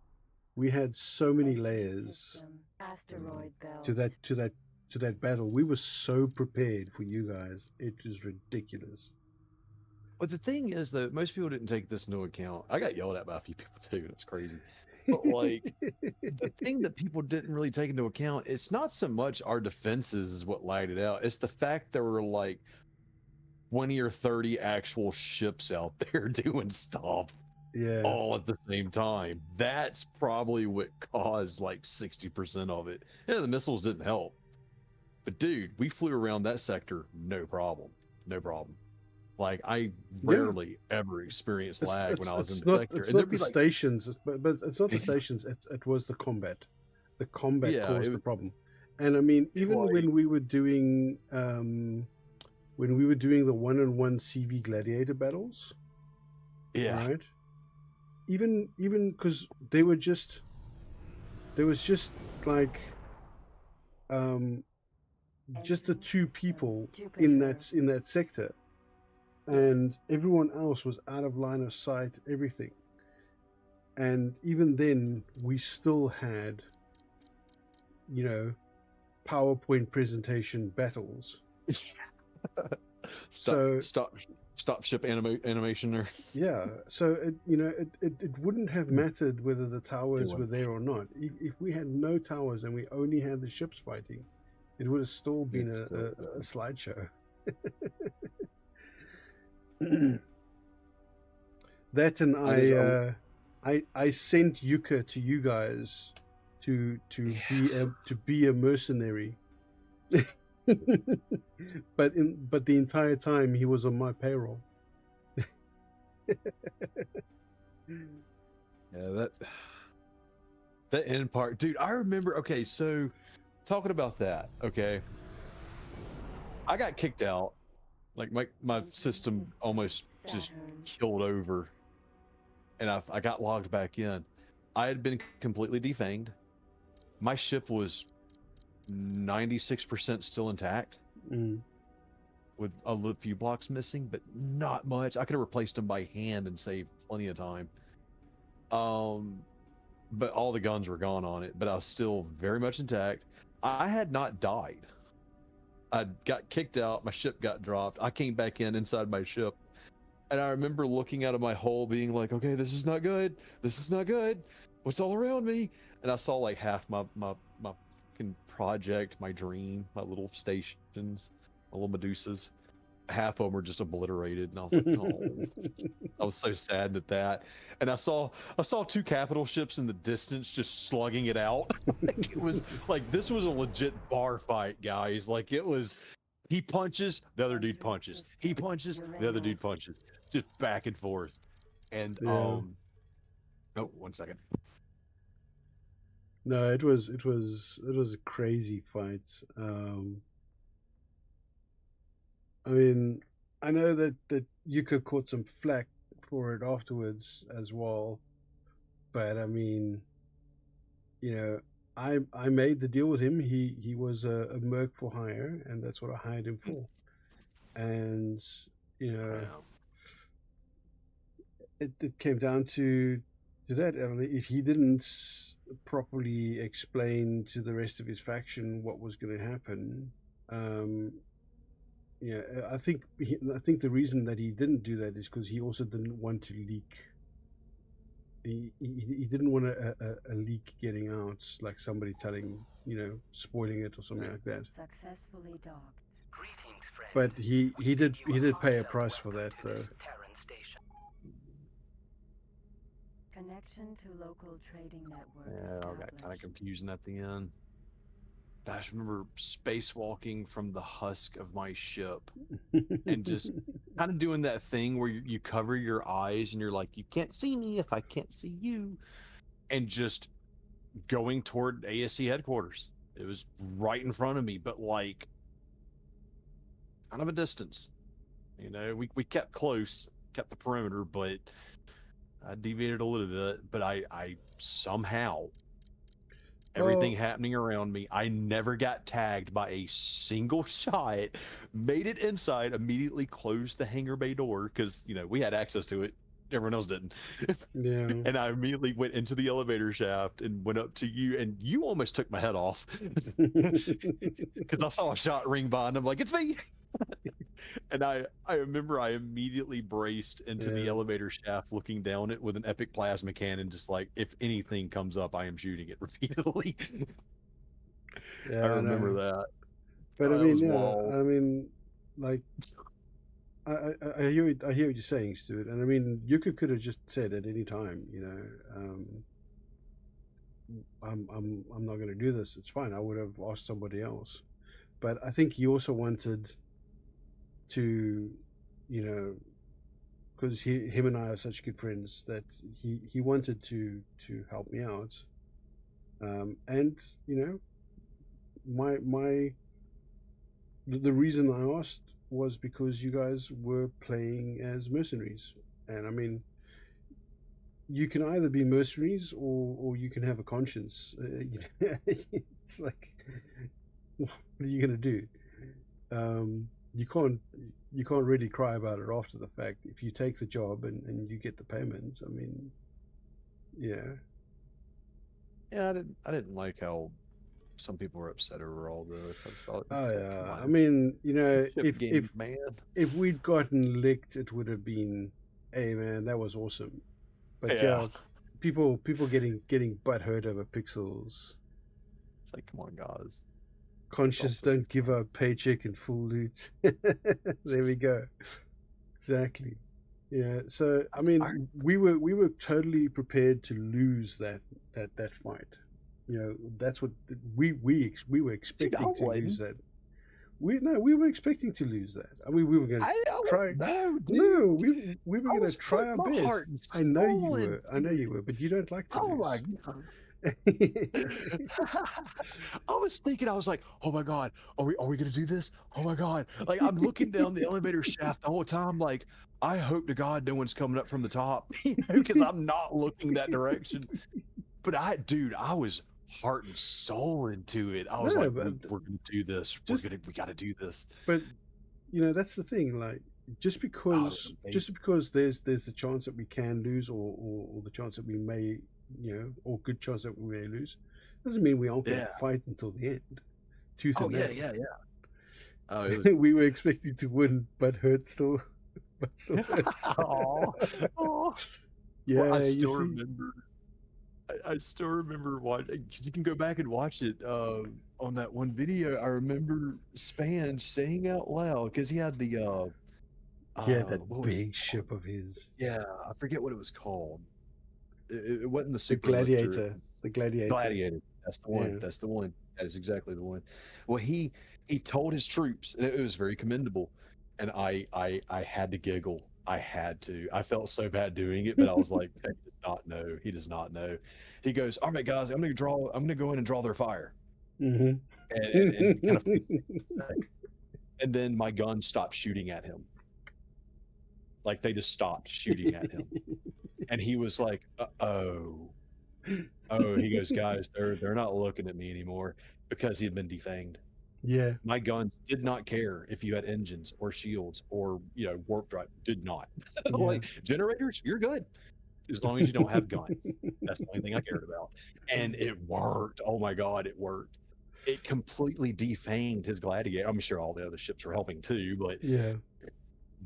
We had so many layers to that battle. We were so prepared for you guys. It was ridiculous. But the thing is, though, most people didn't take this into account. I got yelled at by a few people too. It's crazy. But like, the thing that people didn't really take into account, it's not so much our defenses is what lied it out. It's the fact there were like 20 or 30 actual ships out there doing stuff. Yeah. All at the same time. That's probably what caused like 60% of it. Yeah, the missiles didn't help. But dude, we flew around that sector, no problem. No problem. Like I rarely ever experienced lag when I was in the sector. It's not the stations, but it's not the stations. It was the combat. The combat caused the problem. And I mean, even when we were doing the 1-on-1 CV Gladiator battles, right? Even because there was just like just the two people in that sector, and everyone else was out of line of sight, everything. And even then we still had, you know, PowerPoint presentation battles. Stop ship animation there. Yeah, so it wouldn't have mattered whether the towers were there or not. If we had no towers and we only had the ships fighting, it would have still been a slideshow. That, and I sent Yuka to you guys to be a mercenary. but the entire time he was on my payroll. Yeah, that end part, dude. I remember. Okay, so talking about that. Okay, I got kicked out. Like my system almost just killed over, and I got logged back in. I had been completely defanged. My ship was 96% still intact, with a few blocks missing, but not much. I could have replaced them by hand and saved plenty of time. But all the guns were gone on it, but I was still very much intact. I had not died. I got kicked out. My ship got dropped. I came back inside my ship, and I remember looking out of my hole, being like, "Okay, this is not good. This is not good. What's all around me?" And I saw like half my project, my dream, my little stations, my little Medusas. Half of them were just obliterated, and I was like, "Oh!" I was so sad at that. And I saw 2 capital ships in the distance just slugging it out. Like, it was like this was a legit bar fight, guys. Like it was, he punches, the other dude punches. He punches, the other dude punches, just back and forth. And oh, 1 second. No, it was a crazy fight. I mean, I know that Yuka caught some flack for it afterwards as well, but I mean, you know, I made the deal with him. He was a merc for hire, and that's what I hired him for. And you know, it came down to that. I mean, if he didn't properly explain to the rest of his faction what was going to happen, yeah, I think the reason that he didn't do that is because he also didn't want to leak. He didn't want a leak getting out, like somebody telling, spoiling it or something like that. Successfully docked. Greetings, friend. But he did pay a price for that, though. Terran station. Connection to local trading network. Yeah, I got kind of confusing at the end. I just remember spacewalking from the husk of my ship and just kind of doing that thing where you cover your eyes and you're like, you can't see me if I can't see you, and just going toward ASC headquarters. It was right in front of me, but like kind of a distance. We kept close, kept the perimeter, but I deviated a little bit. But I somehow, everything happening around me, I never got tagged by a single shot. Made it inside, immediately closed the hangar bay door because we had access to it. Everyone else didn't. Yeah. And I immediately went into the elevator shaft and went up to you, and you almost took my head off because I saw a shot ring by, and I'm like, "It's me!" And I remember I immediately braced into the elevator shaft, looking down it with an epic plasma cannon, just like, if anything comes up, I am shooting it repeatedly. Yeah, I remember that. But I That mean, was yeah, wild. I mean, like, I hear what you're saying, Stuart. And I mean, you could have just said at any time, you know, I'm not going to do this. It's fine. I would have asked somebody else. But I think he also wanted to, you know, because him and I are such good friends, that he wanted to help me out. And you know, my the reason I asked was because you guys were playing as mercenaries, and I mean, you can either be mercenaries or you can have a conscience. It's like, what are you gonna do? You can't really cry about it after the fact. If you take the job and you get the payment, I mean, yeah. Yeah, I didn't like how some people were upset over all this. I just thought, Oh okay, come yeah. I on, mean, you know, ship game, man. if we'd gotten licked, it would have been, hey man, that was awesome. But Yeah, yeah, people getting butthurt over pixels. it's like, come on, guys. Conscious don't give up paycheck and full loot. There we go. Exactly. Yeah. So I mean, we were totally prepared to lose that fight. You know, that's what we were expecting to lose that. We were expecting to lose that. I mean, we were going to try. No, dude. No, we were going to try our best. Heart and I know you soul were. I know you were, but you don't like to Oh lose. my god. I was thinking, I was like, oh my god, are we gonna do this? Oh my god. Like, I'm looking down the elevator shaft the whole time, like, I hope to god no one's coming up from the top, you know, because I'm not looking that direction. But I was heart and soul into it. I was No, like, but we're gonna do this. We gotta do this. But you know, that's the thing. Like, just because there's the chance that we can lose, or the chance that we may, you know, or good chance that we may lose, doesn't mean we aren't going to fight until the end. Tooth and nail. Yeah. Oh, it was... we were expecting to win, but hurt still. But still hurts. Yeah, well, I still remember. I still remember watching, because you can go back and watch it on that one video. I remember Span saying out loud, because he had the that big ship of his. Yeah, I forget what it was called. It wasn't the super Gladiator. The Gladiator. Gladiator. That's the one. Yeah. That's the one. That is exactly the one. Well, he told his troops, and it was very commendable. And I had to giggle. I had to. I felt so bad doing it, but I was like, he does not know. He does not know. He goes, all right, guys, I'm gonna go in and draw their fire. Mm-hmm. And kind of, and then my gun stopped shooting at him. Like, they just stopped shooting at him. And he was like, oh, he goes, guys, they're not looking at me anymore, because he had been defanged. Yeah. My gun did not care if you had engines or shields or, you know, warp drive. Did not. Yeah. Like, generators, you're good, as long as you don't have guns. That's the only thing I cared about. And it worked. Oh my god, it worked. It completely defanged his Gladiator. I'm sure all the other ships were helping too, but yeah,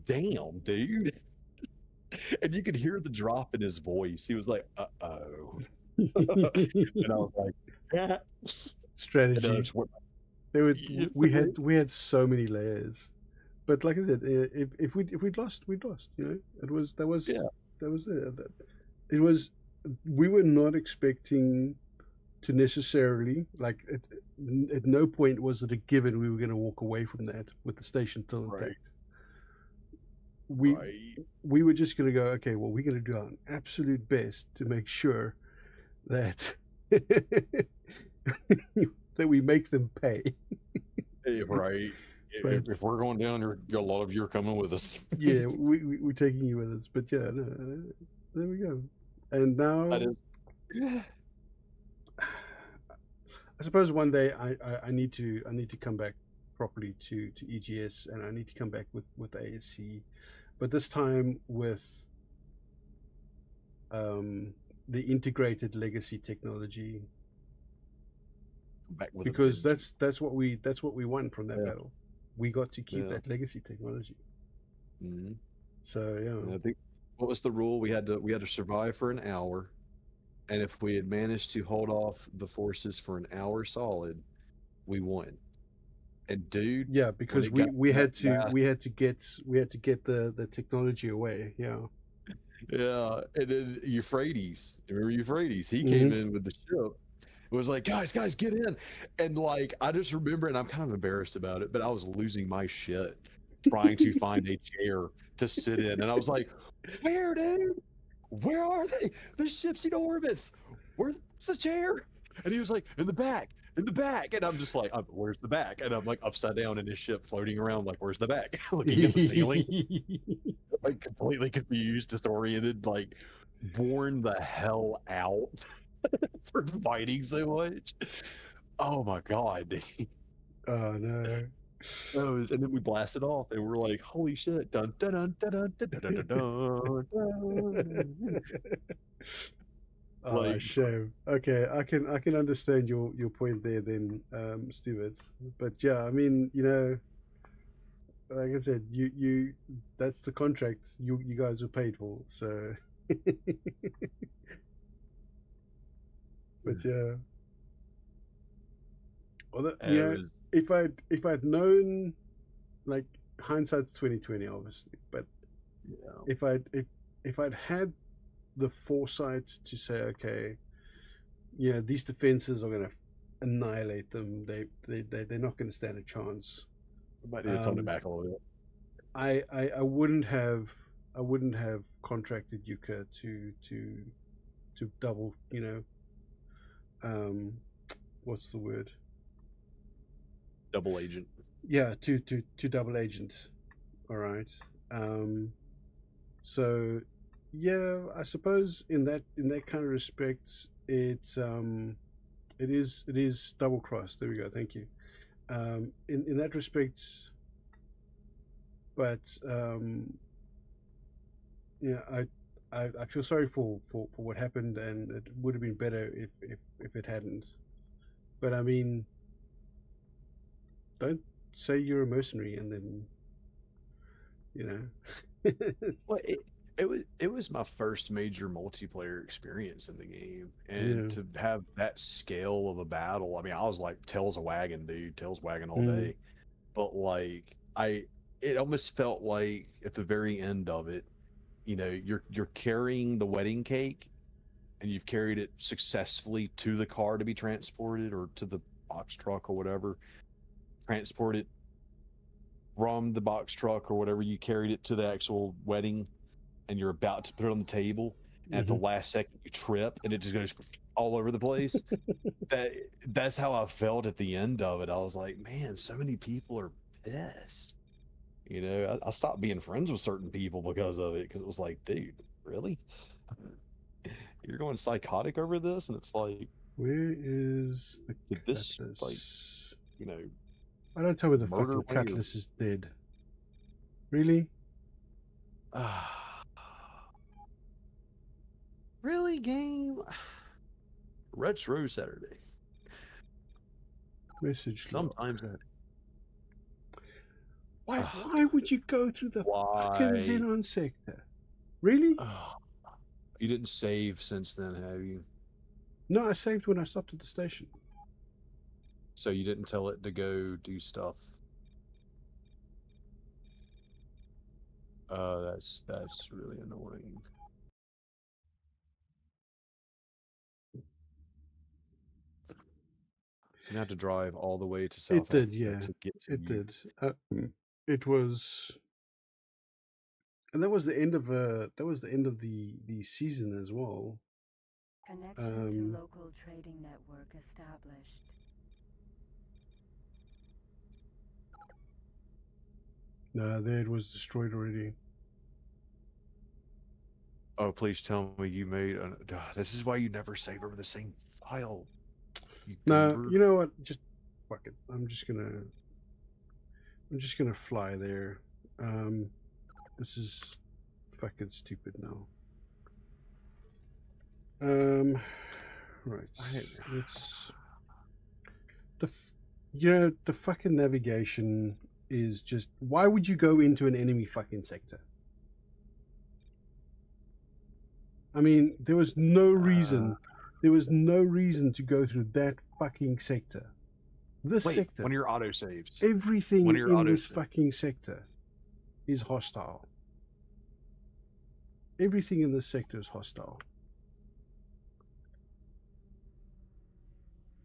damn, dude. And you could hear the drop in his voice. He was like, uh-oh. And I was like, yeah. Strategy. We had so many layers, but like I said, if we'd lost, we'd lost. You know, it was we were not expecting to necessarily, like, at no point was it a given we were going to walk away from that with the station still intact. We were just going to go, okay, well, we're going to do our absolute best to make sure that that we make them pay. Right. If we're going down, a lot of you are coming with us. Yeah, we're taking you with us. But yeah, no, there we go. And now, I suppose one day I need to come back properly to EGS, and I need to come back with the ASC, but this time with the integrated legacy technology, because that's what we won from that battle. we got to keep that legacy technology. Mm-hmm. So yeah. And I think what was the rule? We had to survive for an hour, and if we had managed to hold off the forces for an hour solid, we won. And dude, yeah, when because it got we to that had to last, we had to get the technology away. Yeah. yeah, and then Euphrates, remember Euphrates? He came Mhm. in with the ship. It was like, guys, get in. And like, I just remember, and I'm kind of embarrassed about it, but I was losing my shit trying to find a chair to sit in. And I was like, where, dude? Where are they? The ship's in orbits. Where's the chair? And he was like, in the back, in the back. And I'm just like, where's the back? And I'm like upside down in his ship floating around, like, where's the back? Looking at the ceiling, like completely confused, disoriented, like worn the hell out for fighting so much. Oh my god. Oh no. And then we blasted off and we're like, holy shit. Dun dun dun dun dun dun dun dun dun, dun. Oh, Like, shame. Okay, I can understand your point there then, Stuart. But yeah, I mean, like I said, you that's the contract you guys were paid for. So, but yeah, although it was, if I'd known, like, hindsight's 2020, obviously, but yeah. if I'd had the foresight to say, okay, yeah, these defenses are going to annihilate them. They're not going to stand a chance. I might need to tone it back a little bit. I wouldn't have contracted Yuka to double, what's the word? Double agent. Yeah, to double agent. All right. So yeah, I suppose in that kind of respect, it is double cross. There we go. Thank you. In that respect, but yeah, I feel sorry for what happened, and it would have been better if it hadn't. But I mean, don't say you're a mercenary and then you know. Well, it was my first major multiplayer experience in the game, and Yeah. to have that scale of a battle, I mean, I was like tails a wagging, dude, tails wagging all Mm. day. But like, it almost felt like at the very end of it, you're carrying the wedding cake, and you've carried it successfully to the car to be transported, or to the box truck or whatever, transport it from the box truck or whatever, you carried it to the actual wedding, and you're about to put it on the table, and at the last second you trip and it just goes all over the place. That's how I felt at the end of it. I was like, man, so many people are pissed. I stopped being friends with certain people because of it, because it was like, dude, really? You're going psychotic over this? And it's like, Where is the did this, like, cutlass? you know, I don't tell me the murder fucking one of your cutlass is dead. Really? really, game? Retro Saturday. Message log. Sometimes that. Why would you go through the fucking Why? Xenon sector? Really? You didn't save since then, have you? No, I saved when I stopped at the station. So you didn't tell it to go do stuff. That's really annoying. You have to drive all the way to South It did, Africa yeah. to get to It you. did. It was, and that was the end of the season as well. Connection to local trading network established. No, there it was destroyed already. Oh, please tell me you made this is why you never save over the same file. No, you know what? Just fuck it. I'm just gonna fly there. This is fucking stupid now. Right. Let's the fucking navigation is just, why would you go into an enemy fucking sector? I mean, there was no reason to go through that fucking sector. This Wait, sector. one of your autosaves. Everything One of your in this autosaves. fucking sector is hostile. Everything in this sector is hostile.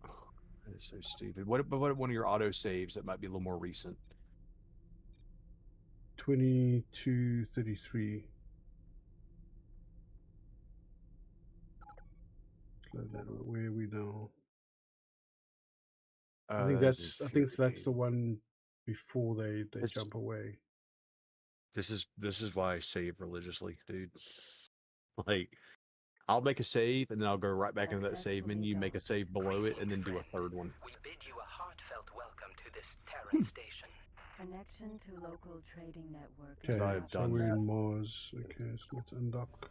That is so stupid. What one of your autosaves that might be a little more recent? 2233. Where are we now? I think that's the one before they jump away. This is why I save religiously, dude. Like, I'll make a save and then I'll go right back into that save menu, make a save below it, and then do a third one. We bid you a heartfelt welcome to this Terran station. Connection to local trading network. Okay, I've so done we're that. in Mars. Okay, so let's undock.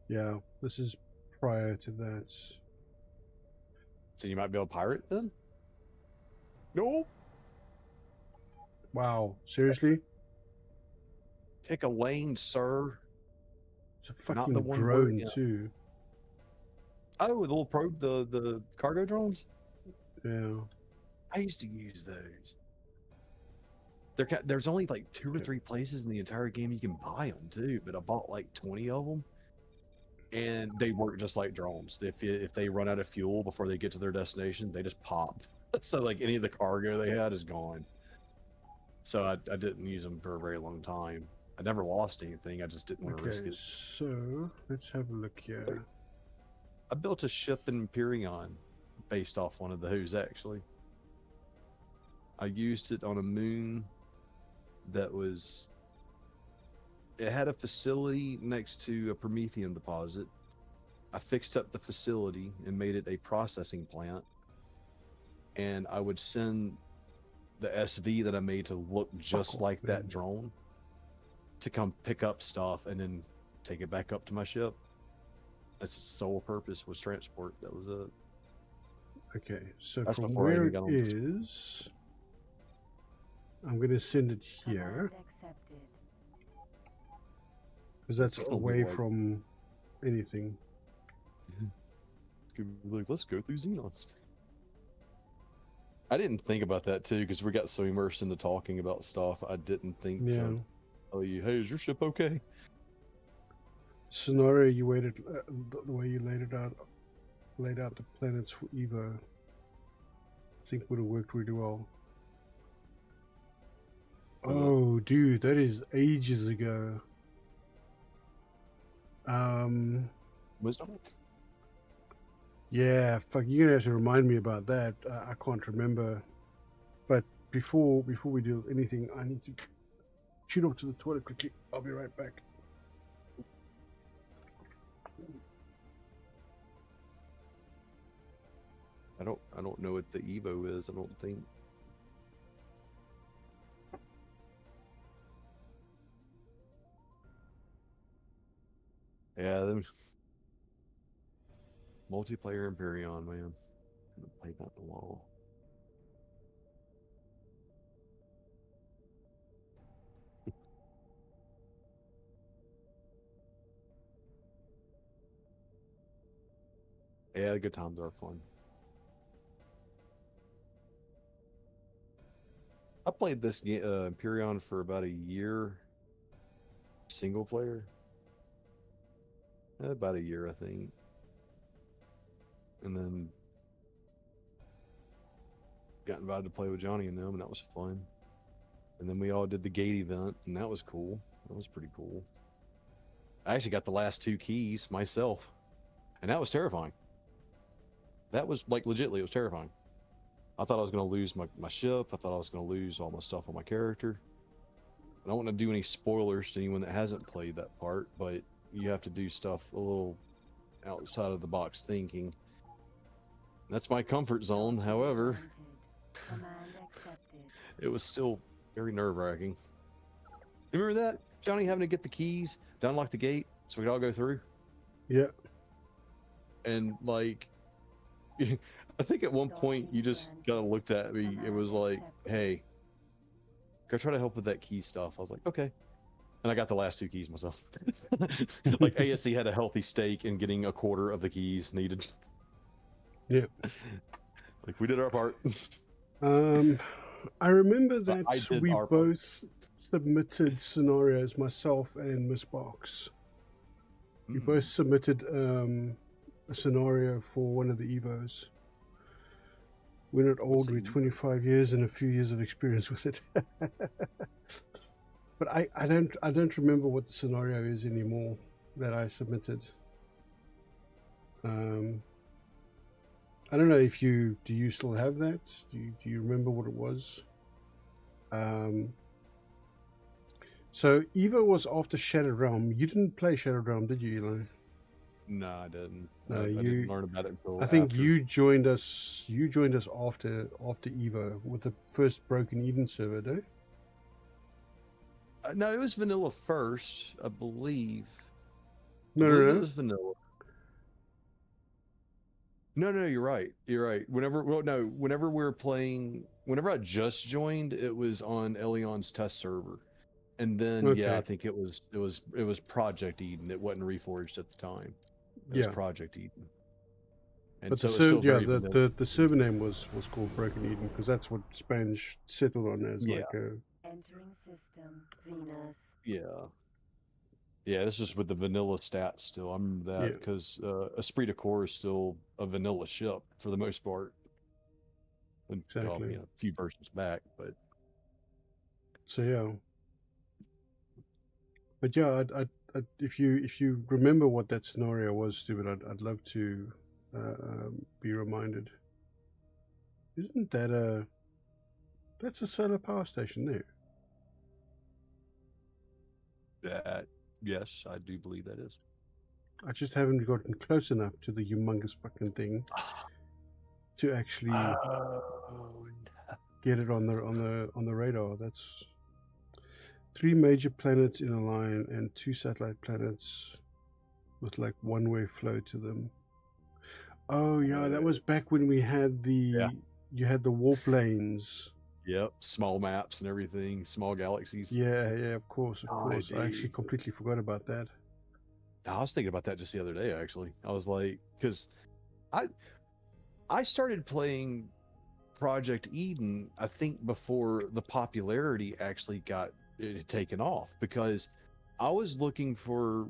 Yeah, this is prior to that. So you might be able to pirate then? No. Wow, seriously? Pick a lane, sir. It's a Not the fucking one we're drone in. too. Oh, the little probe, the cargo drones? Yeah. I used to use those. There's only like 2 or 3 places in the entire game you can buy them too, but I bought like 20 of them, and they work just like drones. If they run out of fuel before they get to their destination, they just pop. So like any of the cargo they had is gone. So I didn't use them for a very long time. I never lost anything. I just didn't want to risk Okay, it. so let's have a look here. I built a ship in Empyrean based off one of those actually. I used it on a moon that was, it had a facility next to a Prometheum deposit. I fixed up the facility and made it a processing plant, and I would send the SV that I made to look just like that drone to come pick up stuff and then take it back up to my ship. That's its sole purpose, was transport. That was it. Okay, so That's from before I where even it got on is, I'm going to send it here. Because that's It's gonna be away like- from anything. It's gonna be like, let's go through Xenons. I didn't think about that too, because we got so immersed into talking about stuff. I didn't think to tell you, hey, is your ship okay? Scenario you waited, the way you laid out the planets for Evo, I think would have worked really well. Oh, dude, that is ages ago. Wisdom? Yeah, fuck, you're gonna have to remind me about that. I can't remember. But before we do anything, I need to shoot up to the toilet quickly. I'll be right back. I don't know what the Evo is. I don't think. Yeah, them multiplayer Empyrean, man. I haven't played that in a while. Yeah, the good times are fun. I played this Empyrean for about a year, single player. About a year, I think. And then got invited to play with Johnny and them, and that was fun. And then we all did the gate event, and that was cool. That was pretty cool. I actually got the last 2 keys myself, and that was terrifying. That was like legitly, it was terrifying. I thought I was going to lose my ship. I thought I was going to lose all my stuff on my character. I don't want to do any spoilers to anyone that hasn't played that part, but you have to do stuff a little outside of the box thinking. That's my comfort zone. However, it was still very nerve-wracking. You remember that? Johnny having to get the keys to unlock the gate so we could all go through? Yeah. And like, I think at one point you just kind of looked at me. It was like, hey, Go try to help with that key stuff. I was like, okay. And I got the last 2 keys myself. Like ASC had a healthy stake in getting a quarter of the keys needed. Yeah. Like we did our part. I remember that I did we our part. both submitted scenarios, myself and Miss Box. We both submitted a scenario for one of the Evos. We're not old, we're 25 years and a few years of experience with it. But I don't remember what the scenario is anymore that I submitted. I don't know if do you still have that? Do you remember what it was? So Evo was after Shattered Realm. You didn't play Shattered Realm, did you, Eli? No, I didn't. No, I didn't learn about it until I think after. you joined us. You joined us after Evo with the first Broken Eden server, no? No, it was vanilla first, I believe. No, I believe no, it was vanilla. No, you're right. You're right. Whenever we were playing, whenever I just joined, it was on Elion's test server. And then Okay. yeah, I think it was Project Eden. It wasn't Reforged at the time. It was Project Eden. And but so the it's still very the server name was called Broken Eden because that's what Spanish settled on as like a entering system Venus. Yeah, this is with the vanilla stats still. I remember that because Esprit de Corps is still a vanilla ship for the most part. Exactly. A few versions back, but so yeah. But yeah, if you remember what that scenario was, Stupid, I'd love to be reminded. Isn't that that's a solar power station there? Yes, I do believe that is. I just haven't gotten close enough to the humongous fucking thing to actually get it on the radar. That's 3 major planets in a line and 2 satellite planets with like one-way flow to them. Oh yeah, that was back when we had you had the warp lanes. Yep, small maps and everything, small galaxies. Yeah, of course. I actually completely forgot about that. I was thinking about that just the other day, actually. I was like, because I started playing Project Eden, I think before the popularity actually got taken off, because I was looking for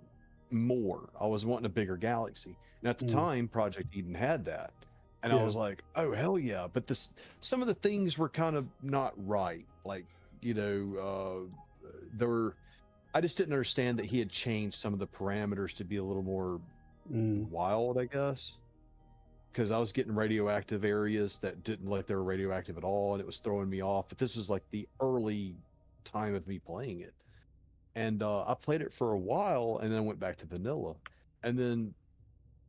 more. I was wanting a bigger galaxy. And at the time, Project Eden had that. And I was like, oh, hell yeah. But some of the things were kind of not right. Like, I just didn't understand that he had changed some of the parameters to be a little more wild, I guess. Because I was getting radioactive areas that didn't look like they were radioactive at all, and it was throwing me off. But this was like the early time of me playing it. And I played it for a while and then went back to vanilla. And then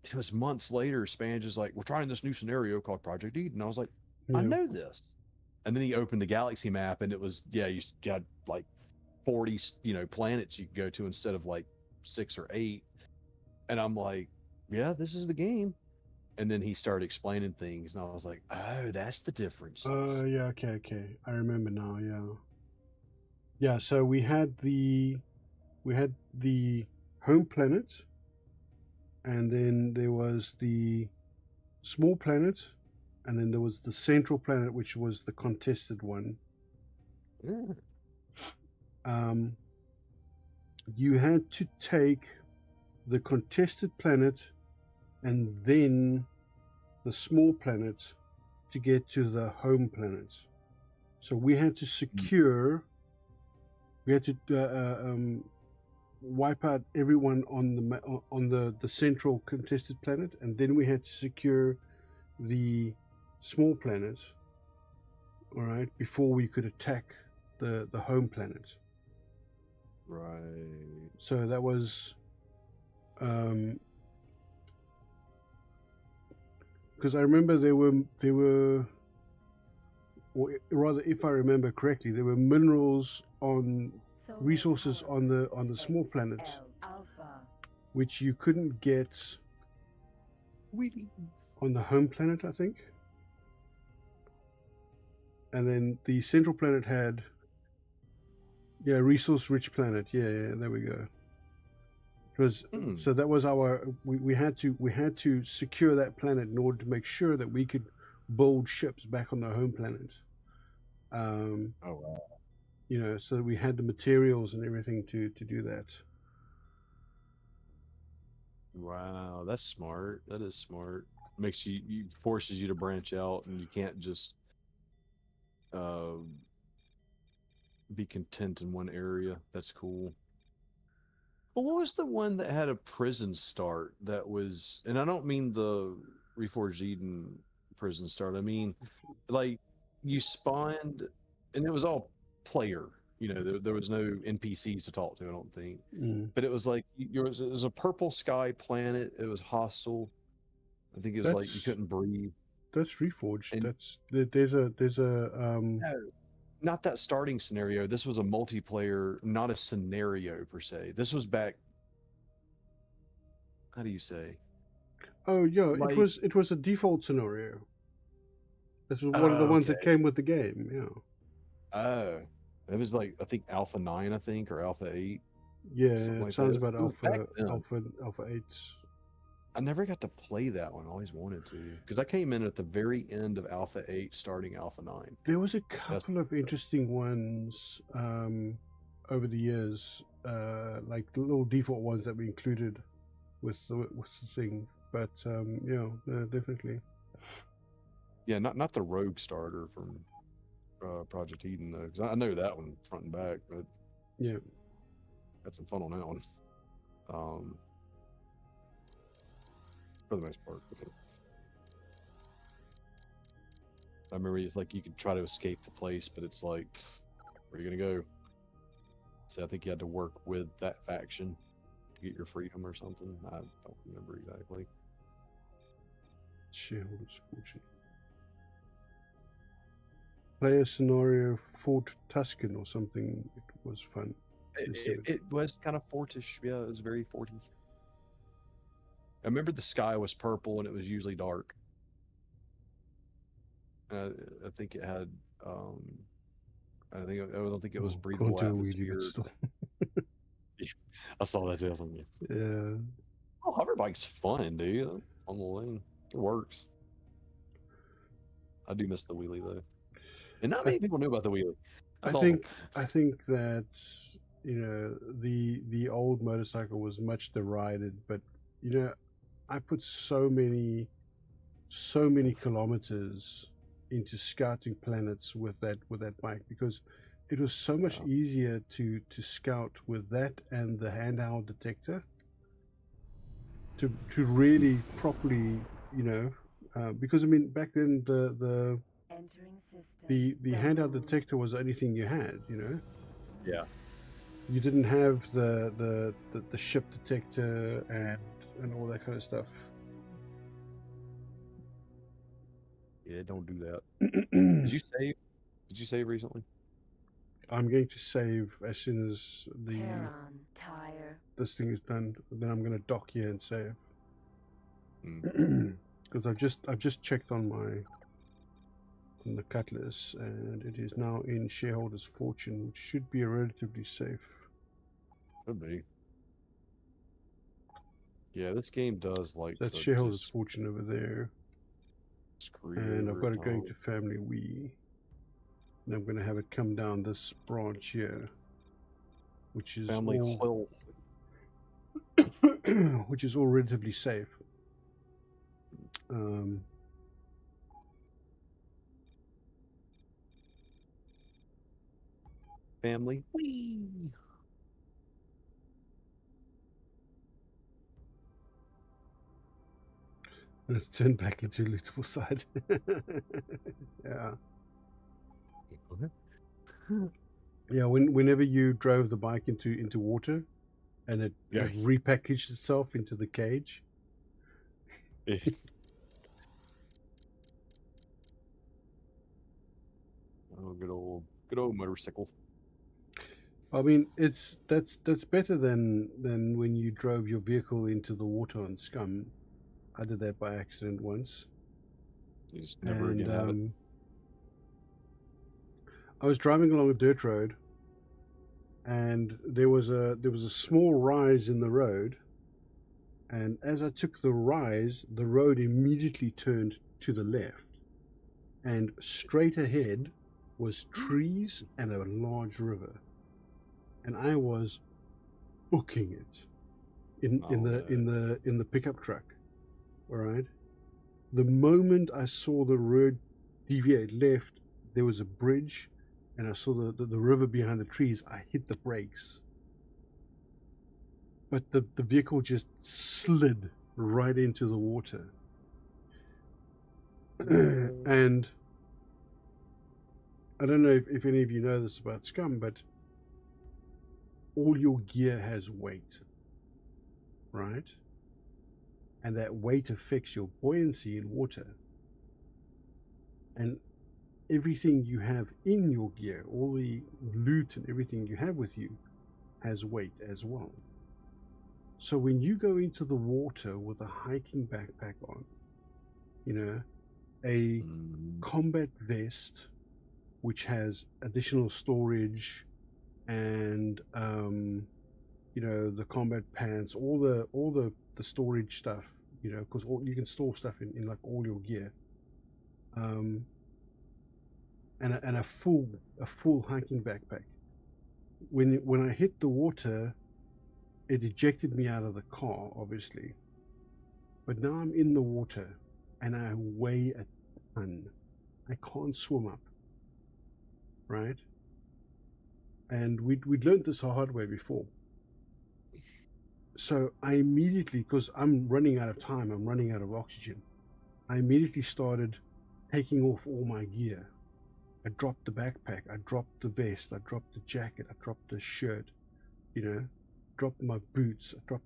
it was months later, Spanish is like, we're trying this new scenario called Project Eden. I was like, I know this. And then he opened the galaxy map, and it was, you got like 40, planets you could go to instead of like 6 or 8. And I'm like, yeah, this is the game. And then he started explaining things, and I was like, oh, that's the difference. Yeah, okay. I remember now, Yeah, so we had the home planet, and then there was the small planet, and then there was the central planet, which was the contested one. You had to take the contested planet and then the small planet to get to the home planet. So we had to secure. We had to wipe out everyone on the central contested planet, and then we had to secure the small planet. All right, before we could attack the home planet. Right. So that was. Because I remember there were, or rather, if I remember correctly, there were minerals resources on the small planet, which you couldn't get on the home planet, I think. And then the central planet had Yeah, resource-rich planet. Yeah, there we go. It was so that was our. We had to secure that planet in order to make sure that we could build ships back on the home planet. Oh wow. You know, so that we had the materials and everything to do that. Wow, that's smart. That is smart. Makes you forces you to branch out, and you can't just uh, be content in one area. That's cool. But what was the one that had a prison start that was, and I don't mean the Reforged Eden prison start. I mean, like you spawned, and it was all player. You know, there was no NPCs to talk to. I don't think. But it was like it was a purple sky planet. It was hostile. I think it was like you couldn't breathe. That's Reforged. And There's a no, not that starting scenario. This was a multiplayer, not a scenario per se. This was back. How do you say? Oh yeah, Like, it was a default scenario. This was one of the ones that came with the game. Yeah. Oh, it was like I think Alpha 9, I think, or Alpha 8. Yeah, Something it like sounds that. about Alpha 8. I never got to play that one. I always wanted to because I came in at the very end of Alpha 8, starting Alpha 9. There was a couple of interesting ones over the years, like little default ones that we included with the thing. But yeah, definitely. Yeah, not the Rogue starter from Project Eden though, because I know that one front and back. But yeah, had some fun on that one. For the most part. I remember it's like you could try to escape the place, but it's like, where are you gonna go? So I think you had to work with that faction to get your freedom or something. I don't remember exactly. Shareholders fortune. Play a scenario Fort Tuscan or something. It was fun. It was kind of fortish. Yeah, it was very forty. I remember the sky was purple and it was usually dark. I think it had. I don't think it was breathable atmosphere. Wheelie, still. Yeah, I saw that too. Something. Yeah. Oh, hoverbike's fun, dude. On the lane, it works. I do miss the wheelie though, and not many people knew about the wheelie. That's awesome. I think that the old motorcycle was much derided, but I put so many kilometers into scouting planets with that bike because it was so much easier to scout with that and the handheld detector to really properly because I mean back then the handheld detector was the only thing you had. Yeah. You didn't have the ship detector and all that kind of stuff. Yeah, don't do that. Did you save recently? I'm going to save as soon as Terran, this thing is done. Then I'm going to dock here and save. Because I've just checked on the Cutlass, and it is now in Shareholders Fortune, which should be relatively safe. Could be. Yeah, this game does like. So that's Shareholders Fortune over there. And I've got to go into Family Wii. And I'm going to have it come down this branch here, which is which is all relatively safe. Family Wii. Let's turn back into Lootable Side. Yeah. Yeah, whenever you drove the bike into water and it repackaged itself into the cage. Oh, good old motorcycle. I mean, that's better than when you drove your vehicle into the water on Scum. I did that by accident once. You just never again have it. I was driving along a dirt road, and there was a small rise in the road, and as I took the rise, the road immediately turned to the left, and straight ahead was trees and a large river, and I was booking it in the pickup truck. All right. The moment I saw the road deviate left, there was a bridge, and I saw the river behind the trees. I hit the brakes, but the vehicle just slid right into the water. And I don't know if any of you know this about Scum, but all your gear has weight, right? And that weight affects your buoyancy in water. And everything you have in your gear, all the loot and everything you have with you, has weight as well. So when you go into the water with a hiking backpack on, you know, a combat vest, which has additional storage, and you know, the combat pants, all the storage stuff, you know, because you can store stuff in like all your gear, and a full hiking backpack. When I hit the water, it ejected me out of the car, obviously, but now I'm in the water and I weigh a ton. I can't swim up, right? And we'd learned this the hard way before. So I immediately, because I'm running out of time, I'm running out of oxygen, I immediately started taking off all my gear. I dropped the backpack, I dropped the vest, I dropped the jacket, I dropped the shirt, you know, dropped my boots, I dropped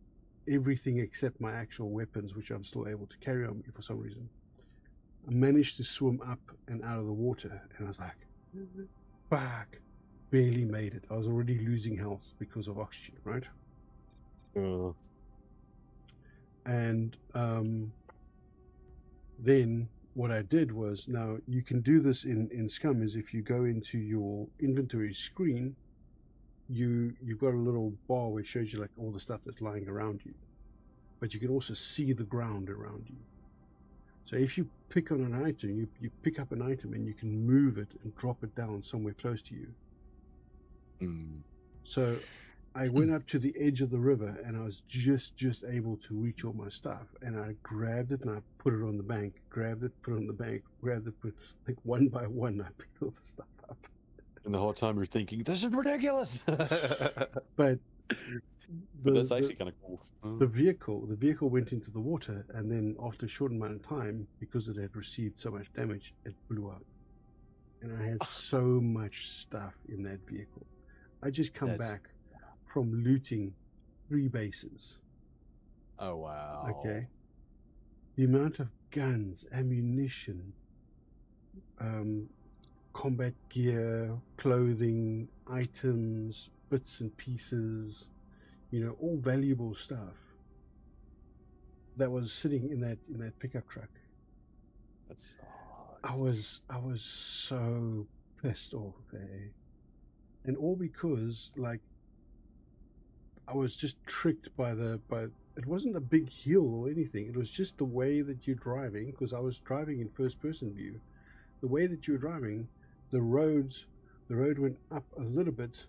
everything except my actual weapons, which I'm still able to carry on me for some reason. I managed to swim up and out of the water, and I was like, fuck, barely made it. I was already losing health because of oxygen, right? And then what I did was, now you can do this in Scum, is if you go into your inventory screen, you've got a little bar which shows you like all the stuff that's lying around you, but you can also see the ground around you. So if you pick on an item, you pick up an item and you can move it and drop it down somewhere close to you. So I went up to the edge of the river, and I was just able to reach all my stuff, and I grabbed it and I put it on the bank, grabbed it, put it on the bank, grabbed it, like one by one I picked all the stuff up. And the whole time you're thinking, this is ridiculous. But that's actually kind of cool. The vehicle went into the water, and then after a short amount of time, because it had received so much damage, it blew up. And I had so much stuff in that vehicle. I just come back from looting 3 bases. Oh, wow. Okay. The amount of guns, ammunition, combat gear, clothing, items, bits and pieces, you know, all valuable stuff that was sitting in that pickup truck. That's I was so pissed off there. And all because, like, I was just tricked by it wasn't a big hill or anything. It was just the way that you're driving, because I was driving in first person view. The way that you're driving, the road went up a little bit,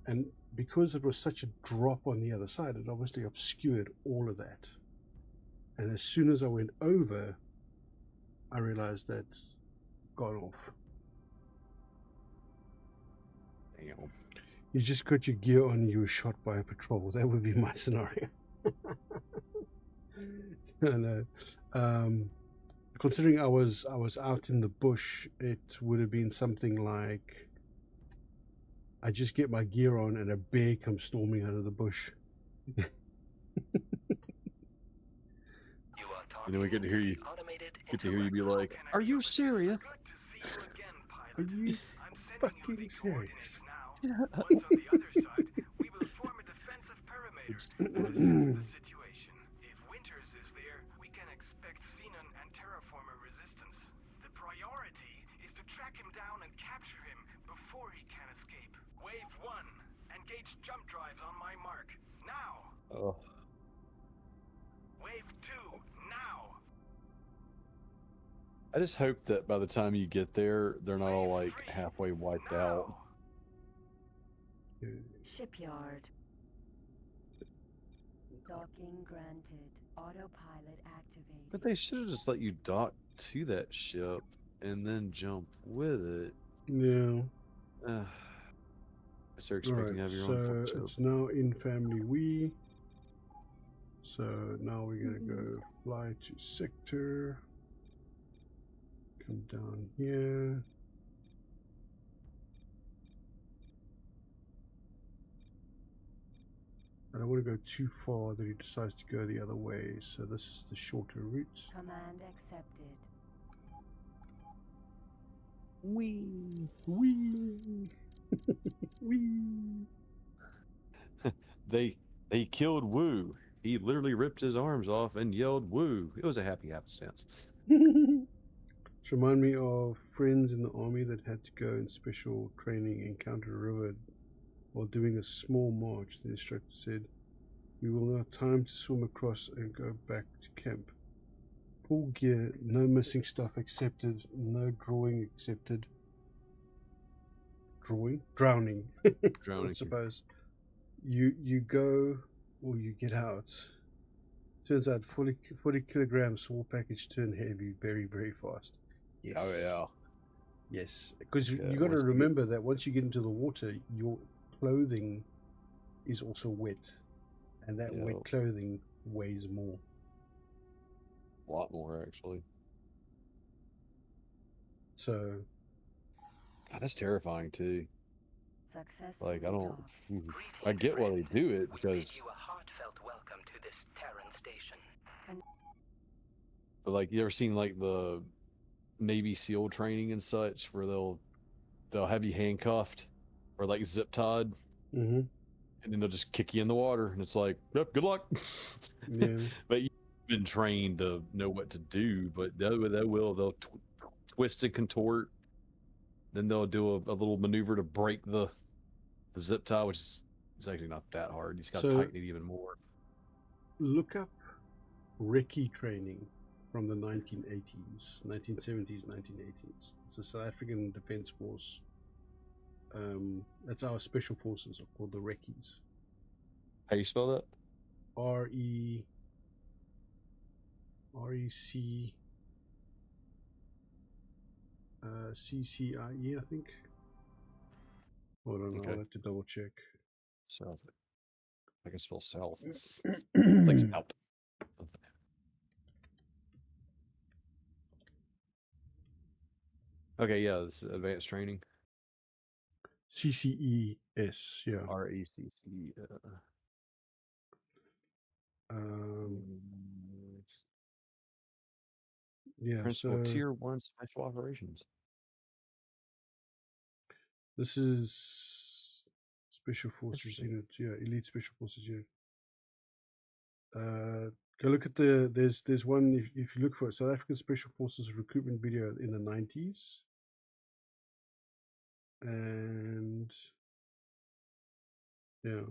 and because it was such a drop on the other side, it obviously obscured all of that. And as soon as I went over, I realized that gone off. Damn. You just got your gear on and you were shot by a patrol. That would be my scenario. No. Considering I was out in the bush, it would have been something like, I just get my gear on and a bear comes storming out of the bush. You know, we get to hear you. Get to hear you be like, "Are you serious? Are you fucking serious?" Once on the other side, we will form a defensive perimeter that assess the situation. If Winters is there, we can expect Xenon and Terraformer resistance. The priority is to track him down and capture him before he can escape. Wave 1, Engage jump drives on my mark. Now! Oh. Wave 2, now! I just hope that by the time you get there, they're not all like Wave 3, halfway wiped now! out. Shipyard. Docking granted. Autopilot activated. But they should have just let you dock to that ship and then jump with it. Yeah. They're expecting to have your own So ship. it's now in family we. So now we're gonna go fly to sector. Come down here. I don't want to go too far that he decides to go the other way, so this is the shorter route. Command accepted. Wee! Wee! Wee! They killed Wu. He literally ripped his arms off and yelled "Woo!" It was a happy happenstance. It remind me of friends in the army that had to go in special training, encounter a river while doing a small march. The instructor said, "We will now have time to swim across and go back to camp. Full gear, no missing stuff accepted, no drawing accepted." Drowning. Drowning. I suppose. You go or you get out. Turns out 40 kilograms small package turn heavy very, very fast. Yes. Oh yeah. Yes, because Yeah, you got to once you remember get- that once you get into the water, your clothing is also wet, and that Yeah. wet clothing weighs more. A lot more actually. So God, that's terrifying too. Successfully Like I don't. docked. I get why they do it We because, bid you a heartfelt welcome to this Terran station. but like you ever seen like the Navy SEAL training and such, where they'll have you handcuffed or like zip tied, mm-hmm. and then they'll just kick you in the water, and it's like, yep, good luck. Yeah. But you've been trained to know what to do. But they'll twist and contort. Then they'll do a little maneuver to break the zip tie, which is actually not that hard. You just got to So- tighten it even more. Look up recce training from the 1980s, 1970s, 1980s. It's a South African Defence Force. That's our special forces are called the recces. How do you spell that? REC. CCIE, I think. Hold on, Okay. I'll have to double check. South. I can spell south. It's like south. Okay, yeah, this is advanced training. CCES, yeah. RECC. Yeah, Principal so Tier 1 Special Operations. this is Special Forces Unit, yeah, Elite Special Forces Unit. Go look at there's one, if you look for it, South African Special Forces recruitment video in the 90s. And yeah.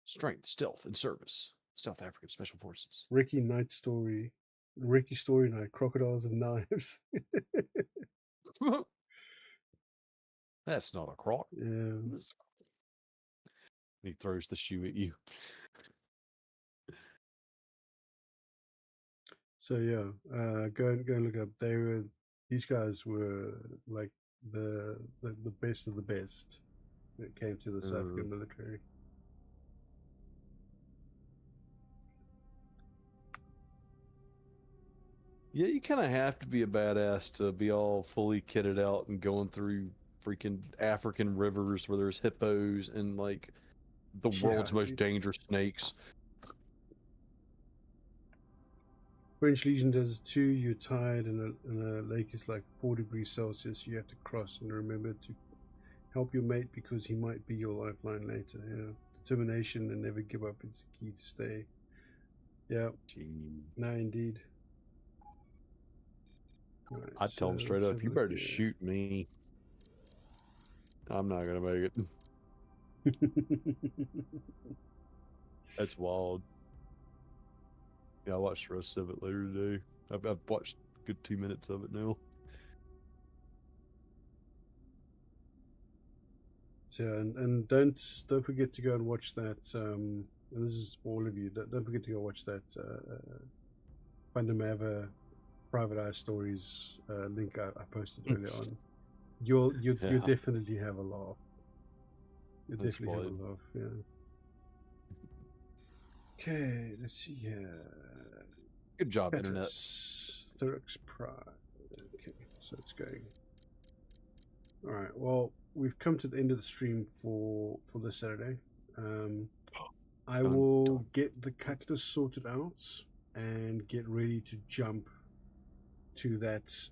Strength, stealth, and service. South African Special Forces. Ricky Story Night, Crocodiles and Knives. That's not a croc. Yeah. He throws the shoe at you. So yeah, go and look up. These guys were like the best of the best when it came to the South African military. Yeah, you kind of have to be a badass to be all fully kitted out and going through freaking African rivers where there's hippos and like the world's most dangerous snakes. French Legion does it too. You're tired and a lake is like 4 degrees Celsius. You have to cross and remember to help your mate because he might be your lifeline later. Yeah. Determination and never give up is the key to stay. Yeah. Gee. No, indeed. Right, I'd tell him straight up, you better just shoot me. I'm not gonna make it. That's wild. Yeah, I'll watch the rest of it later today. I've watched a good 2 minutes of it now. So, and don't forget to go and watch that. And this is for all of you. Don't forget to go watch that Fundamava Private Eye Stories link I posted earlier on. You'll definitely have a laugh. You'll That's definitely have wild. a laugh. Yeah. Okay, let's see here. Good job, internet. Thurix Pride. Okay, so it's going. All right. Well, we've come to the end of the stream for this Saturday. I will get the cutlass sorted out and get ready to jump to that.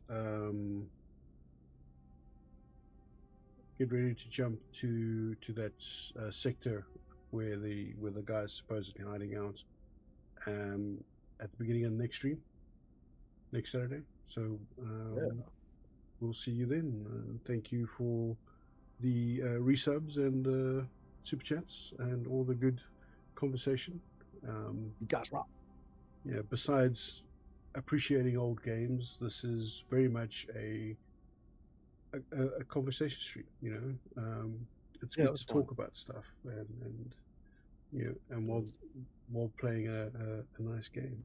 Get ready to jump to that sector where the guy's supposedly hiding out. At the beginning of the next stream, next Saturday. So we'll see you then. Thank you for the resubs and the super chats and all the good conversation. You guys rock. Yeah, besides appreciating old games, this is very much a conversation stream. You know, it's good to talk about stuff and you know, and while playing a nice game.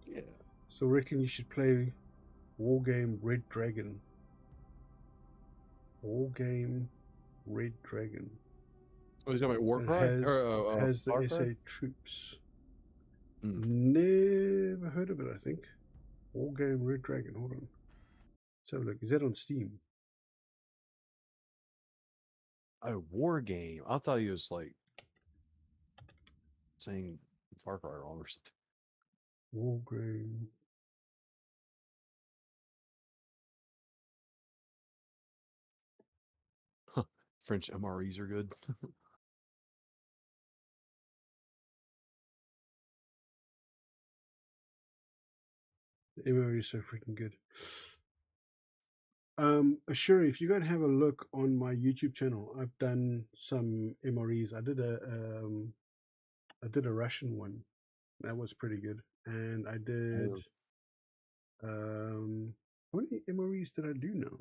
Yeah. So I reckon you should play War Game Red Dragon. War Game Red Dragon. Oh, he's talking about Warcry? Has the Warcry? SA troops. Never heard of it, I think. War Game Red Dragon. Hold on. Let's have a look. Is that on Steam? A war game. I thought he was like saying Far Cry wrong or something. War Game. Huh. French MREs are good. The MMO is so freaking good. Ashuri, if you go and have a look on my YouTube channel, I've done some MREs. I did a Russian one. That was pretty good. And I did how many MREs did I do now?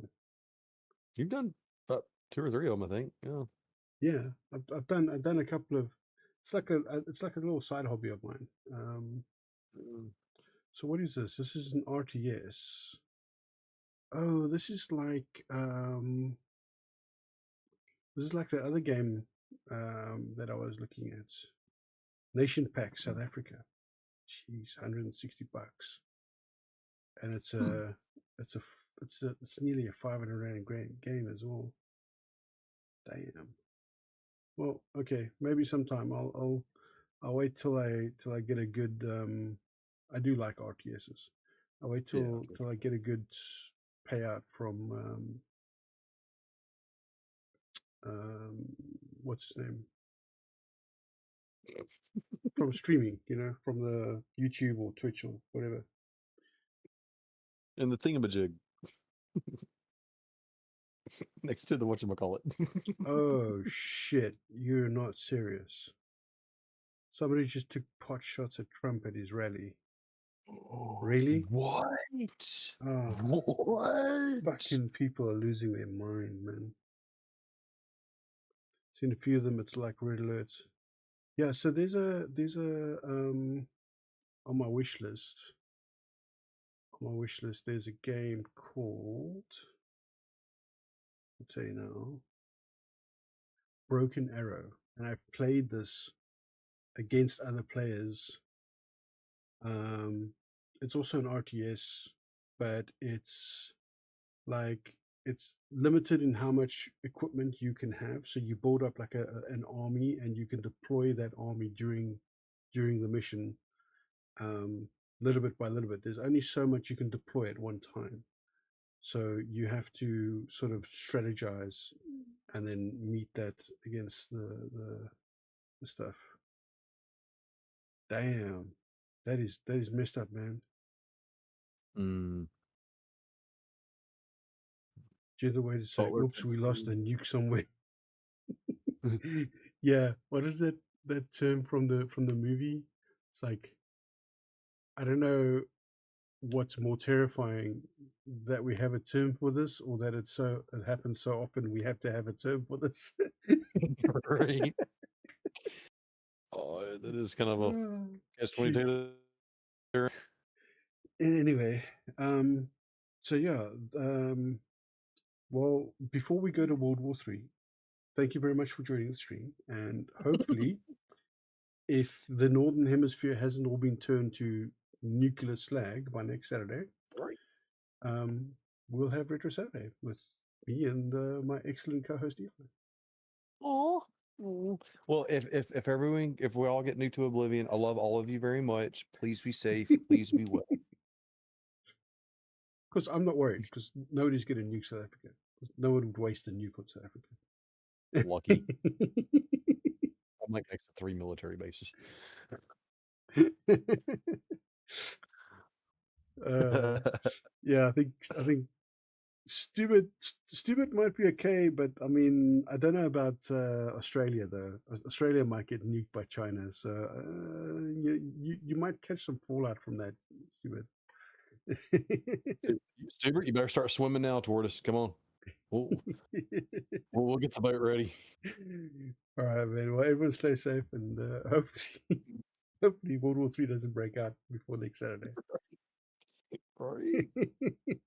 You've done about 2 or 3 of them, I think. Yeah. Yeah, I've done a couple of. It's like a little side hobby of mine. So what is this? This is an RTS. Oh, this is like the other game that I was looking at. Nation Pack South Africa. Jeez, $160, and it's nearly a 500 rand game as well. Damn. Well, okay, maybe sometime I'll wait till I get a good. I do like RTSs. I'll wait till I get a good payout from what's his name, from streaming, you know, from the YouTube or Twitch or whatever. And the thingamajig next to the whatchamacallit. Oh shit, you're not serious. Somebody just took pot shots at Trump at his rally. Really? What? Oh, what? Fucking people are losing their mind, man. Seen a few of them. It's like red alerts. Yeah. So there's a on my wish list. On my wish list, there's a game called. I'll tell you now. Broken Arrow, and I've played this against other players. It's also an RTS, but it's limited in how much equipment you can have. So you build up like an army, and you can deploy that army during the mission, little bit by little bit. There's only so much you can deploy at one time, so you have to sort of strategize and then meet that against the stuff. Damn, that is messed up, man. Gentle way to say, Butler oops, we lost a Pennsylvania. nuke somewhere. Yeah, what is that term from the movie? It's like, I don't know what's more terrifying, that we have a term for this, or that it happens so often we have to have a term for this. Right. Oh, that is kind of a Jeez. catch-22 there. Anyway, so yeah, well, before we go to World War III, thank you very much for joining the stream, and hopefully, if the Northern Hemisphere hasn't all been turned to nuclear slag by next Saturday, Right. we'll have Retro Saturday with me and my excellent co-host Ethan. Oh. Well, if everyone, if we all get nuked to oblivion, I love all of you very much. Please be safe. Please be well. Because I'm not worried, because nobody's going to nuke South Africa. No one would waste a nuke on South Africa. Lucky. I'm like next to 3 military bases. Yeah, I think stupid might be okay, but I mean, I don't know about Australia though. Australia might get nuked by China, so you might catch some fallout from that. Stupid. Stupid, you better start swimming now toward us. Come on. We'll get the boat ready. All right, man. Well, everyone stay safe, and hopefully World War III doesn't break out before next Saturday. Right.